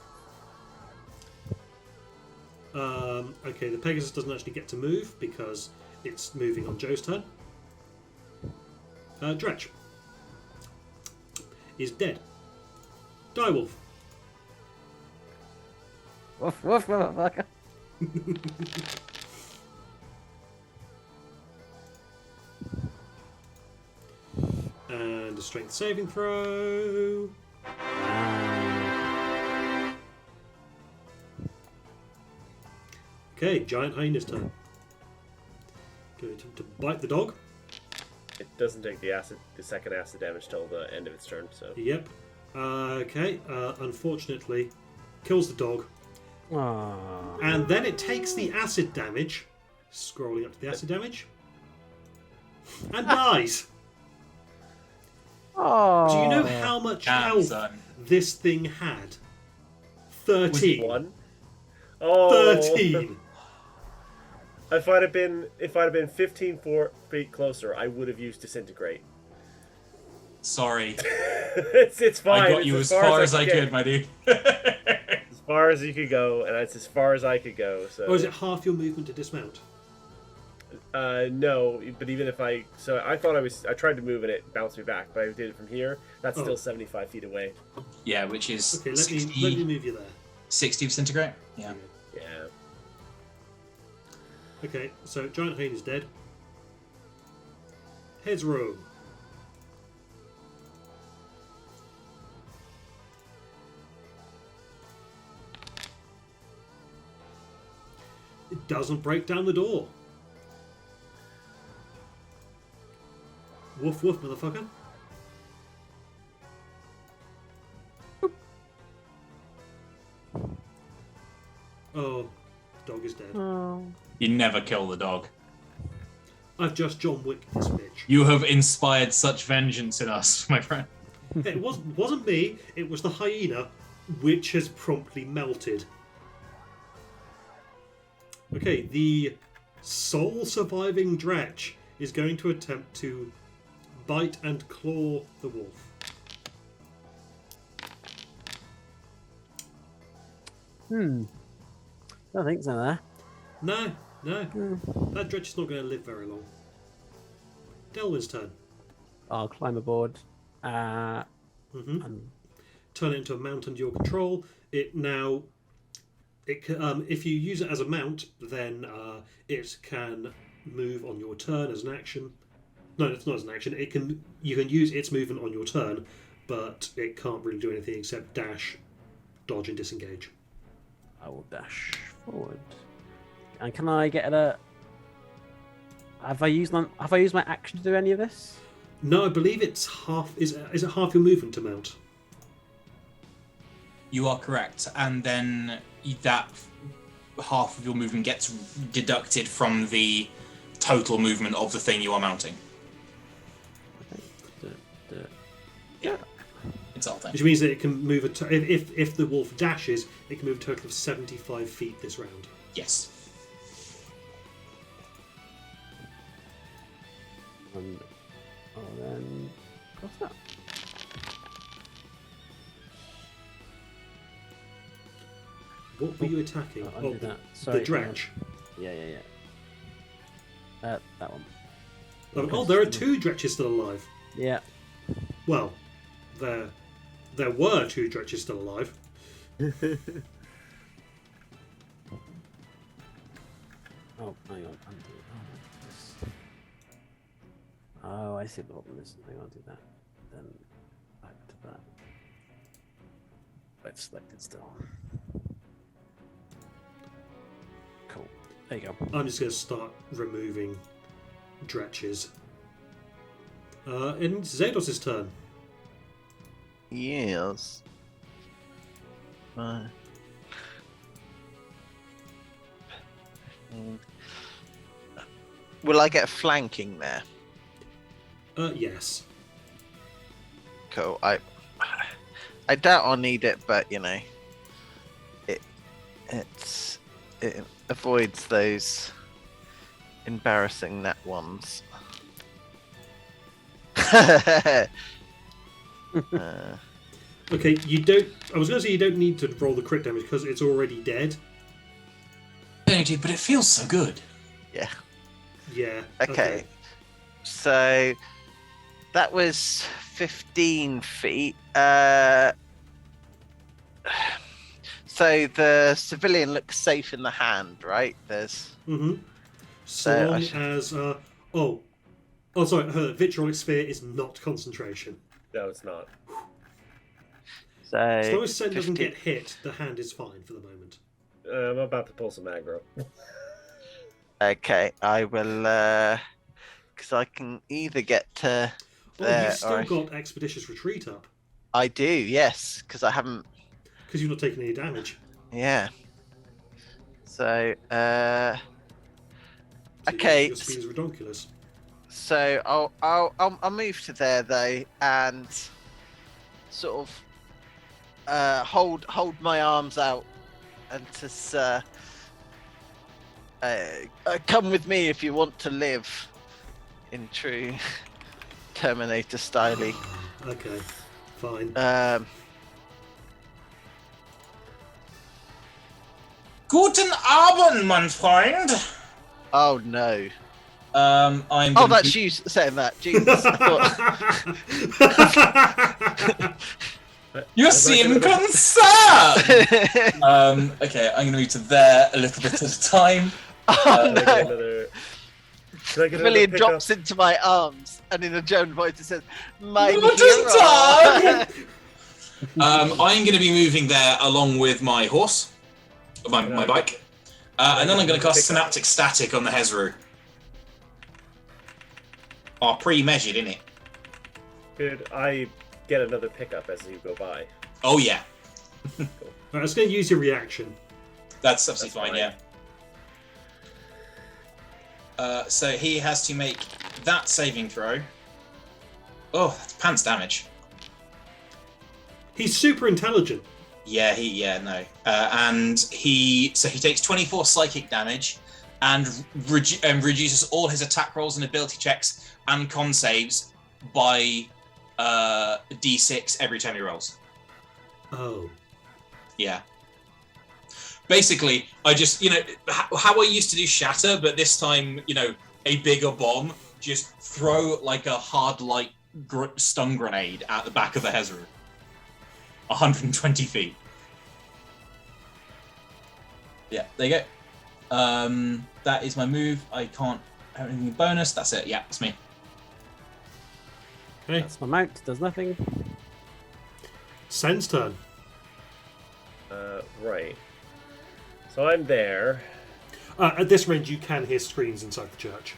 Okay, the Pegasus doesn't actually get to move because it's moving on Joe's turn. Dretch is dead. Direwolf. Woof woof, motherfucker. And a strength saving throw. Okay, giant hyena's turn. Going to bite the dog. It doesn't take the second acid damage till the end of its turn. So Yep. Okay. Unfortunately, kills the dog, Aww. and then it takes the acid damage. Scrolling up to the acid damage, and dies. Oh. Do you know how much Damn, health son. this thing had? 13. one. Oh, 13. If I'd have been 15 feet closer, I would have used disintegrate. Sorry. It's fine. I got It's you as far as I could, my dude. As far as you could go, and that's as far as I could go. So. Or is it half your movement to dismount? No, but even if I tried to move and it bounced me back, but I did it from here. That's Oh. still 75 feet away. Yeah, which is Okay, let 60, me move you there. 60 disintegrate. Yeah. Yeah. Okay, so giant hyena is dead. Heads row. It doesn't break down the door. Woof woof, motherfucker. Oh, the dog is dead. Oh. You never kill the dog. I've just John Wick this bitch. You have inspired such vengeance in us, my friend. It wasn't me, it was the hyena, which has promptly melted. Okay, the sole surviving Dretch is going to attempt to bite and claw the wolf. Don't think so there. No. That dredge is not going to live very long. Delwyn's turn. I'll climb aboard. Turn it into a mount under your control. If you use it as a mount, then it can move on your turn as an action. No, it's not as an action. You can use its movement on your turn, but it can't really do anything except dash, dodge, and disengage. I will dash forward. And can I get a? Have I used my action to do any of this? No, I believe it's half. Is it half your movement to mount? You are correct, and then that half of your movement gets deducted from the total movement of the thing you are mounting. Yeah, it's all thing. Which means that it can move if the wolf dashes, it can move a total of 75 feet this round. Yes. Then what's that? What were you attacking? I'll do that. Sorry, the dredge. Yeah. That one. Oh, there are 2 dredges still alive. Yeah. Well, there were 2 dredges still alive. Oh, hang on. Oh, I see the problem is. Hang on, do that. Then back to that. I've selected still. Cool. There you go. I'm just going to start removing dredges. And Zados' turn. Yes. Will I get a flanking there? Yes. Cool. I doubt I'll need it, but it avoids those embarrassing net ones. Okay, you don't. I was going to say you don't need to roll the crit damage because it's already dead. But it feels so good. Yeah. Yeah. Okay. So that was 15 feet. So the civilian looks safe in the hand, right? There's. So So long as sorry, her vitriolic spear is not concentration. No, it's not. So As long as Sen doesn't 15 get hit, the hand is fine for the moment. I'm about to pull some aggro. Okay, I will, because I can either get to Well, there you've still or got Expeditious Retreat up I do, yes, because I haven't. because you've not taken any damage. Yeah. So, So okay. Your speed is redonkulous. So I'll move to there though, and sort of hold my arms out and just come with me if you want to live in true Terminator style. Okay, fine. Guten Abend, mein Freund. Oh no. I'm. Oh, gonna that's be- you saying that. Jesus. I thought... You seem concerned. Okay, I'm going to move to there a little bit at a time. Oh Can I get no. another? Can I get Civilian another drops pickup? into my arms, and in a German voice it says, "My Guten hero." Tag. I'm going to be moving there along with my horse, my bike, and then I'm going to cast Synaptic Static on the Hezru. Are pre-measured, innit? Could I get another pickup as you go by? Oh yeah, Right, I was going to use your reaction. that's absolutely That's fine. Yeah. So he has to make that saving throw. Oh, that's pants damage. He's super intelligent. Yeah, and he takes 24 psychic damage and reduces all his attack rolls and ability checks and con saves by d6 every time he rolls. Oh. Yeah. Basically, I just, how I used to do shatter, but this time, a bigger bomb, just throw like a hard light stun grenade at the back of the Hezru. 120 feet. Yeah, there you go. That is my move. I can't have anything bonus. That's it. Yeah, that's me. Okay. That's my mount. Does nothing. Sen's turn. Right. So I'm there. At this range, you can hear screams inside the church.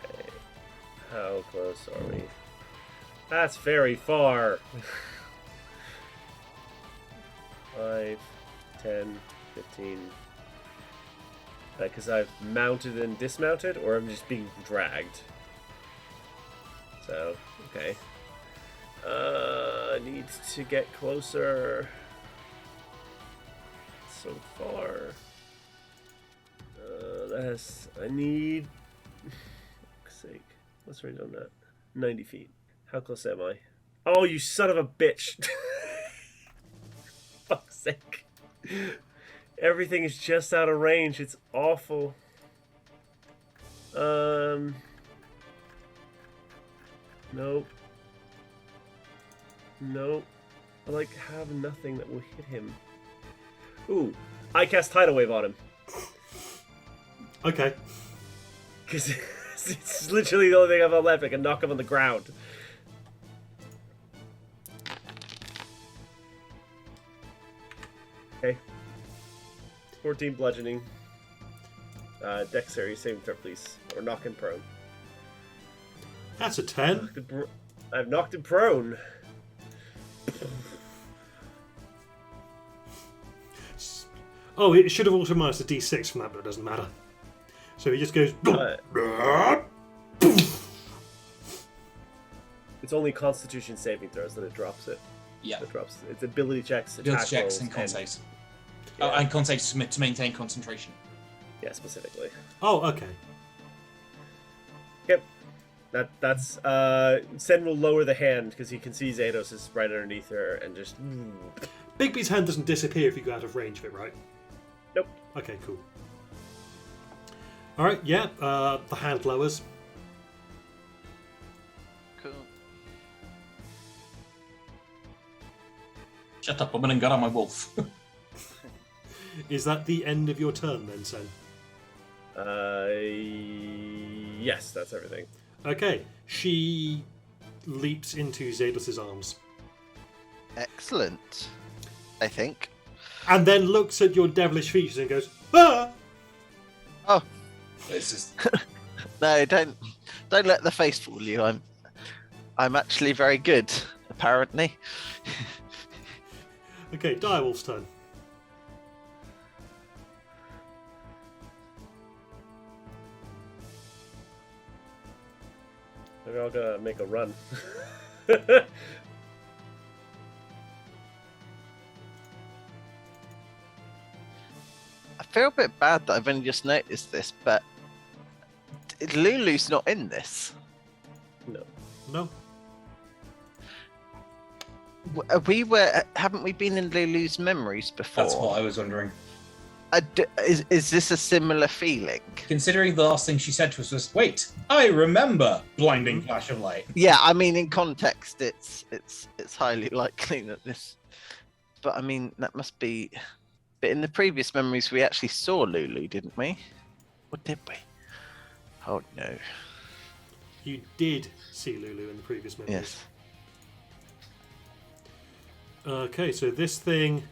Okay. How close are we? That's very far. 5, 10, 15. Because I've mounted and dismounted, or I'm just being dragged. So, okay. I need to get closer. So far. I need. For fuck's sake. What's range on that? 90 feet. How close am I? Oh, you son of a bitch! Fuck's sake. Everything is just out of range. It's awful. Nope. Nope. I have nothing that will hit him. Ooh, I cast Tidal Wave on him. Okay. Because it's literally the only thing I've left. I can knock him on the ground. Okay. 14 bludgeoning. Dexterity saving throw, please. Or knock him prone. That's a 10. I've knocked him prone. Oh, it should have also minus a d6 from that, but it doesn't matter. So he just goes. It's only Constitution saving throws that it drops it. Yeah. It drops its ability checks, Ability attack checks rolls, and con saves. Yeah. And con saves to maintain concentration. Yeah, specifically. Oh, okay. Yep. That's Sen will lower the hand because he can see Zados is right underneath her and just. Bigby's hand doesn't disappear if you go out of range of it, right? Nope. Okay, cool. Alright, yeah, the hand lowers. Cool. Shut up, woman, and got on my wolf. Is that the end of your turn then, Sen? Yes, that's everything. Okay, she leaps into Zados' arms. Excellent. I think. And then looks at your devilish features and goes, ah! Oh. This is... No, don't let the face fool you. I'm actually very good, apparently. Okay, Direwolf's turn. Maybe I'll go make a run. I feel a bit bad that I've only just noticed this, but Lulu's not in this. No. No. Haven't we been in Lulu's memories before? That's what I was wondering. Is this a similar feeling? Considering the last thing she said to us was, "Wait, I remember blinding flash of light." Yeah, I mean, in context, it's highly likely that this. But I mean, that must be. But in the previous memories, we actually saw Lulu, didn't we? Or did we? Oh no. You did see Lulu in the previous memories. Yes. Okay, so this thing,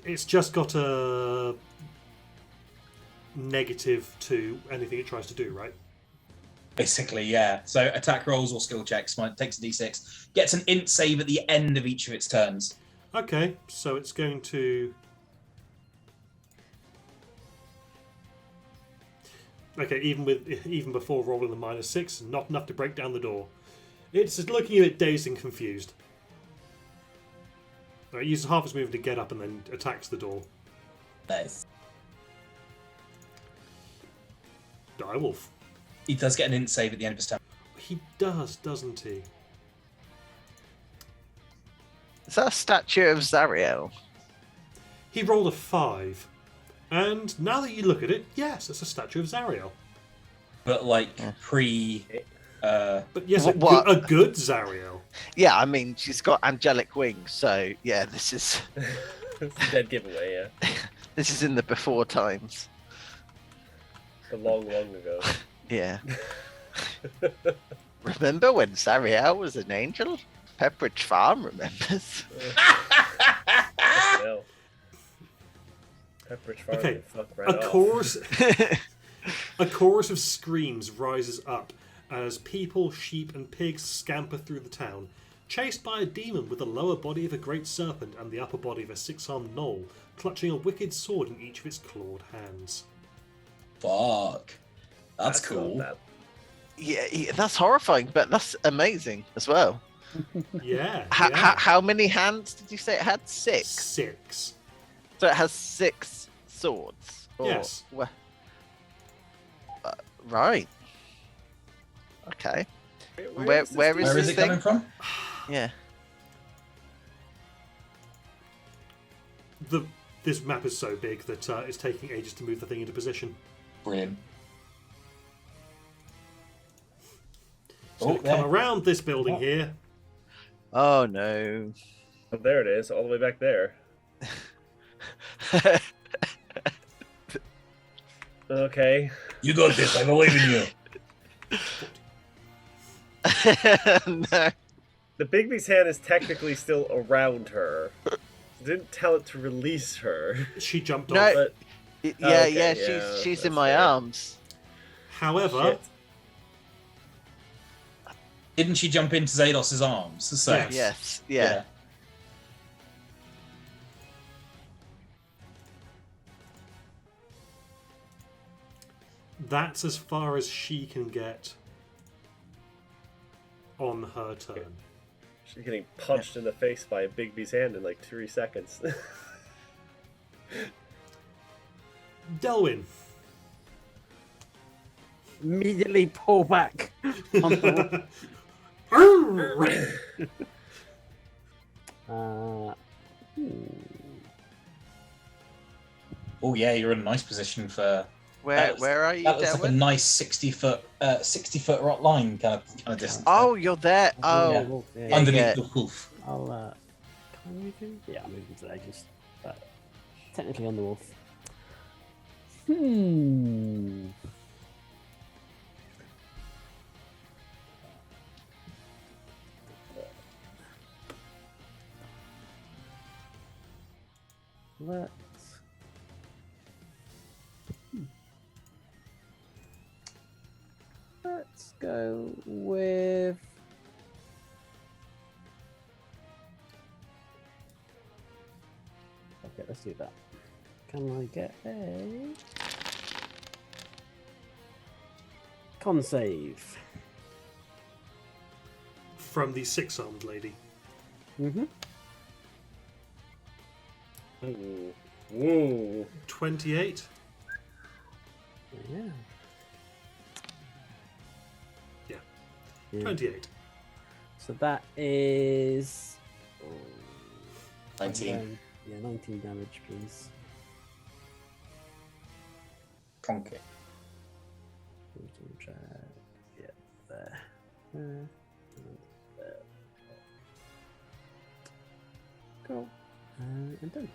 it's just got a negative to anything it tries to do, right? Basically, yeah. So attack rolls or skill checks, takes a d6, gets an int save at the end of each of its turns. Okay, so it's going to... Okay, even before rolling the -6, not enough to break down the door. It's looking a bit dazed and confused. It uses half its movement to get up and then attacks the door. Nice. Direwolf. He does get an int save at the end of his turn. He does, doesn't he? Is that a statue of Zariel? He rolled a 5. And now that you look at it, yes, it's a statue of Zariel. But like Yeah. But yes, What? a good Zariel. Yeah, I mean, she's got angelic wings, so yeah, this is It's a dead giveaway, yeah. this is in the before times. The long, long ago. Yeah. Remember when Zariel was an angel? Pepperidge Farm remembers. Well, Pepperidge Farm Okay, can fuck right A off. chorus, a chorus of screams rises up as people, sheep, and pigs scamper through the town, chased by a demon with the lower body of a great serpent and the upper body of a six-armed gnoll, clutching a wicked sword in each of its clawed hands. Fuck. That's not cool. bad. Yeah, that's horrifying, but that's amazing as well. Yeah, How, yeah. how many hands did you say it had? 6. 6. So it has 6 swords. Yes. Right. Okay. Wait, Where this is Where this is it thing? coming from? Yeah. This map is so big that it's taking ages to move the thing into position. Brilliant. It's going to come there. around this building here. Oh no. Oh, there it is, all the way back there. Okay. You got this. I believe in you. No. The Bigby's hand is technically still around her. Didn't tell it to release her. She jumped No. off. But Yeah, okay, yeah, yeah, she's in that's my fair. arms. However, shit. Didn't she jump into Zados's arms? So, Yes. Yes, yeah. that's as far as she can get on her turn. She's getting punched in the face by a Bigby's hand in like 3 seconds. Delwyn. Immediately pull back. On the... Oh yeah, you're in a nice position for. Where are you, That looks like a Delwyn? nice 60-foot rock line kind of distance. Oh, you're there. Oh, yeah. underneath yeah. the wolf. I'll can we do? Yeah, I'm moving to the edges, but technically on the wolf. Let's. Let's go with. Okay, let's do that. Can I get a con save? From the six-armed lady. Mm-hmm. Ooh. Ooh. 28. Yeah. Yeah. Yeah. 28. So that is 19. Yeah, 19 damage, please. Conky. Yeah, there. And there. Cool. And done.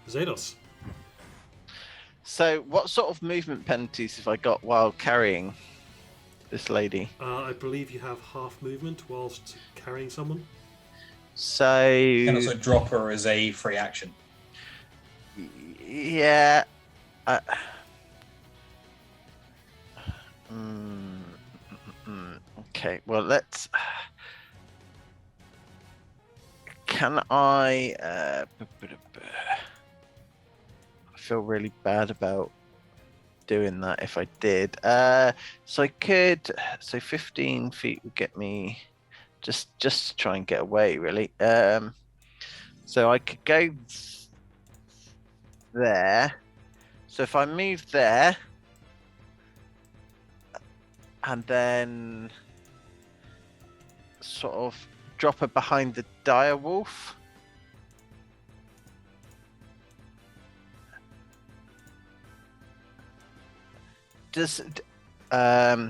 Zados. So, what sort of movement penalties have I got while carrying this lady? I believe you have half movement whilst carrying someone. So, You can also drop her as a free action. yeah. Okay, well, let's. Can I? I feel really bad about doing that if I did. So I could. So 15 feet would get me just to try and get away, really. So I could go there. So if I move there, and then sort of drop her behind the dire wolf. Does yeah,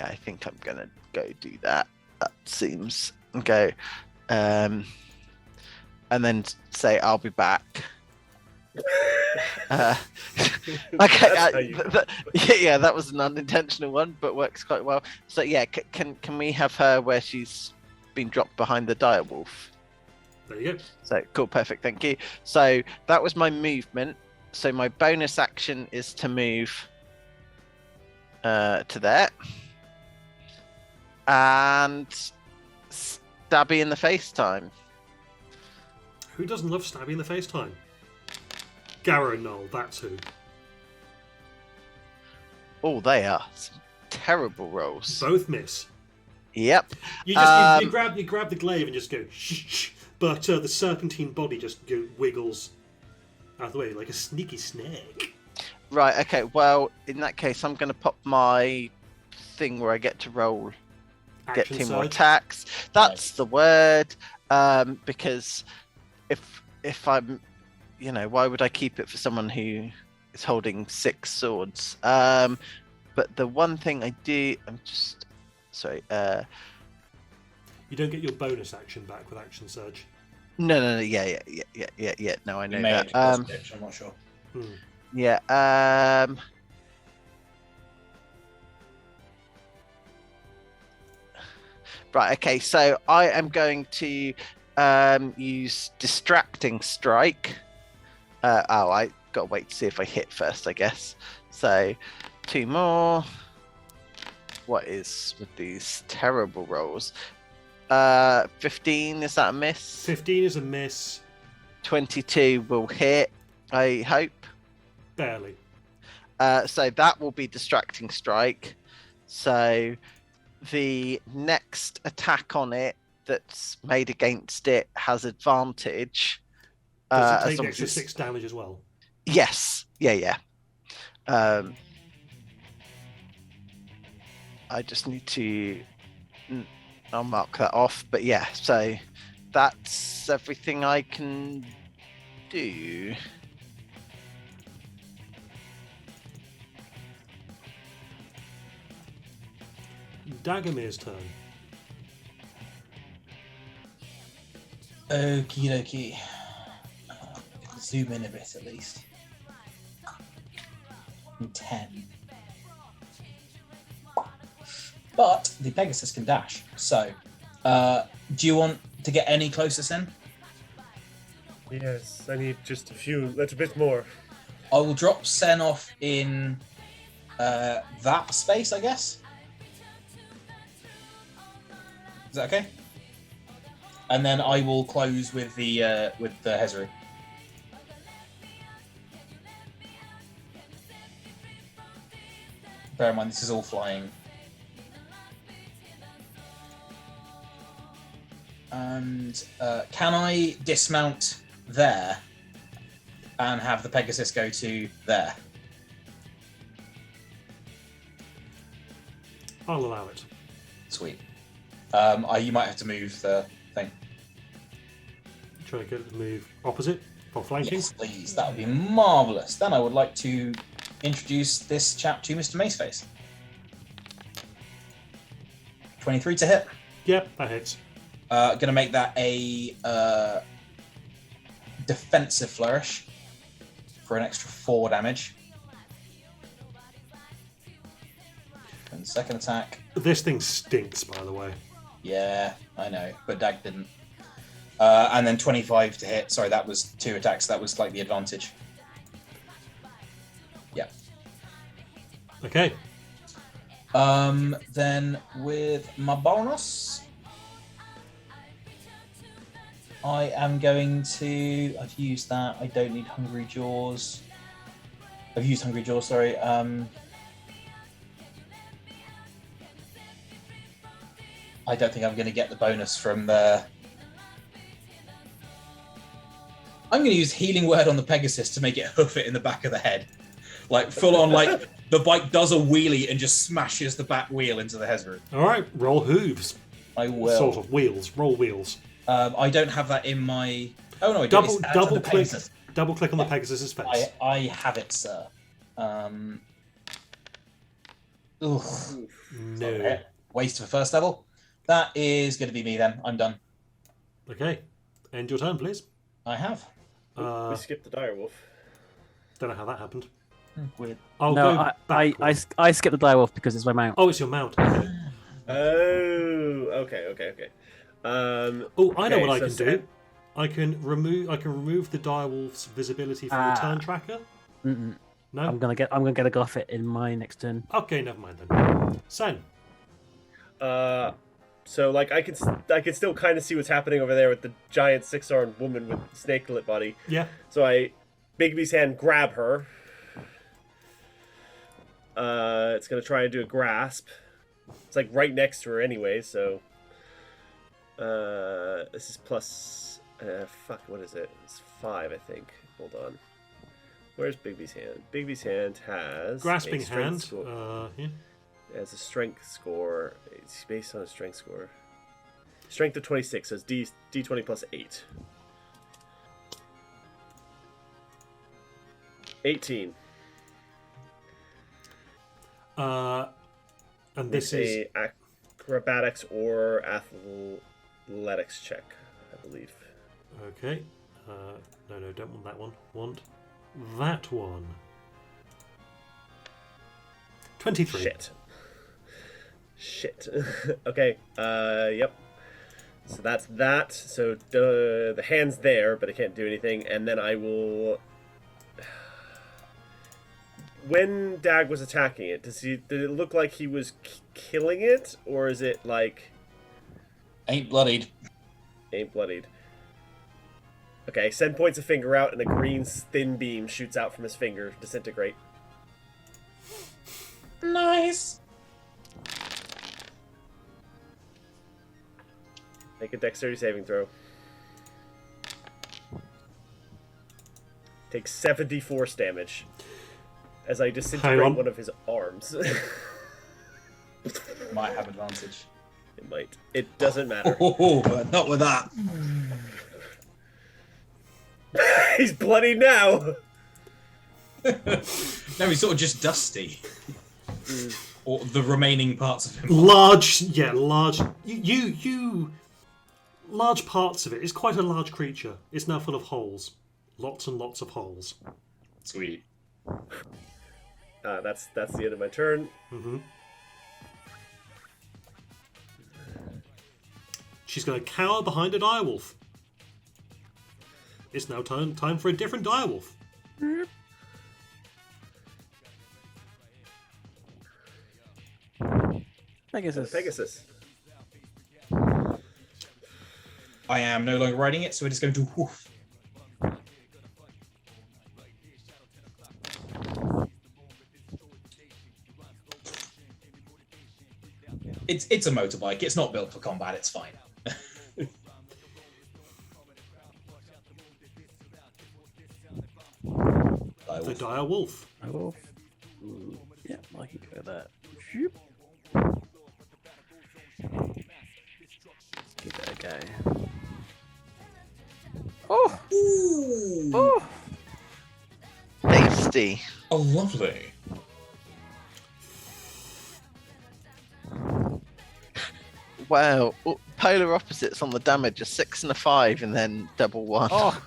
I think I'm gonna go do that. That seems go, and then say I'll be back. Okay, That's how you- yeah, that was an unintentional one, but works quite well. So yeah, can we have her where she's been dropped behind the dire wolf? There you go. So cool, perfect, thank you. So that was my movement. So my bonus action is to move to there and stabby in the face time. Who doesn't love stabby in the face time? Garrow Knoll, that's who. Oh, they are some terrible rolls. Both miss. Yep. You just you grab the glaive and just go shh, shh, but the serpentine body just wiggles out of the way like a sneaky snake. Right, okay, well, in that case, I'm going to pop my thing where I get to roll, get Action 2 more surge. attacks. That's the word, because if I'm, why would I keep it for someone who is holding 6 swords? But the one thing I do, sorry. You don't get your bonus action back with action surge. No, yeah. No, I know that. I'm not sure. Yeah. Right. Okay. So I am going to use distracting strike. I gotta wait to see if I hit first, I guess. So 2 more. What is with these terrible rolls? 15. Is that a miss? 15 is a miss. 22 will hit. I hope. Barely. So that will be distracting strike. So the next attack on it that's made against it has advantage. Does it as take long the as extra it's- 6 damage as well? Yes. Yeah. I just need to. I'll mark that off. But yeah, so that's everything I can do. Dagomir's turn. Okie dokie. Zoom in a bit at least. 10. But the Pegasus can dash. So, do you want to get any closer, Sen? Yes, I need just a little bit more. I will drop Sen off in that space, I guess. Is that okay? And then I will close with the Hezru. Bear in mind, this is all flying. And can I dismount there and have the Pegasus go to there? I'll allow it. Sweet. You might have to move the thing. Try to get it to move opposite or flanking. Yes, please. That would be marvellous. Then I would like to introduce this chap to Mr. Maceface. 23 to hit. Yep, that hits. Gonna make that a defensive flourish for an extra 4 damage. And second attack. This thing stinks, by the way. Yeah, I know, but Dag didn't. And then 25 to hit. Sorry, that was 2 attacks. That was like the advantage. Yeah. Okay. Then with my bonus, I am going to. I've used that. I don't need Hungry Jaws. I've used Hungry Jaws. Sorry. I don't think I'm going to get the bonus from the. I'm going to use Healing Word on the Pegasus to make it hoof it in the back of the head. Like, full on, like, the bike does a wheelie and just smashes the back wheel into the Hezru. All right, roll hooves. I will. Sort of wheels. Roll wheels. I don't have that in my. Oh no, I do. It's Double under click. Pegasus. Double click on the Pegasus's face. I have it, sir. Ugh. No. Waste for first level. That is going to be me then. I'm done. Okay. End your turn, please. I have. We skipped the direwolf. Don't know how that happened. Weird. I'll No, go I backwards. skipped the direwolf because it's my mount. Oh, it's your mount. Okay. Oh, okay. Oh, I know Okay, what I so can do. I can remove the direwolf's visibility from the turn tracker. Mm-mm. No. I'm gonna get a go off it in my next turn. Okay, never mind then. Sen. So like I can still kind of see what's happening over there with the giant 6-armed woman with snake-lit body. Yeah. So I, Bigby's hand, grab her. It's gonna try and do a grasp. It's like right next to her anyway, so. This is plus. What is it? It's 5, I think. Hold on. Where's Bigby's hand? Bigby's hand has Grasping a strength hand. score. Yeah. It has a strength score. It's based on a strength score. Strength of 26, so it's D20 plus 8. 18. And this Make is a acrobatics or athletics check, I believe. okay. No, don't want that one. Want that one. 23. Shit. Okay. Yep. So that's that. So the hand's there, but I can't do anything. And then I will. When Dag was attacking it, did it look like he was killing it, or is it like Ain't bloodied. ain't bloodied? Okay. Sen points a finger out, and a green thin beam shoots out from his finger. Disintegrate. Nice. Make a dexterity saving throw. Takes 70 force damage as I Hang disintegrate on. one of his arms. Might have advantage. It might. It doesn't matter. Oh, but not with that. He's bloody now. No, he's sort of just dusty. Or the remaining parts of him. Large. You. Large parts of it. It's quite a large creature. It's now full of holes. Lots and lots of holes. Sweet. That's the end of my turn. Mm-hmm. She's going to cower behind a direwolf. It's now time for a different direwolf. Pegasus. I am no longer riding it, so it is going to woof. It's a motorbike. It's not built for combat. It's fine. The direwolf. Direwolf. Yeah, I can go there. Shoop. Give it a go. Oh! Ooh. Oh! Tasty. Oh, lovely. Wow. Oh, polar opposites on the damage, a 6 and a 5, and then double 1. Oh!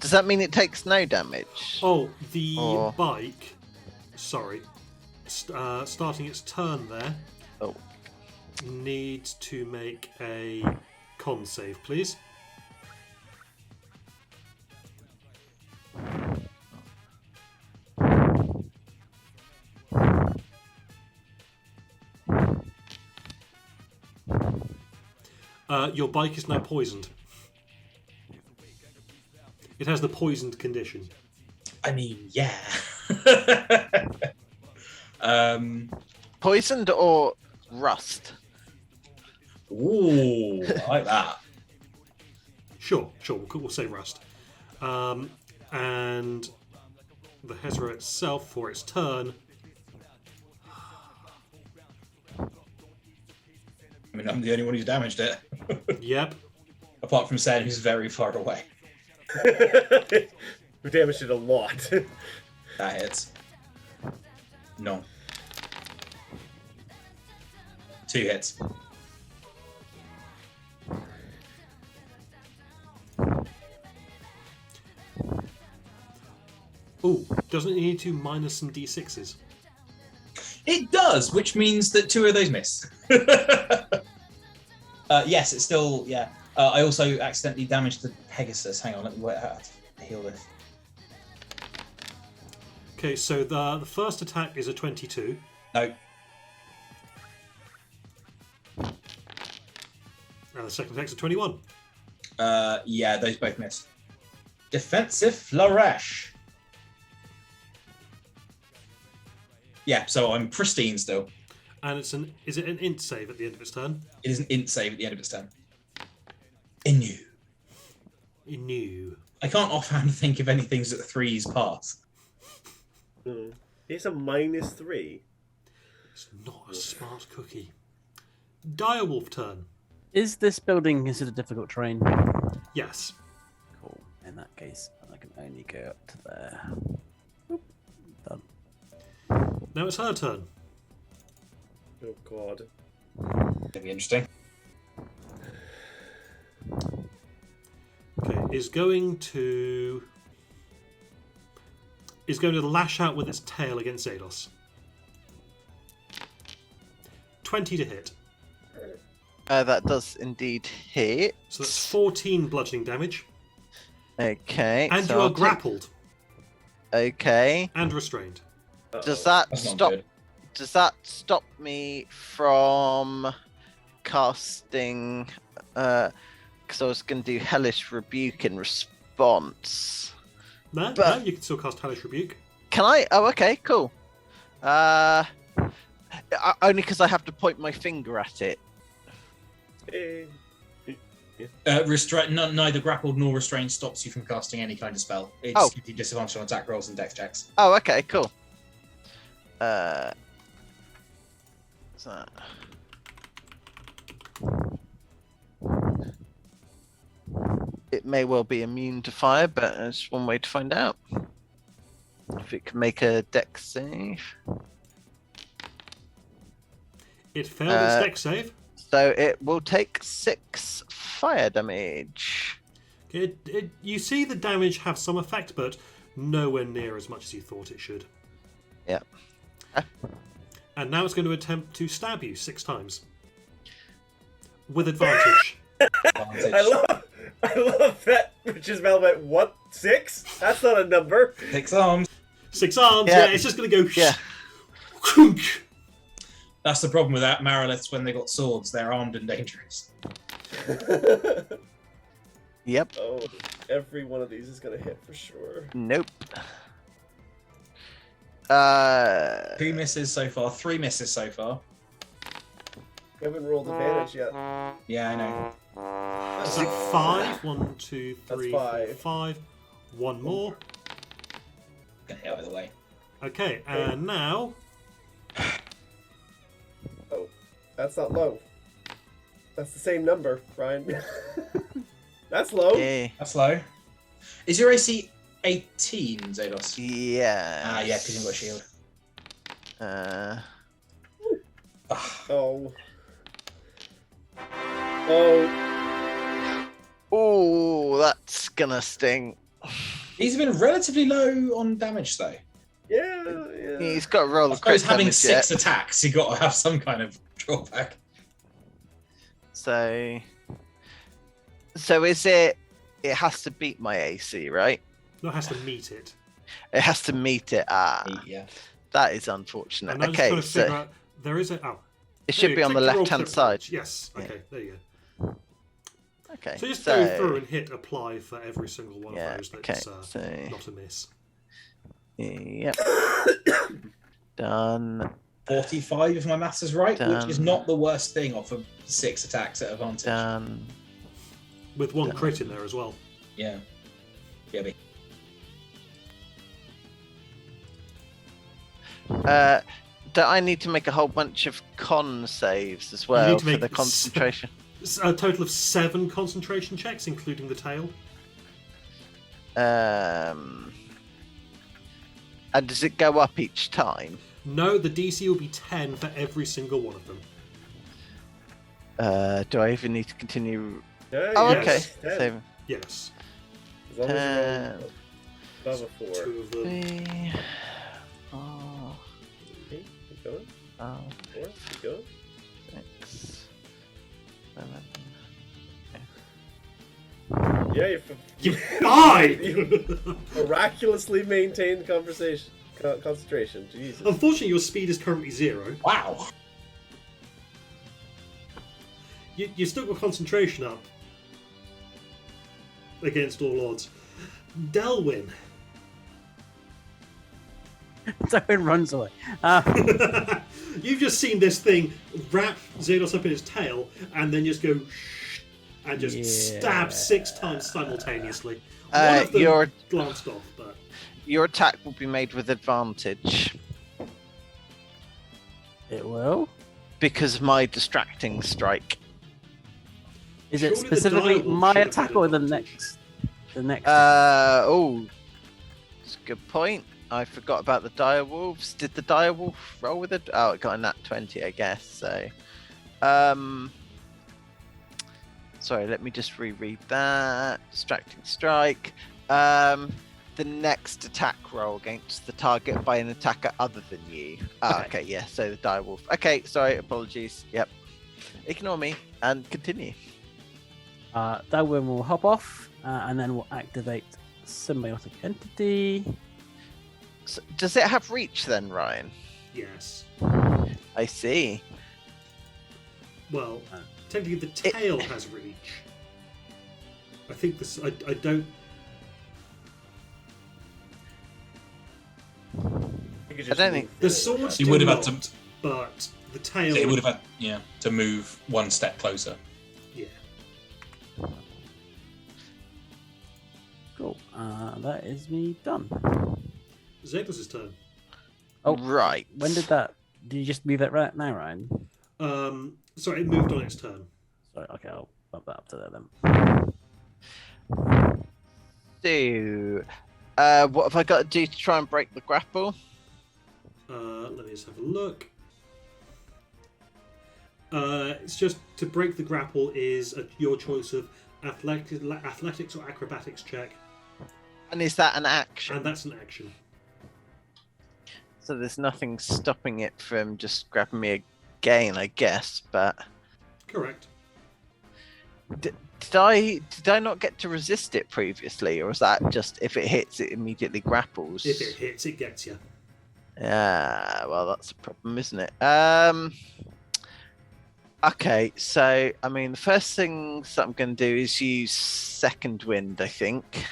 Does that mean it takes no damage? Oh, the Oh. bike. Sorry. Starting its turn there. Oh. Needs to make a con save, please. Your bike is now poisoned. It has the poisoned condition. I mean, yeah. Poisoned or rust? Ooh, I like that. Sure, we'll say rust. And the Hezra itself, for its turn, I mean, I'm the only one who's damaged it. Yep. Apart from Sen, who's very far away. We damaged it a lot. That hits. No. 2 hits. Ooh, doesn't it need to minus some d6s? It does, which means that 2 of those miss. Yes, it's still, yeah. I also accidentally damaged the Pegasus. Hang on, let me wait out to heal this. Okay, so the first attack is a 22. No. And the second attack's a 21. Yeah, those both miss. Defensive flourish. Yeah, so I'm pristine still. And is it an int save at the end of its turn? It is an int save at the end of its turn. Inu. New. I can't offhand think of anything's at 3s pass. He's a -3. It's not a smart cookie. Direwolf turn. Is this building considered difficult terrain? Yes. Cool. In that case, I can only go up to there. Oop. Done. Now it's her turn. Oh god. That'd be interesting. Okay, is going to lash out with its tail against Zados. 20 to hit. That does indeed hit. So that's 14 bludgeoning damage. Okay. And so you are I'll take- grappled Okay. and restrained. Does that That's not stop? good. Does that stop me from casting? Because I was going to do Hellish Rebuke in response. No, But- you can still cast Hellish Rebuke. Can I? Oh, okay, cool. Only because I have to point my finger at it. Eh, Neither grappled nor restrained stops you from casting any kind of spell. It Oh. just gives you disadvantage on attack rolls and dex checks. Oh, okay, cool. So. It may well be immune to fire, but it's one way to find out. If it can make a dex save. It failed its dex save. So it will take 6 fire damage. You see the damage have some effect, but nowhere near as much as you thought it should. Yep. And now it's going to attempt to stab you 6 times. With advantage. I love that. Which is Velvet. What? 6? That's not a number. 6 arms. 6 arms, Yeah. yeah, it's just going to go... Yeah. That's the problem with that Mariliths when they got swords. They're armed and dangerous. Yep. Oh, every one of these is gonna hit for sure. Nope. 2 misses so far. 3 misses so far. We haven't rolled advantage yet. Yeah, I know. Is it 5? 1, 2, 3, That's 4, 5. 5. One more. Get out of the way. Okay, and now... Oh, that's not low. That's the same number, Ryan. That's low. yeah. That's low. Is your AC 18, Zados? Yeah. Ah, yeah, because you've got a shield. Oh. Oh. Oh, that's gonna sting. He's been relatively low on damage, though. Yeah. He's got to roll I a suppose crit having damage 6 yet. attacks, you've got to have some kind of drawback. So is it? It has to beat my AC, right? No, it has to meet it. It has to meet it. Yeah. That is unfortunate. And I'm just Okay, trying to figure so out... There is a... Oh. it should be on the click to roll left-hand crit side. damage. Yes, okay, there you go. Okay. So just go through and hit apply for every single one Yeah, of those okay, that's so- not a miss. Yep. Done. 45, if my maths is right, which is Done. not the worst thing off of 6 attacks at advantage. Done. With 1 Done. crit in there as well. Yeah. Yeah, do I need to make a whole bunch of con saves as need well to for make the concentration? A total of 7 concentration checks, including the tail. And does it go up each time? No, the DC will be 10 for every single one of them. Do I even need to continue? Yeah, Oh, Yes. okay. Ten. So, Yes. As long as you roll above a 4. 2 of them. 3, 4, Okay, keep going. 5, 4, keep going. 6, 7. Yeah, You 5! you miraculously maintained concentration. Jesus. Unfortunately, your speed is currently 0. Wow. You still got concentration up against all odds. Delwyn. Darwin runs away. You've just seen this thing wrap Xenos up in his tail and then just go shh, and just stab 6 times simultaneously. One of them Your glanced off, but your attack will be made with advantage It will. because of my distracting strike. Is it Surely the specifically direwolf my should have attack had or the advantage. next? The next. Oh, that's a good point. I forgot about the direwolves. Did the direwolf roll with it? Oh, it got a nat 20, I guess. So, sorry, let me just reread that. Distracting strike. The next attack roll against the target by an attacker other than you. Ah, okay, yeah. So the direwolf. Okay, sorry, apologies. Yep. Ignore me and continue. Darwin will hop off and then we'll activate symbiotic entity. So, does it have reach then, Ryan? yes. I see. Well, technically the tail has reach. I think this. I don't. I don't think- The swords He do would have had not, but the tail. He would have had to move one step closer. Yeah. Cool. That is me done. Zeglis' turn. Oh, Right. When did that? Did you just move it right now, Ryan? Sorry, it moved on its turn. Sorry. Okay, I'll bump that up to there then. So, what have I got to do to try and break the grapple? Let me just have a look. It's just to break the grapple is your choice of athletics or acrobatics check, And is that an action? and that's an action. So there's nothing stopping it from just grabbing me again, I guess. But Correct. did I not get to resist it previously, or is that just if it hits, it immediately grapples? If it hits, it gets you. Yeah, well, that's a problem, isn't it? Okay, so I mean, the first thing that I'm going to do is use second wind, I think,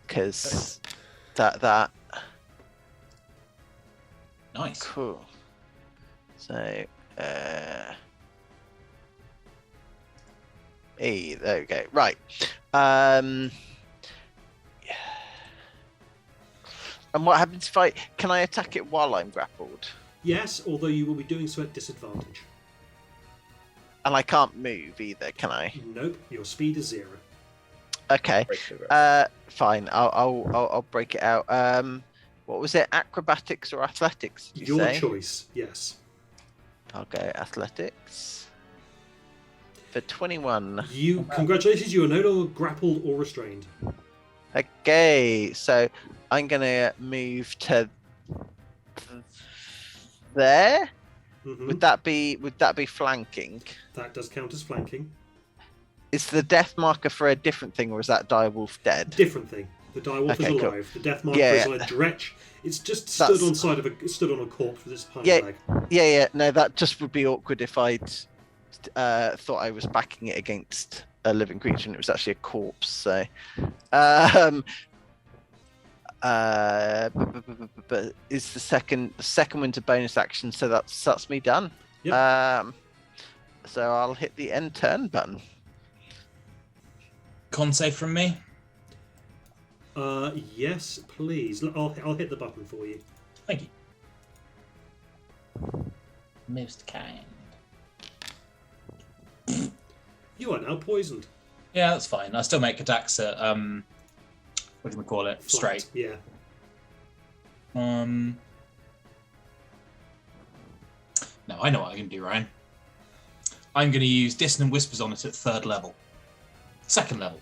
because that Nice. cool. So, hey, there we go. Right. Yeah. And what happens if can I attack it while I'm grappled? Yes, although you will be doing so at disadvantage. And I can't move either, can I? Nope, your speed is 0. Okay. Break the grapple. Fine. I'll break it out. What was it? Acrobatics or athletics? Did you Your say? choice, yes. I'll go athletics for 21. Congratulations, you are no longer grappled or restrained. Okay, so I'm gonna move to there. Mhm. Would that be flanking? That does count as flanking. Is the death marker for a different thing, or is that direwolf dead? Different thing. The direwolf Okay, is cool. alive. The death marker Yeah, is yeah. on a dretch. It's just That's- stood on a corpse with its hind Yeah. leg. Yeah. No, that just would be awkward if I'd thought I was backing it against a living creature and it was actually a corpse. So, but is the second one's a bonus action, so that's me done. Yep. So I'll hit the end turn button. Con save from me. Yes, please. I'll hit the button for you. Thank you. Most kind. You are now poisoned. Yeah, that's fine. I still make attacks at what do we call it? Flat. Straight. Yeah. No, I know what I can do, Ryan. I'm going to use Dissonant Whispers on it at 3rd level. Second level.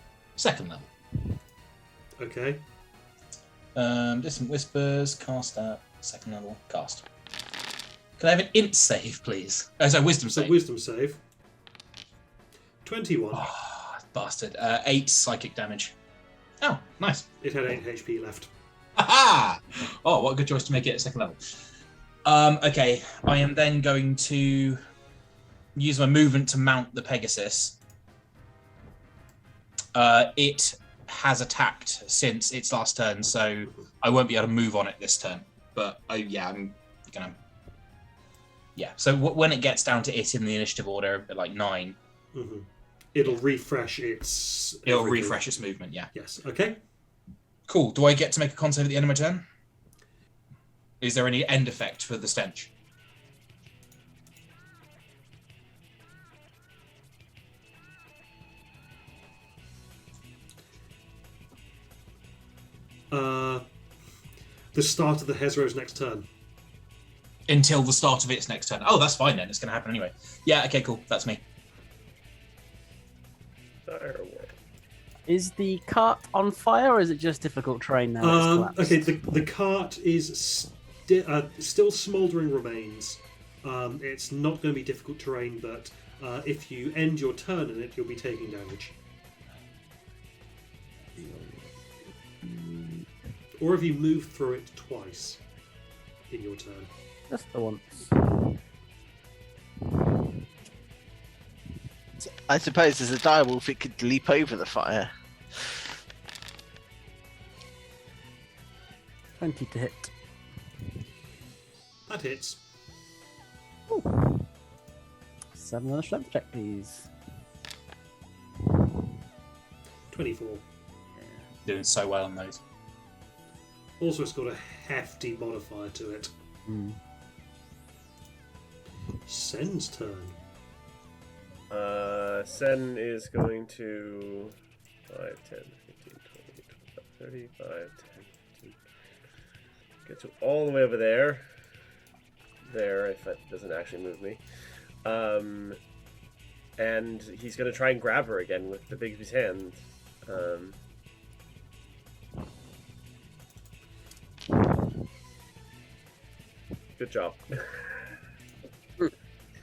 Okay. Dissonant Whispers, cast at 2nd level, cast. Can I have an int save, please? Oh, sorry, wisdom So save. wisdom save. 21. Oh, bastard. 8 psychic damage. Oh, nice. It had 8 HP left. Aha! Oh, what a good choice to make it at 2nd level. Okay, I am then going to use my movement to mount the Pegasus. It has attacked since its last turn, so I won't be able to move on it this turn. But yeah, I'm gonna. Yeah. So when it gets down to it in the initiative order, at like 9, Mm-hmm. It'll refresh its. it'll everything. refresh its movement. Yeah. Yes. Okay. Cool. Do I get to make a con save at the end of my turn? Is there any end effect for the stench? The start of the Hezro's next turn. Until the start of its next turn. Oh, that's fine then. It's going to happen anyway. Yeah, okay, cool. That's me. Firework. Is the cart on fire, or is it just difficult terrain now? It's collapsed? Okay, the cart is still smouldering remains. It's not going to be difficult terrain, but if you end your turn in it, you'll be taking damage. Or if you move through it twice in your turn. Just the once. I suppose as a direwolf it could leap over the fire. 20 to hit. That hits. 7 on a strength check, please. 24. Doing so well on those. Also, it's got a hefty modifier to it. Sen's turn. Sen is going to 5, 10, 15, 20, 25, 30, 5, 10, 15. Get to all the way over there. There, if that doesn't actually move me. And he's going to try and grab her again with the big of his hand. Good job.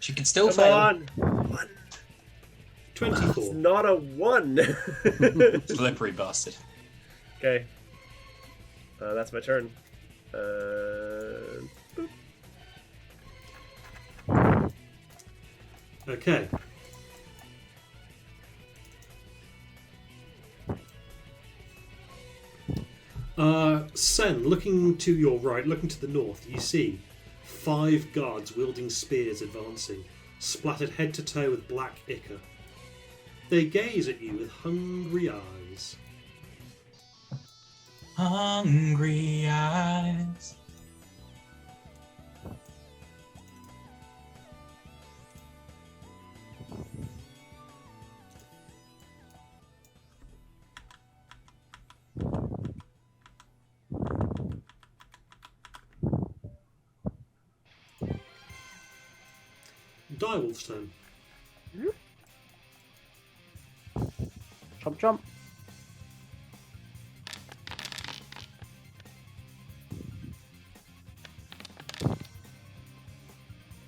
She can still Come fail. on! 1. 24. It's not a 1! Slippery bastard. Okay. That's my turn. Boop. Okay. Sen, looking to your right, looking to the north, you see 5 guards wielding spears advancing, splattered head to toe with black ichor. They gaze at you with hungry eyes. Hungry eyes. Direwolf's turn. Chomp chomp.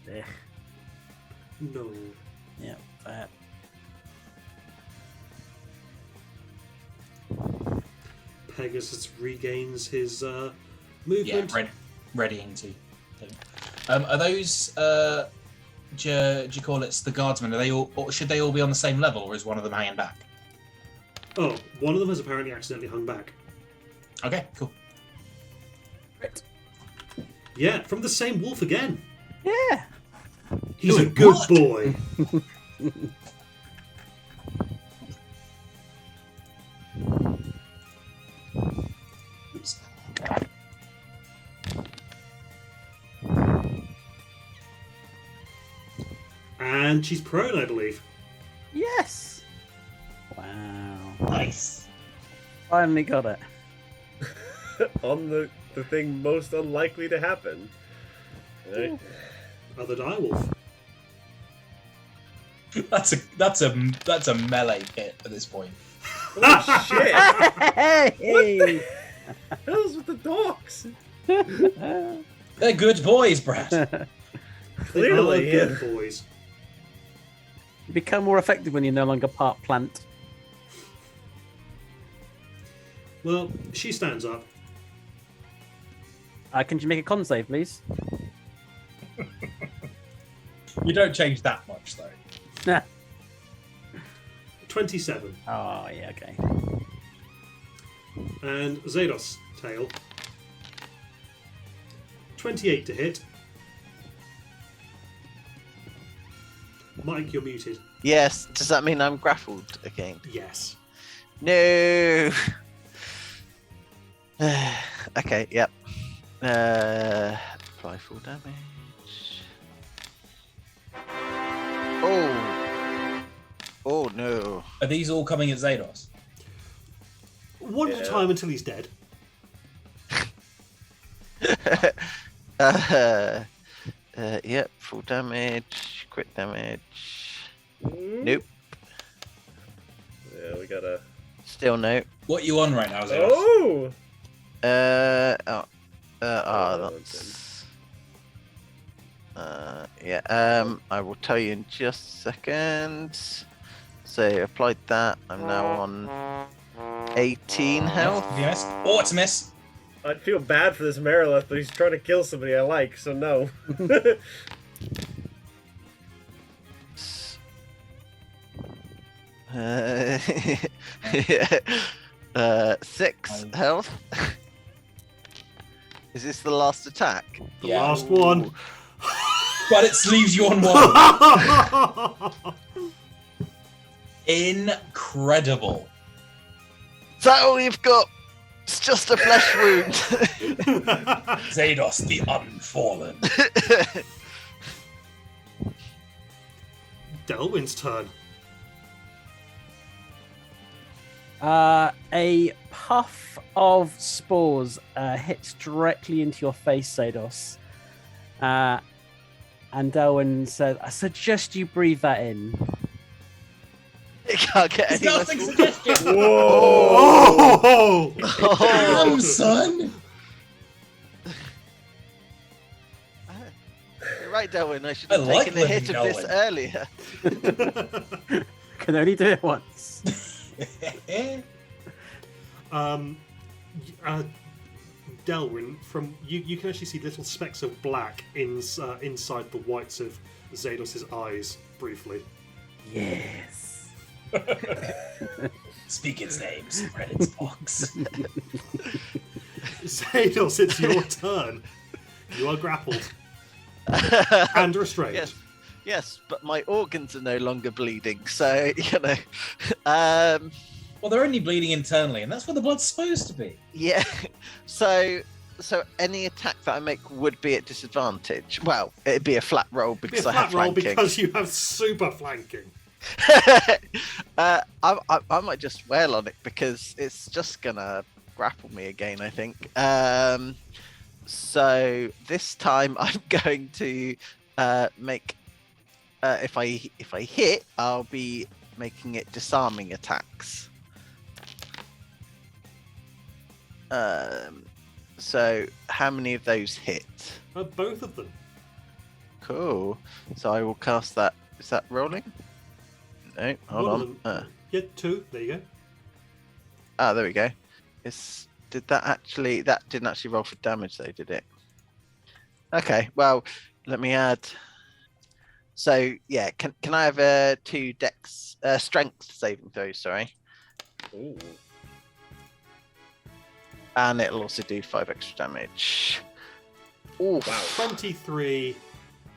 There. No. Yeah, fair. Pegasus regains his Yeah, movement. readying to. Are those do you call it the guardsmen? Are they all, or should they all be on the same level, or is one of them hanging back? Oh, one of them has apparently accidentally hung back. Okay, cool. Yeah, from the same wolf again. Yeah. He's a Doing good what? boy. Oops. And she's prone, I believe. Yes. Wow. Nice. Finally got it. On the thing most unlikely to happen. Right? Other direwolf. That's a melee hit at this point. Oh shit! Hey! Hell's with the dogs? They're good boys, Brad. Clearly, They are yeah. good boys. You become more effective when you're no longer part plant. Well, she stands up. Can you make a con save, please? You don't change that much, though. 27. Oh, yeah, okay. And Zados' tail. 28 to hit. Mike, you're muted. Yes. Does that mean I'm grappled again? Yes. No. Okay. Yep. Apply full damage. Oh. Oh no. Are these all coming at Zados? One at a time until he's dead. Yep. Full damage. Crit damage. Nope. Yeah, we gotta. Still no. What are you on right now, Zados? Oh! That's. Yeah. I will tell you in just a second. So applied that. I'm now on 18 health. Have you missed? Oh, it's a miss. I'd feel bad for this Marilith, but he's trying to kill somebody I like, so no. Yeah. 6 health. Is this the last attack? The Yeah. last one. But it leaves you on one. Incredible. Is that all you've got? It's just a flesh wound. Zados the Unfallen. Delwyn's turn. A puff of spores hits directly into your face, Zados. And Delwyn says, I suggest you breathe that in. It can't get any less. Nothing suggestion. Oh! Damn, son. You're right, Delwyn. I should I have like taken a hit of living this Delwyn. earlier. Can only do it once. Delwyn, from you can actually see little specks of black inside the whites of Zados' eyes briefly. Yes. Speak its name, spread its box. Zados, it's your turn. You are grappled and restrained. Yes. Yes, but my organs are no longer bleeding, so you know. Well, they're only bleeding internally, and that's where the blood's supposed to be. Yeah. So any attack that I make would be at disadvantage. Well, it'd be a flat roll It'd be because a I have flat roll flanking. because you have super flanking. I might just wail on it because it's just gonna grapple me again, I think. So this time I'm going to make. If I hit, I'll be making it disarming attacks. So how many of those hit? Both of them. Cool. So I will cast that. Is that rolling? No, hold One of on. them- Yeah, 2. There you go. There we go. That didn't actually roll for damage though, did it? Okay, well, let me add. So yeah, can I have 2 dex strength saving throws? Sorry, Ooh. and it'll also do 5 extra damage. Ooh, Wow. 23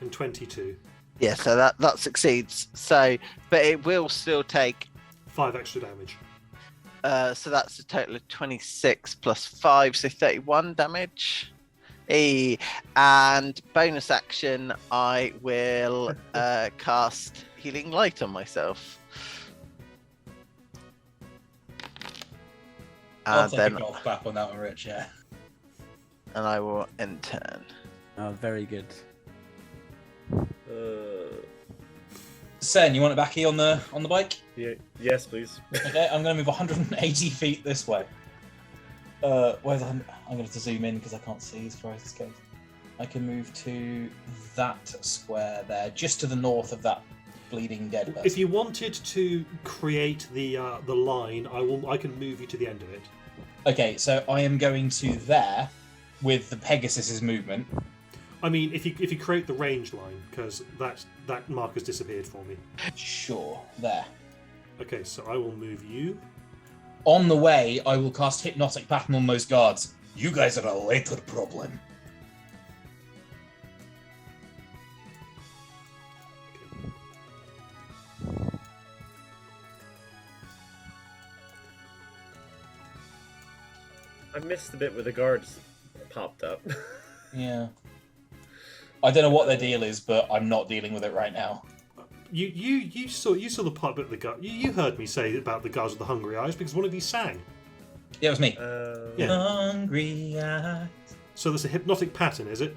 and 22. yeah, so that succeeds. So, but it will still take. 5 extra damage. So that's a total of 26 plus 5, so 31 damage. And bonus action, I will cast healing light on myself. I'll And take then a golf clap on that one, Rich. Yeah. and I will end turn. Oh, very good. Sen, you want it back here on the bike? Yeah, yes, please. Okay, I'm going to move 180 feet this way. Where's I'm going to zoom in because I can't see as far as this goes. I can move to that square there, just to the north of that bleeding dead person. If you wanted to create the line, I can move you to the end of it. Okay, so I am going to there with the Pegasus's movement. I mean, if you create the range line, because that marker's disappeared for me. Sure, there. Okay, so I will move you. On the way, I will cast Hypnotic Pattern on those guards. You guys are a later problem. I missed the bit where the guards popped up. Yeah. I don't know what their deal is, but I'm not dealing with it right now. You saw the part about the guard. You heard me say about the guards with the hungry eyes because one of you sang. Yeah, it was me. Yeah. Hungry eyes. So there's a hypnotic pattern, is it?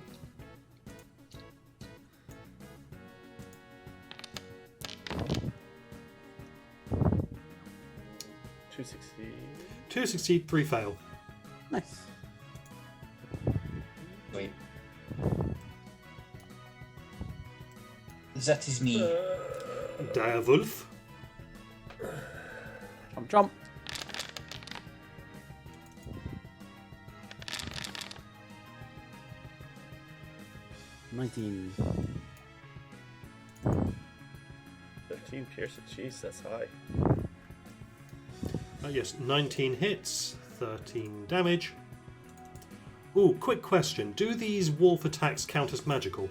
Two succeed, 3 fail. Nice. Wait. That is me. Direwolf. Jump. $19. 15 pierce. Jeez, that's high. Yes, 19 hits, 13 damage. Ooh, quick question. Do these wolf attacks count as magical? Or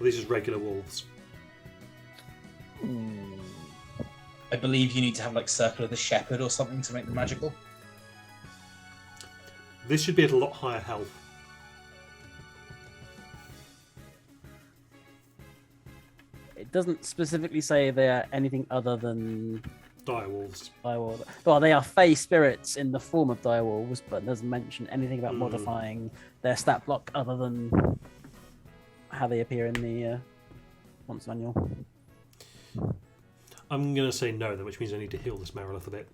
are these just regular wolves? I believe you need to have like Circle of the Shepherd or something to make them magical. This should be at a lot higher health. It doesn't specifically say they are anything other than Direwolves. direwolves. Well, they are fey spirits in the form of direwolves, but it doesn't mention anything about Mm. modifying their stat block other than how they appear in the monster manual. I'm going to say no, then, which means I need to heal this Marilith a bit.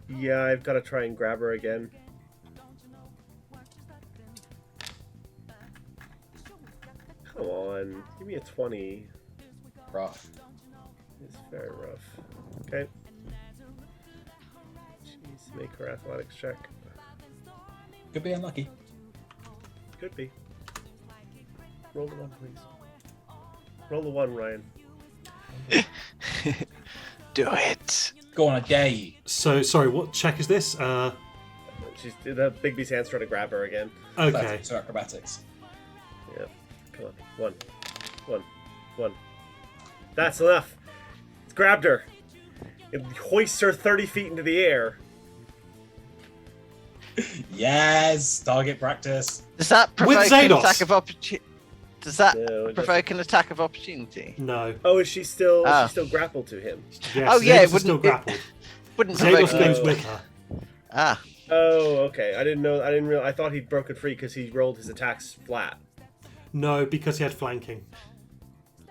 Yeah, I've got to try and grab her again. Come on, give me a 20. Rough. It's very rough. Okay. Jeez, make her athletics check. Could be unlucky. Could be. Roll the 1, please. Roll the 1, Ryan. Do it. Go on, I dare you. So, sorry, what check is this? She's the Bigby's hand's trying to grab her again. Okay. So acrobatics. Yeah. Come on. 1. 1. 1. That's enough. It's grabbed her. It hoists her 30 feet into the air. Yes, target practice. Does that With provoke an Xados. attack of opportunity? Does that No, it provoke an attack of opportunity? No. Oh, is she still? Ah. She's still grappled to him. Yes, Oh, yeah, it Xados is still wouldn't- grappled. Wouldn't provoke. Xados goes Oh. with her. Ah, Oh, okay. I didn't know. I didn't realize. I thought he'd broken free because he rolled his attacks flat. No, because he had flanking.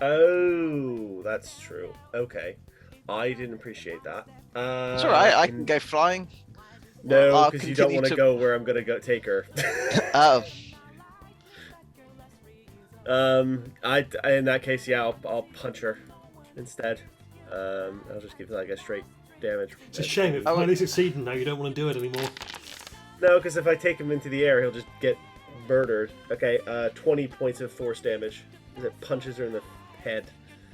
Oh, that's true. Okay, I didn't appreciate that. it's all right. I can go flying. No, I'll because you don't continue want to go where I'm gonna go take her. Oh, I in that case, yeah, I'll punch her instead. I'll just give like a straight damage. It's a shame. If Oh. finally succeeded, now you don't want to do it anymore. No, because if I take him into the air, he'll just get murdered. Okay, 20 points of force damage. Because it punches her in the head.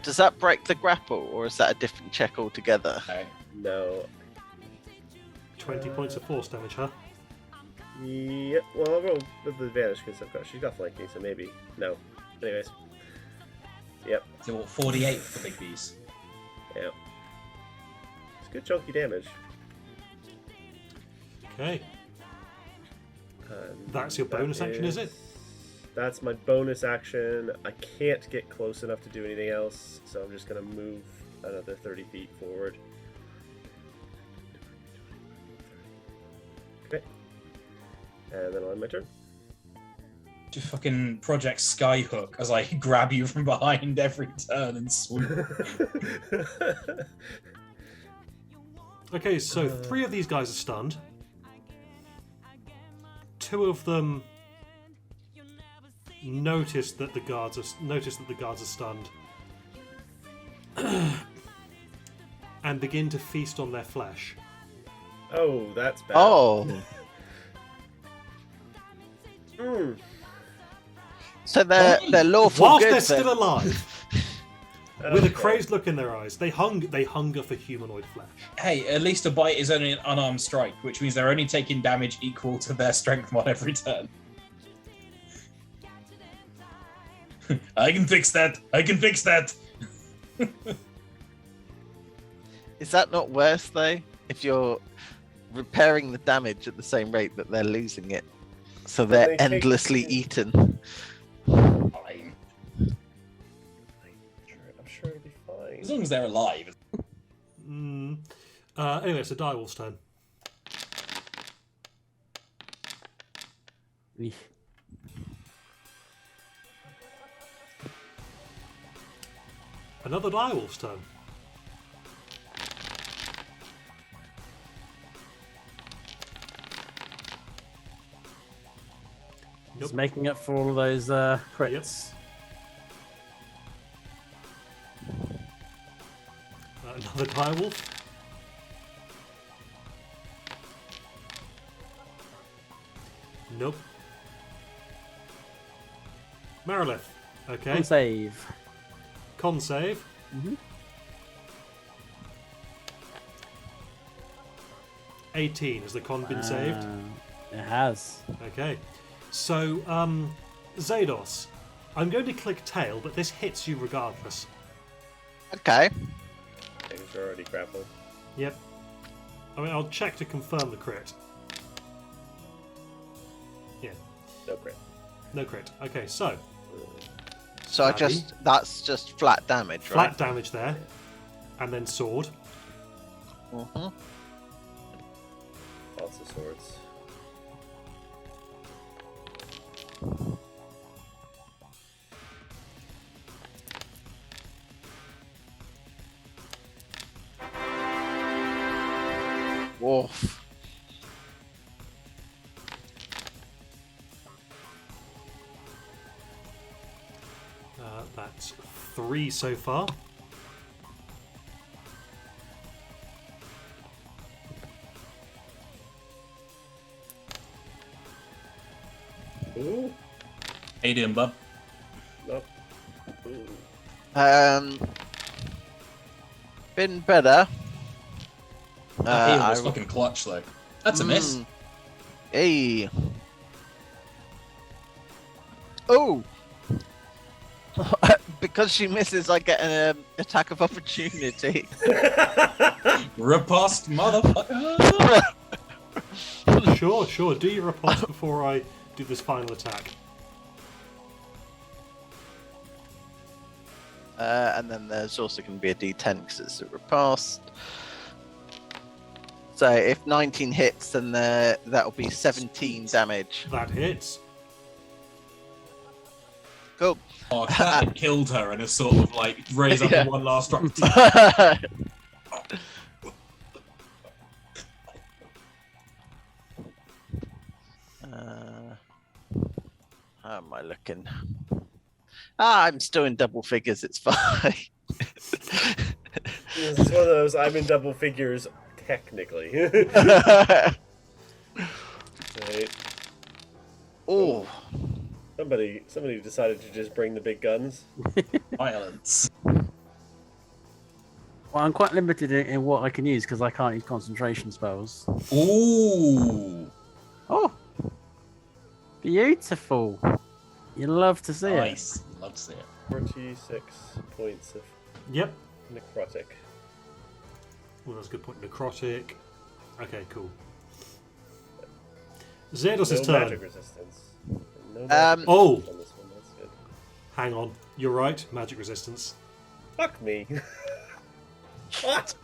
does that break the grapple, or is that a different check altogether? No. No. 20 points of force damage, huh? Yeah, well, I'll roll with the advantage because she's got flanking, so maybe. No. Anyways. Yep. So what, 48 for the big bees? Yeah. It's good chunky damage. Okay. And That's your bonus action, is it? That's my bonus action. I can't get close enough to do anything else, so I'm just going to move another 30 feet forward. Okay. And then I'll end my turn. Just fucking Project Skyhook as I grab you from behind every turn and swoop. Okay, so 3 of these guys are stunned. 2 of them notice that the guards are stunned and begin to feast on their flesh. Oh, that's bad. Oh, Mm. so they're lawful Whilst good they're then. still alive, with a Okay. crazed look in their eyes, they hunger for humanoid flesh. Hey, at least a bite is only an unarmed strike, which means they're only taking damage equal to their strength mod every turn. I can fix that. I can fix that. Is that not worse though? If you're repairing the damage at the same rate that they're losing it, so they're they take- endlessly eaten. Fine. I'm sure it'll be fine. As long as they're alive. Anyway, it's a direwolf's turn. Eesh. Another direwolf's turn. Just Nope. making up for all those crits. Another direwolf. Nope. Marilith. Okay. Con save. Con save. Mhm. 18. Has the con been saved? It has. Okay. So, Zados, I'm going to click tail, but this hits you regardless. Okay. Things are already grappled. Yep. I mean, I'll check to confirm the crit. Yeah, No crit. no crit. Okay, so So Stabby. that's just flat damage, flat right? damage there, and then sword. Mm-hmm. Lots of swords. Woof. That's 3 so far. Ooh. How you doing, bub? Nope. Ooh. Been better. That heal was I- fucking clutch, though. That's a miss. Hey. Oh. Because she misses, I get an attack of opportunity. Riposte, motherfucker. Sure. Do your riposte before I do this final attack. And then there's also going to be a D10 because it's a riposte. So if 19 hits, then that'll be 17 damage. That hits. Cool. Oh, that killed her and has sort of like raised up Yeah. in one last drop. How am I looking? I'm still in double figures. It's fine. It's one of those. I'm in double figures, technically. Right. Oh, Somebody decided to just bring the big guns. Violence. Well, I'm quite limited in what I can use because I can't use concentration spells. Ooh. Oh, Beautiful. You love to see it. Nice. Love to see it. 46 points of Yep. necrotic. Well, that's a good point. Necrotic. Okay, cool. Xerdos' No turn. magic resistance. No magic Oh! resistance on this one. That's good. Hang on. You're right. Magic resistance. Fuck me. What?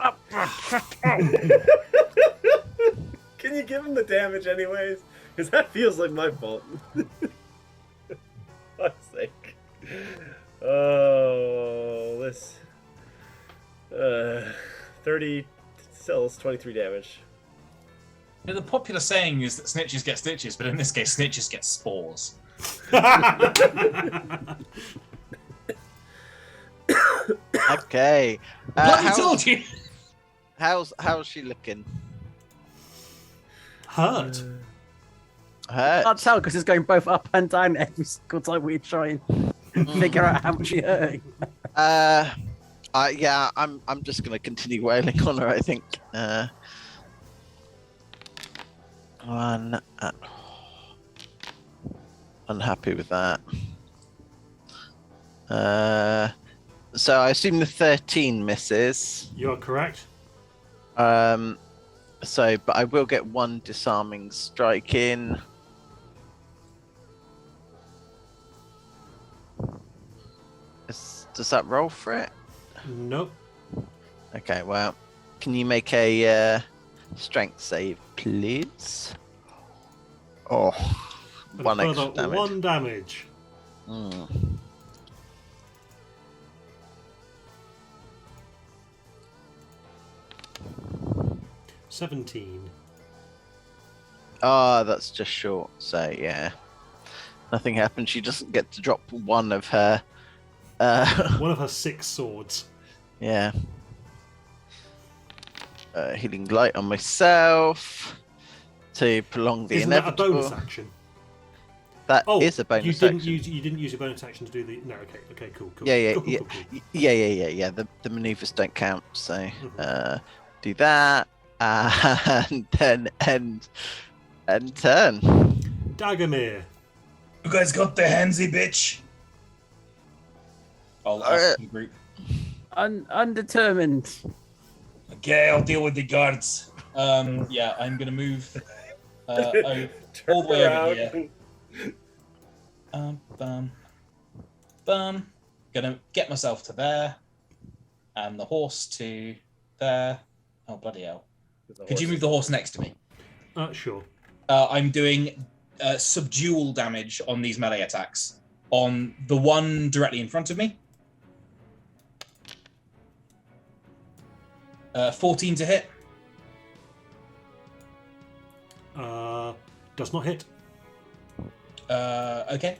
Can you give him the damage anyways? Because that feels like my fault. Fuck's sake. Oh, this 30 cells, 23 damage. You know, the popular saying is that snitches get stitches, but in this case, snitches get spores. Okay. Bloody told you! How's she looking? Hurt. Hurt. Can't tell because it's going both up and down every single time we try and figure out how much you're hurting. Yeah, I'm just gonna continue wailing on her. I think. One. Unhappy with that. So I assume the 13 misses. You are correct. So, but I will get one disarming strike in. Does that roll for it? Nope. Okay, well, can you make a strength save, please? Oh, And one further, extra damage. 1 damage. Mm. $17. Ah, that's just short. So yeah, nothing happens. She doesn't get to drop one of her. One of her 6 swords. Yeah. Healing light on myself to prolong the Isn't that a inevitable. bonus action? That Oh, is a bonus you didn't action. use your bonus action to do the. No, okay, cool. Yeah. Cool. Yeah. The maneuvers don't count, so do that and then end turn. Dagamir. You guys got the handsy, bitch? I'll ask the group. Undetermined. Okay, I'll deal with the guards. Yeah, I'm gonna move all the way over here. Gonna get myself to there, and the horse to there. Oh bloody hell! Could you move the horse next to me? Sure. I'm doing subdual damage on these melee attacks. On the one directly in front of me. 14 to hit. Does not hit. Okay.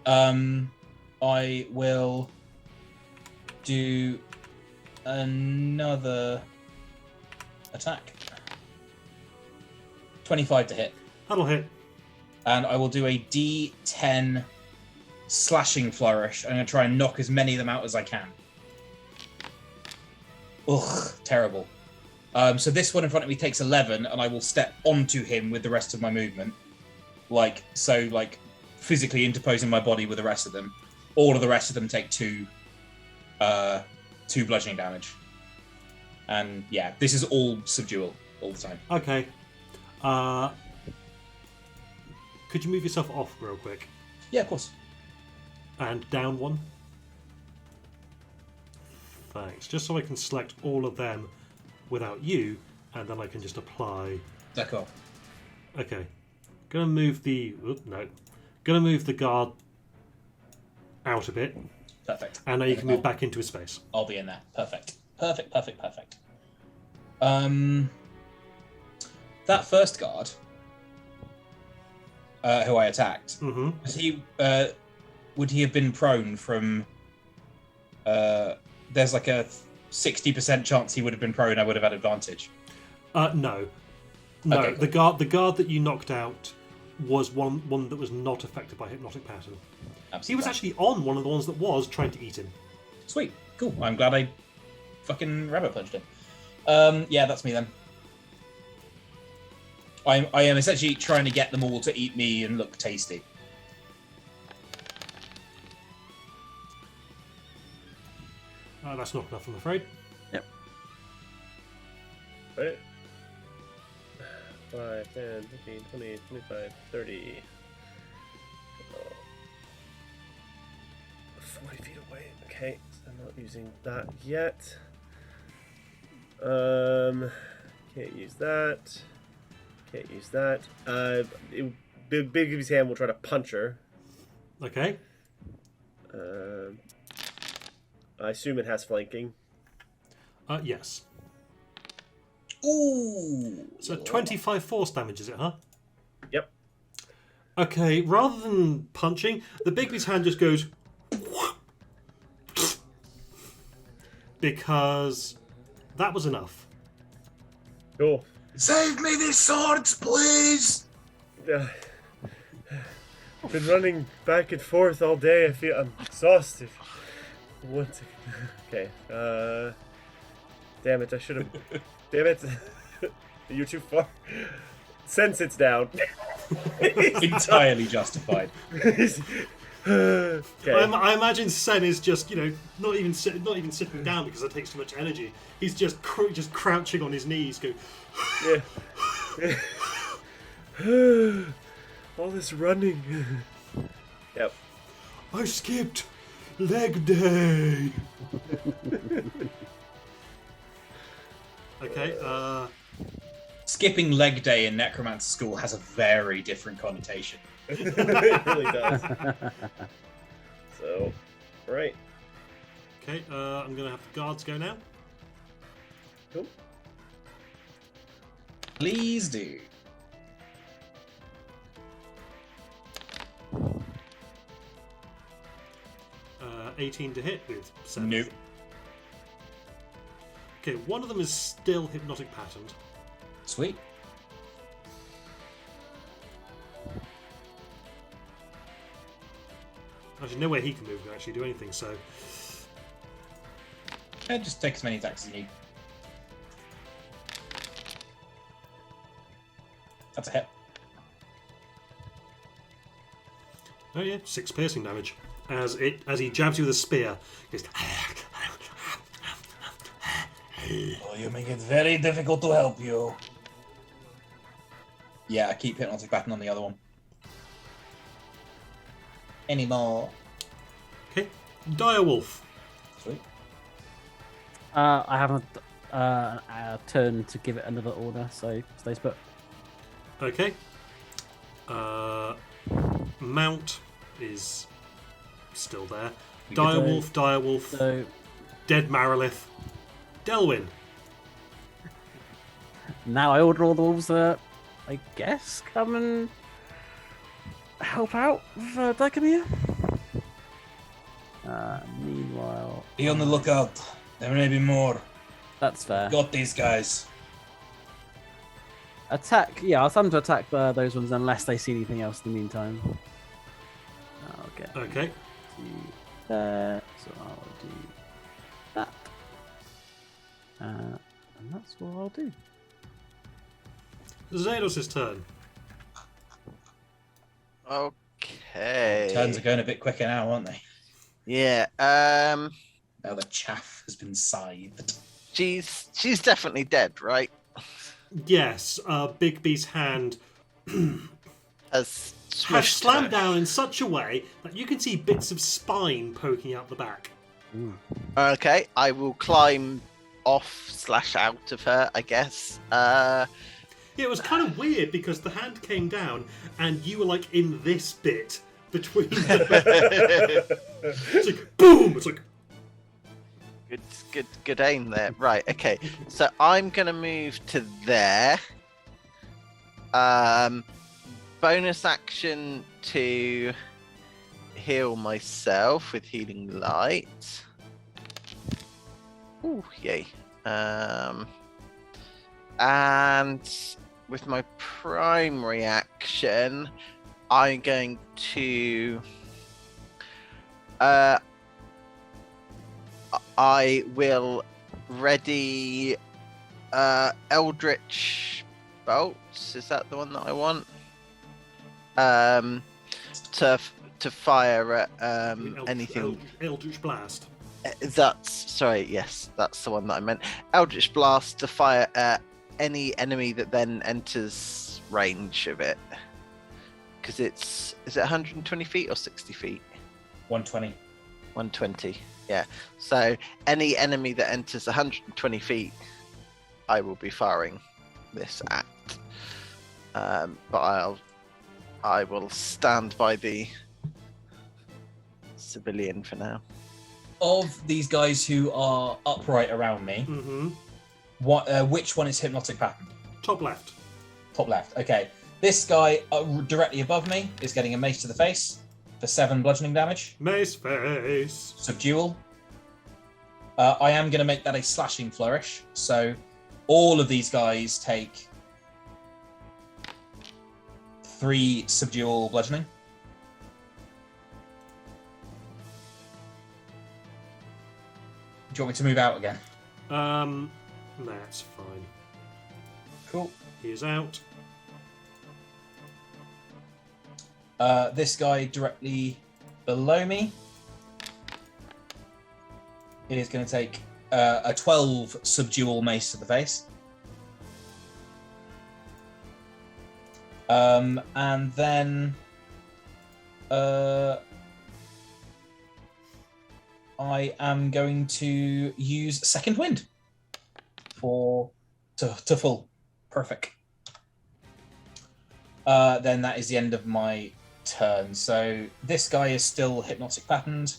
I will do another attack. 25 to hit. That'll hit. And I will do a D10 slashing flourish. I'm going to try and knock as many of them out as I can. Ugh, terrible. So this one in front of me takes 11, and I will step onto him with the rest of my movement. Like physically interposing my body with the rest of them. All of the rest of them take 2 bludgeoning damage. And yeah, this is all subdual all the time. Okay. Could you move yourself off real quick? Yeah, of course. And down 1. Thanks. Just so I can select all of them without you, and then I can just apply. D'accord. Okay. Gonna move the. No. Gonna move the guard out a bit. Perfect. And now you can move back into his space. I'll be in there. Perfect. That first guard, who I attacked, was he? Would he have been prone from? There's like a 60% chance he would have been prone. I would have had advantage. No. Okay, cool. The guard that you knocked out was one that was not affected by hypnotic pattern. Absolutely. He was actually on one of the ones that was trying to eat him. Sweet, cool. I'm glad I fucking rabbit punched him. Yeah, that's me then. I am essentially trying to get them all to eat me and look tasty. That's not enough, I'm afraid. Right? 5, 10, 15, 20, 25, 30. 40 feet away. Okay, so I'm not using that yet. Can't use that. Can't use that. Bigby's hand will try to punch her. Okay. I assume it has flanking. Yes. Ooh. So 25 force damage, is it, huh? Yep. Okay, rather than punching, the Bigby's hand just goes... because that was enough. Cool. Save me these swords, please! Been running back and forth all day. I'm exhausted. One second. Okay. Damn it! I should have. Damn it! You're too far. Sen sits down. Entirely justified. Okay. I imagine Sen is just, not even sitting down because it takes too much energy. He's just crouching on his knees, going. Yeah. All this running. Yep. I skipped leg day. Okay. Skipping leg day in necromancer school has a very different connotation. It really does. So, right. Okay. I'm gonna have the guards go now. Cool. Please do. 18 to hit with 7. Nope. Okay, one of them is still hypnotic patterned. Sweet. Actually, no way he can move and actually do anything, so... Yeah, just take as many attacks as you need. That's a hit. Oh yeah, 6 piercing damage. As he jabs you with a spear, he goes... Oh, you make it very difficult to help you. Yeah, keep hypnotic pattern on the other one. Any more? Okay, Direwolf. Sweet. I have a turn to give it another order, so stays put. Okay. Mount is still there. We get Direwolf, So Dead Marilith, Delwyn. now I order all the wolves that I guess come and help out with Dicomere. Meanwhile, Be on the lookout. There may be more. that's fair. Got these guys. Attack, yeah, I'll time to attack those ones unless they see anything else in the meantime. I'll get Okay. to there, so I'll do that. And that's what I'll do. Zados' turn. Okay. Turns are going a bit quicker now, aren't they? Yeah. Now the chaff has been scythed. She's definitely dead, right? Yes, Bigby's hand Has has smushed slammed her. down in such a way that you can see bits of spine poking out the back. Okay, I will climb off/out of her, I guess. Yeah, it was kind of weird because the hand came down and you were like in this bit between the... It's like boom! It's like... Good aim there. Right, okay. So I'm gonna move to there. Bonus action to heal myself with healing light. Ooh, yay. And with my primary action, I'm going to I will ready Eldritch bolts. Is that the one that I want? To fire at anything. Eldritch Blast. That's sorry. Yes, that's the one that I meant. Eldritch Blast to fire at any enemy that then enters range of it. Because is it 120 feet or 60 feet? 120. 120. Yeah. So any enemy that enters 120 feet, I will be firing this at. But I will stand by the civilian for now. Of these guys who are upright around me, Mm-hmm. which one is hypnotic pattern? Top left. Top left. Okay. This guy directly above me is getting a mace to the face for 7 bludgeoning damage. Mace face. Subdual. I am going to make that a slashing flourish. So all of these guys take 3 subdual bludgeoning. Do you want me to move out again? That's fine. Cool. He is out. This guy directly below me is going to take a 12 subdual mace to the face. And then I am going to use Second Wind to full. Perfect. Then that is the end of my turn. So this guy is still hypnotic patterned.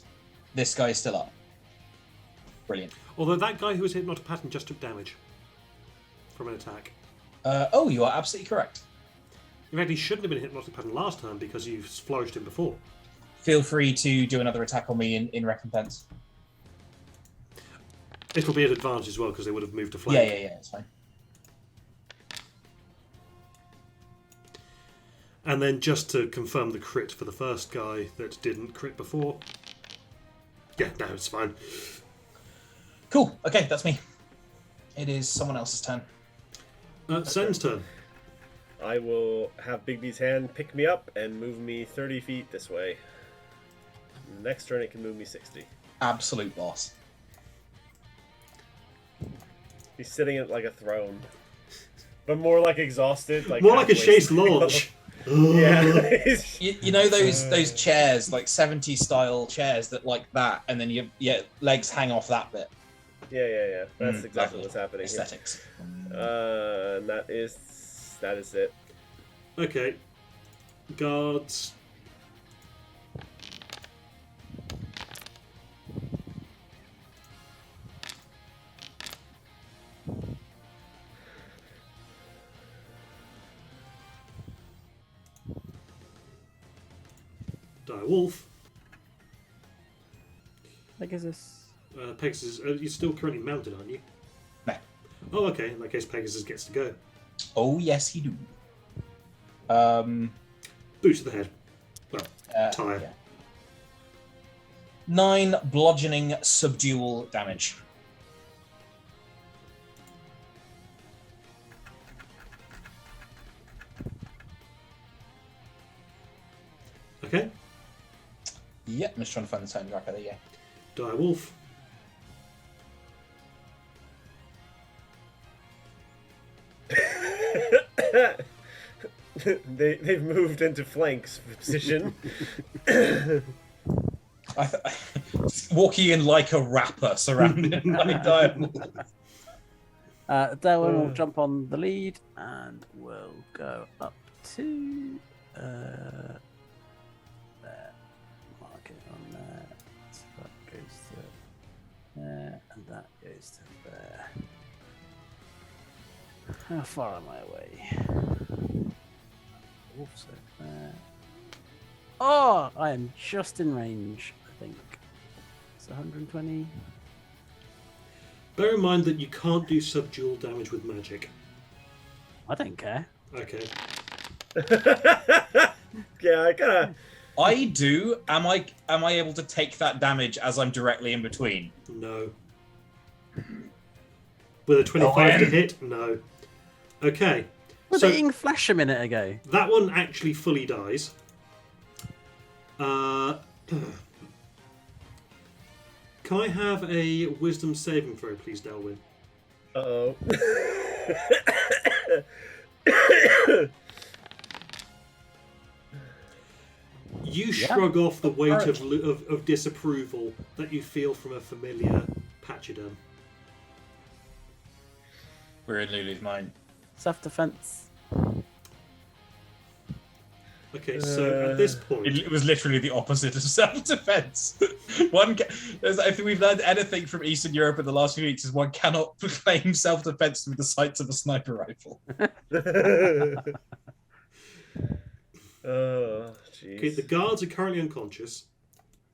This guy is still up. Brilliant. Although that guy who was hypnotic pattern just took damage from an attack. Oh, you are absolutely correct. In fact, he shouldn't have been hypnotic pattern last time because you flourished him before. Feel free to do another attack on me in recompense. It'll be an advantage as well because they would have moved to flank. Yeah, it's fine. And then just to confirm the crit for the first guy that didn't crit before. Yeah, no, it's fine. Cool. Okay, that's me. It is someone else's turn. Sen's turn. I will have Bigby's hand pick me up and move me 30 feet this way. Next turn, it can move me 60. Absolute boss. He's sitting at like a throne, but more like exhausted. More like a halfway chase through. launch. Yeah. You know those chairs, like 70s style chairs that like that, and then your legs hang off that bit. Yeah. That's exactly Lovely. what's happening Aesthetics. here. And that is it. Okay. Guards. Direwolf. Pegasus. Pegasus, you're still currently mounted, aren't you? No. Oh, okay. In that case, Pegasus gets to go. Oh yes, he do. Boots to the head. Well, tire. Yeah. 9 bludgeoning subdual damage. Okay. Yep, I'm just trying to find the tone tracker there, yeah. Direwolf. They've moved into flanks position. Walking in like a rapper surrounded by diamonds. Darwin will jump on the lead and will go up to there. Mark it on there. So that goes to there, and that goes to there. How far am I away? Also there. Oh, I am just in range, I think. It's 120. Bear in mind that you can't do subdual damage with magic. I don't care. Okay. Yeah, I kind of. I do. Am I able to take that damage as I'm directly in between? No. With a 25 to hit? No. Okay. Was So it eating flesh a minute ago? that one actually fully dies. Can I have a wisdom saving throw, please, Delwyn? Uh-oh. You shrug off the weight of disapproval that you feel from a familiar pachyderm. We're in Lulu's mind. Self-defense. Okay, so at this point... It was literally the opposite of self-defense. If we've learned anything from Eastern Europe in the last few weeks, is one cannot claim self-defense with the sights of a sniper rifle. Oh, jeez. Okay, the guards are currently unconscious.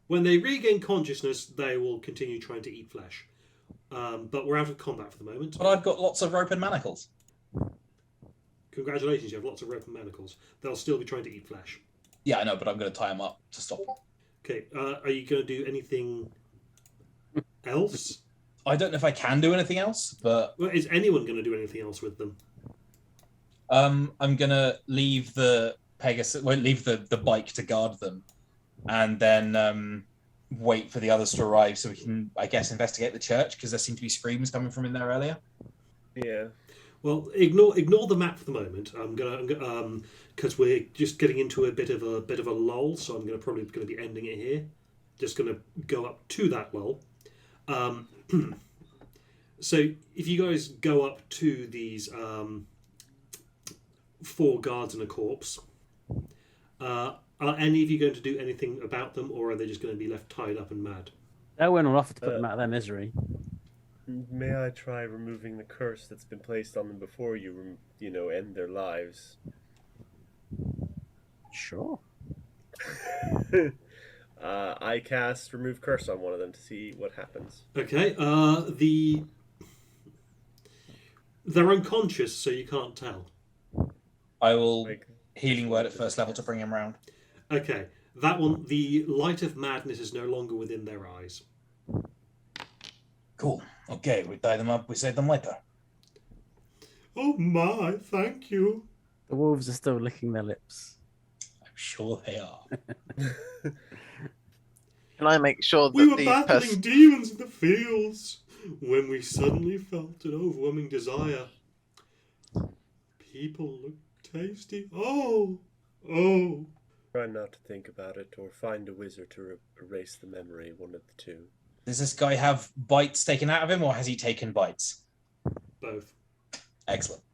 When they regain consciousness, they will continue trying to eat flesh. But we're out of combat for the moment. But I've got lots of rope and manacles. Congratulations, you have lots of rope and manacles. They'll still be trying to eat flesh. Yeah, I know, but I'm going to tie them up to stop them. Okay, are you going to do anything else? I don't know if I can do anything else, but... Well, is anyone going to do anything else with them? I'm going to leave the Pegasus... Well, leave the bike to guard them. And then wait for the others to arrive so we can, I guess, investigate the church, because there seem to be screams coming from in there earlier. Yeah. Well, ignore the map for the moment. I'm gonna because we're just getting into a bit of a lull, so I'm probably gonna be ending it here. Just gonna go up to that lull. So if you guys go up to these 4 guards and a corpse, are any of you going to do anything about them, or are they just going to be left tied up and mad? Elwyn will offer to put them out of their misery. May I try removing the curse that's been placed on them before you end their lives? Sure. I cast remove curse on one of them to see what happens. Okay. They're unconscious, so you can't tell. I will healing word at first level to bring him round. Okay. That one, the light of madness is no longer within their eyes. Cool. Okay, we tie them up, we save them later. Oh my, thank you. The wolves are still licking their lips. I'm sure they are. Can I make sure that We were the battling demons in the fields when we suddenly felt an overwhelming desire. People look tasty. Oh. Try not to think about it, or find a wizard to erase the memory, one of the two. Does this guy have bites taken out of him, or has he taken bites? Both. Excellent.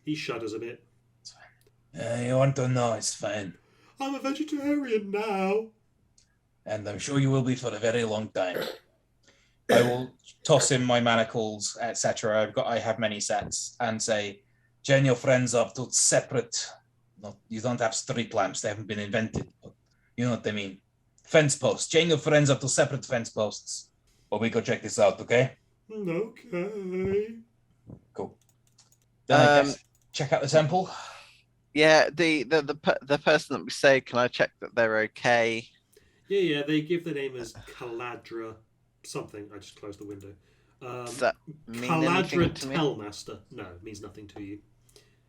He shudders a bit. You want to know, it's fine. I'm a vegetarian now. And I'm sure you will be for a very long time. I will toss in my manacles, etc. I have many sets, and say, chain your friends up to separate. You don't have street lamps; they haven't been invented. But you know what I mean. Fence posts. Chain your friends up to separate fence posts. Or we go check this out, okay? Okay. Cool. Then I guess check out the temple. Yeah, the person that we say, can I check that they're okay? Yeah. They give the name as Caladra something. I just closed the window. Does that mean Caladra anything to me? Tellmaster. No, it means nothing to you.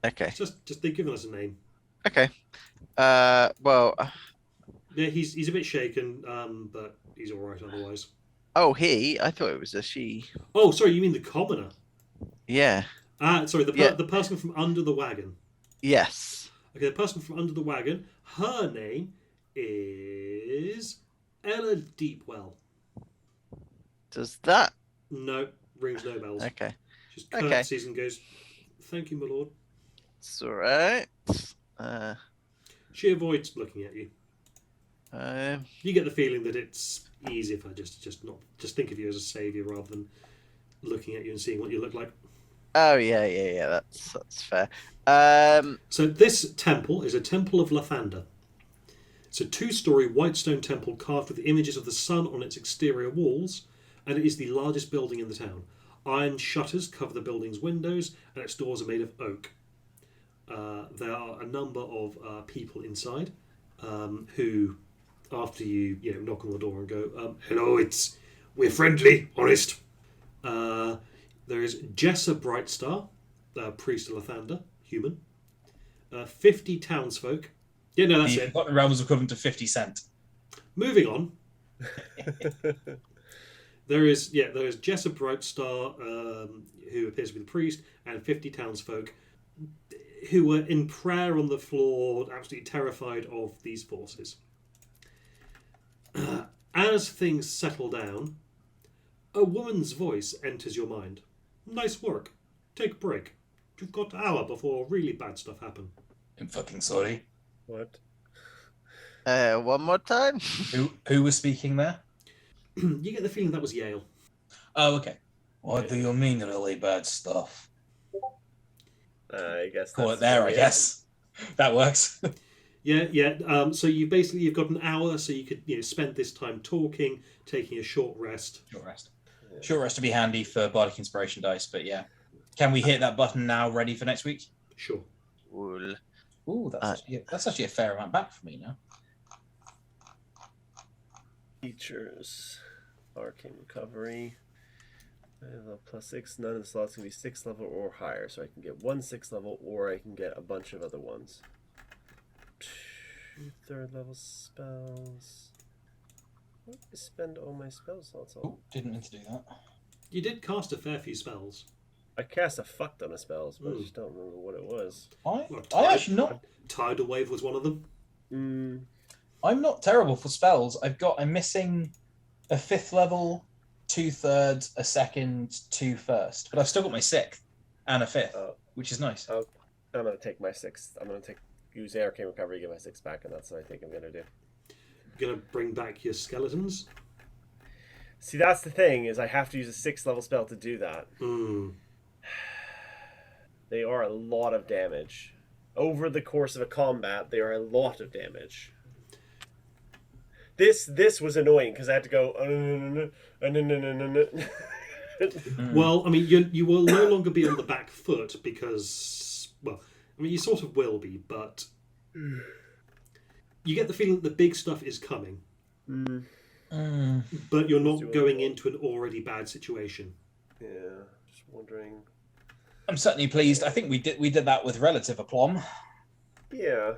Okay. It's just they've given us a name. Okay. Well. Yeah, he's a bit shaken, but he's all right otherwise. Oh, he? I thought it was a she. Oh, sorry, you mean the commoner? Yeah. Sorry, the person from under the wagon. Yes. Okay, the person from under the wagon. Her name is Ella Deepwell. Does that? No, rings no bells. Okay. Just curtsies and goes, "Thank you, my lord." It's all right. She avoids looking at you. You get the feeling that it's easy if I just think of you as a saviour rather than looking at you and seeing what you look like. Oh yeah. That's fair. So this temple is a temple of Lathander. It's a 2-story white stone temple carved with images of the sun on its exterior walls, and it is the largest building in the town. Iron shutters cover the building's windows, and its doors are made of oak. There are a number of people inside who, after you knock on the door and go, "Hello, we're friendly, honest." There is Jessa Brightstar, priest of Lathander, human. 50 townsfolk. Yeah, no, that's it. The realm is equivalent to 50 cent. Moving on. There is Jessup Brightstar, who appears to be the priest, and 50 townsfolk who were in prayer on the floor, absolutely terrified of these forces. As things settle down, a woman's voice enters your mind. Nice work. Take a break. You've got an hour before really bad stuff happen. I'm fucking sorry. What? One more time. Who was speaking there? You get the feeling that was Yale. Oh, okay. What do you mean really bad stuff? I guess Call that's it there, the I way guess. That works. Yeah. So you've got an hour, so you could spend this time talking, taking a short rest. Short rest. Short rest to be handy for Bardic Inspiration dice, but yeah. Can we hit that button now, ready for next week? Sure. Wool. Ooh, that's actually a fair amount back for me now. Features. Arcane Recovery. Level +6. None of the slots can be 6th level or higher, so I can get 1 6th level, or I can get a bunch of other ones. 2 3rd level spells. What do I spend all my spell slots on? Ooh, didn't mean to do that. You did cast a fair few spells. I cast a fuck ton of spells, but I just don't remember what it was. I actually not. Tidal Wave was one of them. I'm not terrible for spells. I'm missing a 5th level, 2 3rds, a 2nd, 2 1st, but I've still got my 6th and a 5th, which is nice. I'm gonna take my 6th. I'm gonna use Arcane Recovery, get my 6th back, and that's what I think I'm gonna do. Gonna bring back your skeletons. See, that's the thing, is I have to use a 6th level spell to do that. They are a lot of damage. Over the course of a combat, they are a lot of damage. This was annoying because I had to go. Well, I mean, you will no longer be on the back foot because, well, I mean, you sort of will be, but you get the feeling that the big stuff is coming. But you're not going into an already bad situation. Yeah, just wondering. I'm certainly pleased. I think we did that with relative aplomb. Yeah.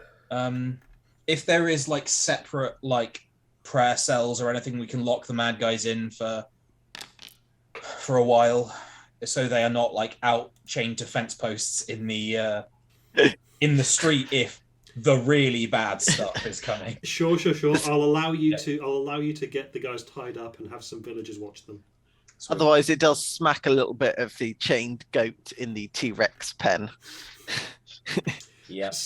If there is like separate like prayer cells or anything, we can lock the mad guys in for a while, so they are not like out chained to fence posts in the street if the really bad stuff is coming. Sure. I'll allow you to get the guys tied up and have some villagers watch them. Sweet. Otherwise, it does smack a little bit of the chained goat in the T-Rex pen. Yeah.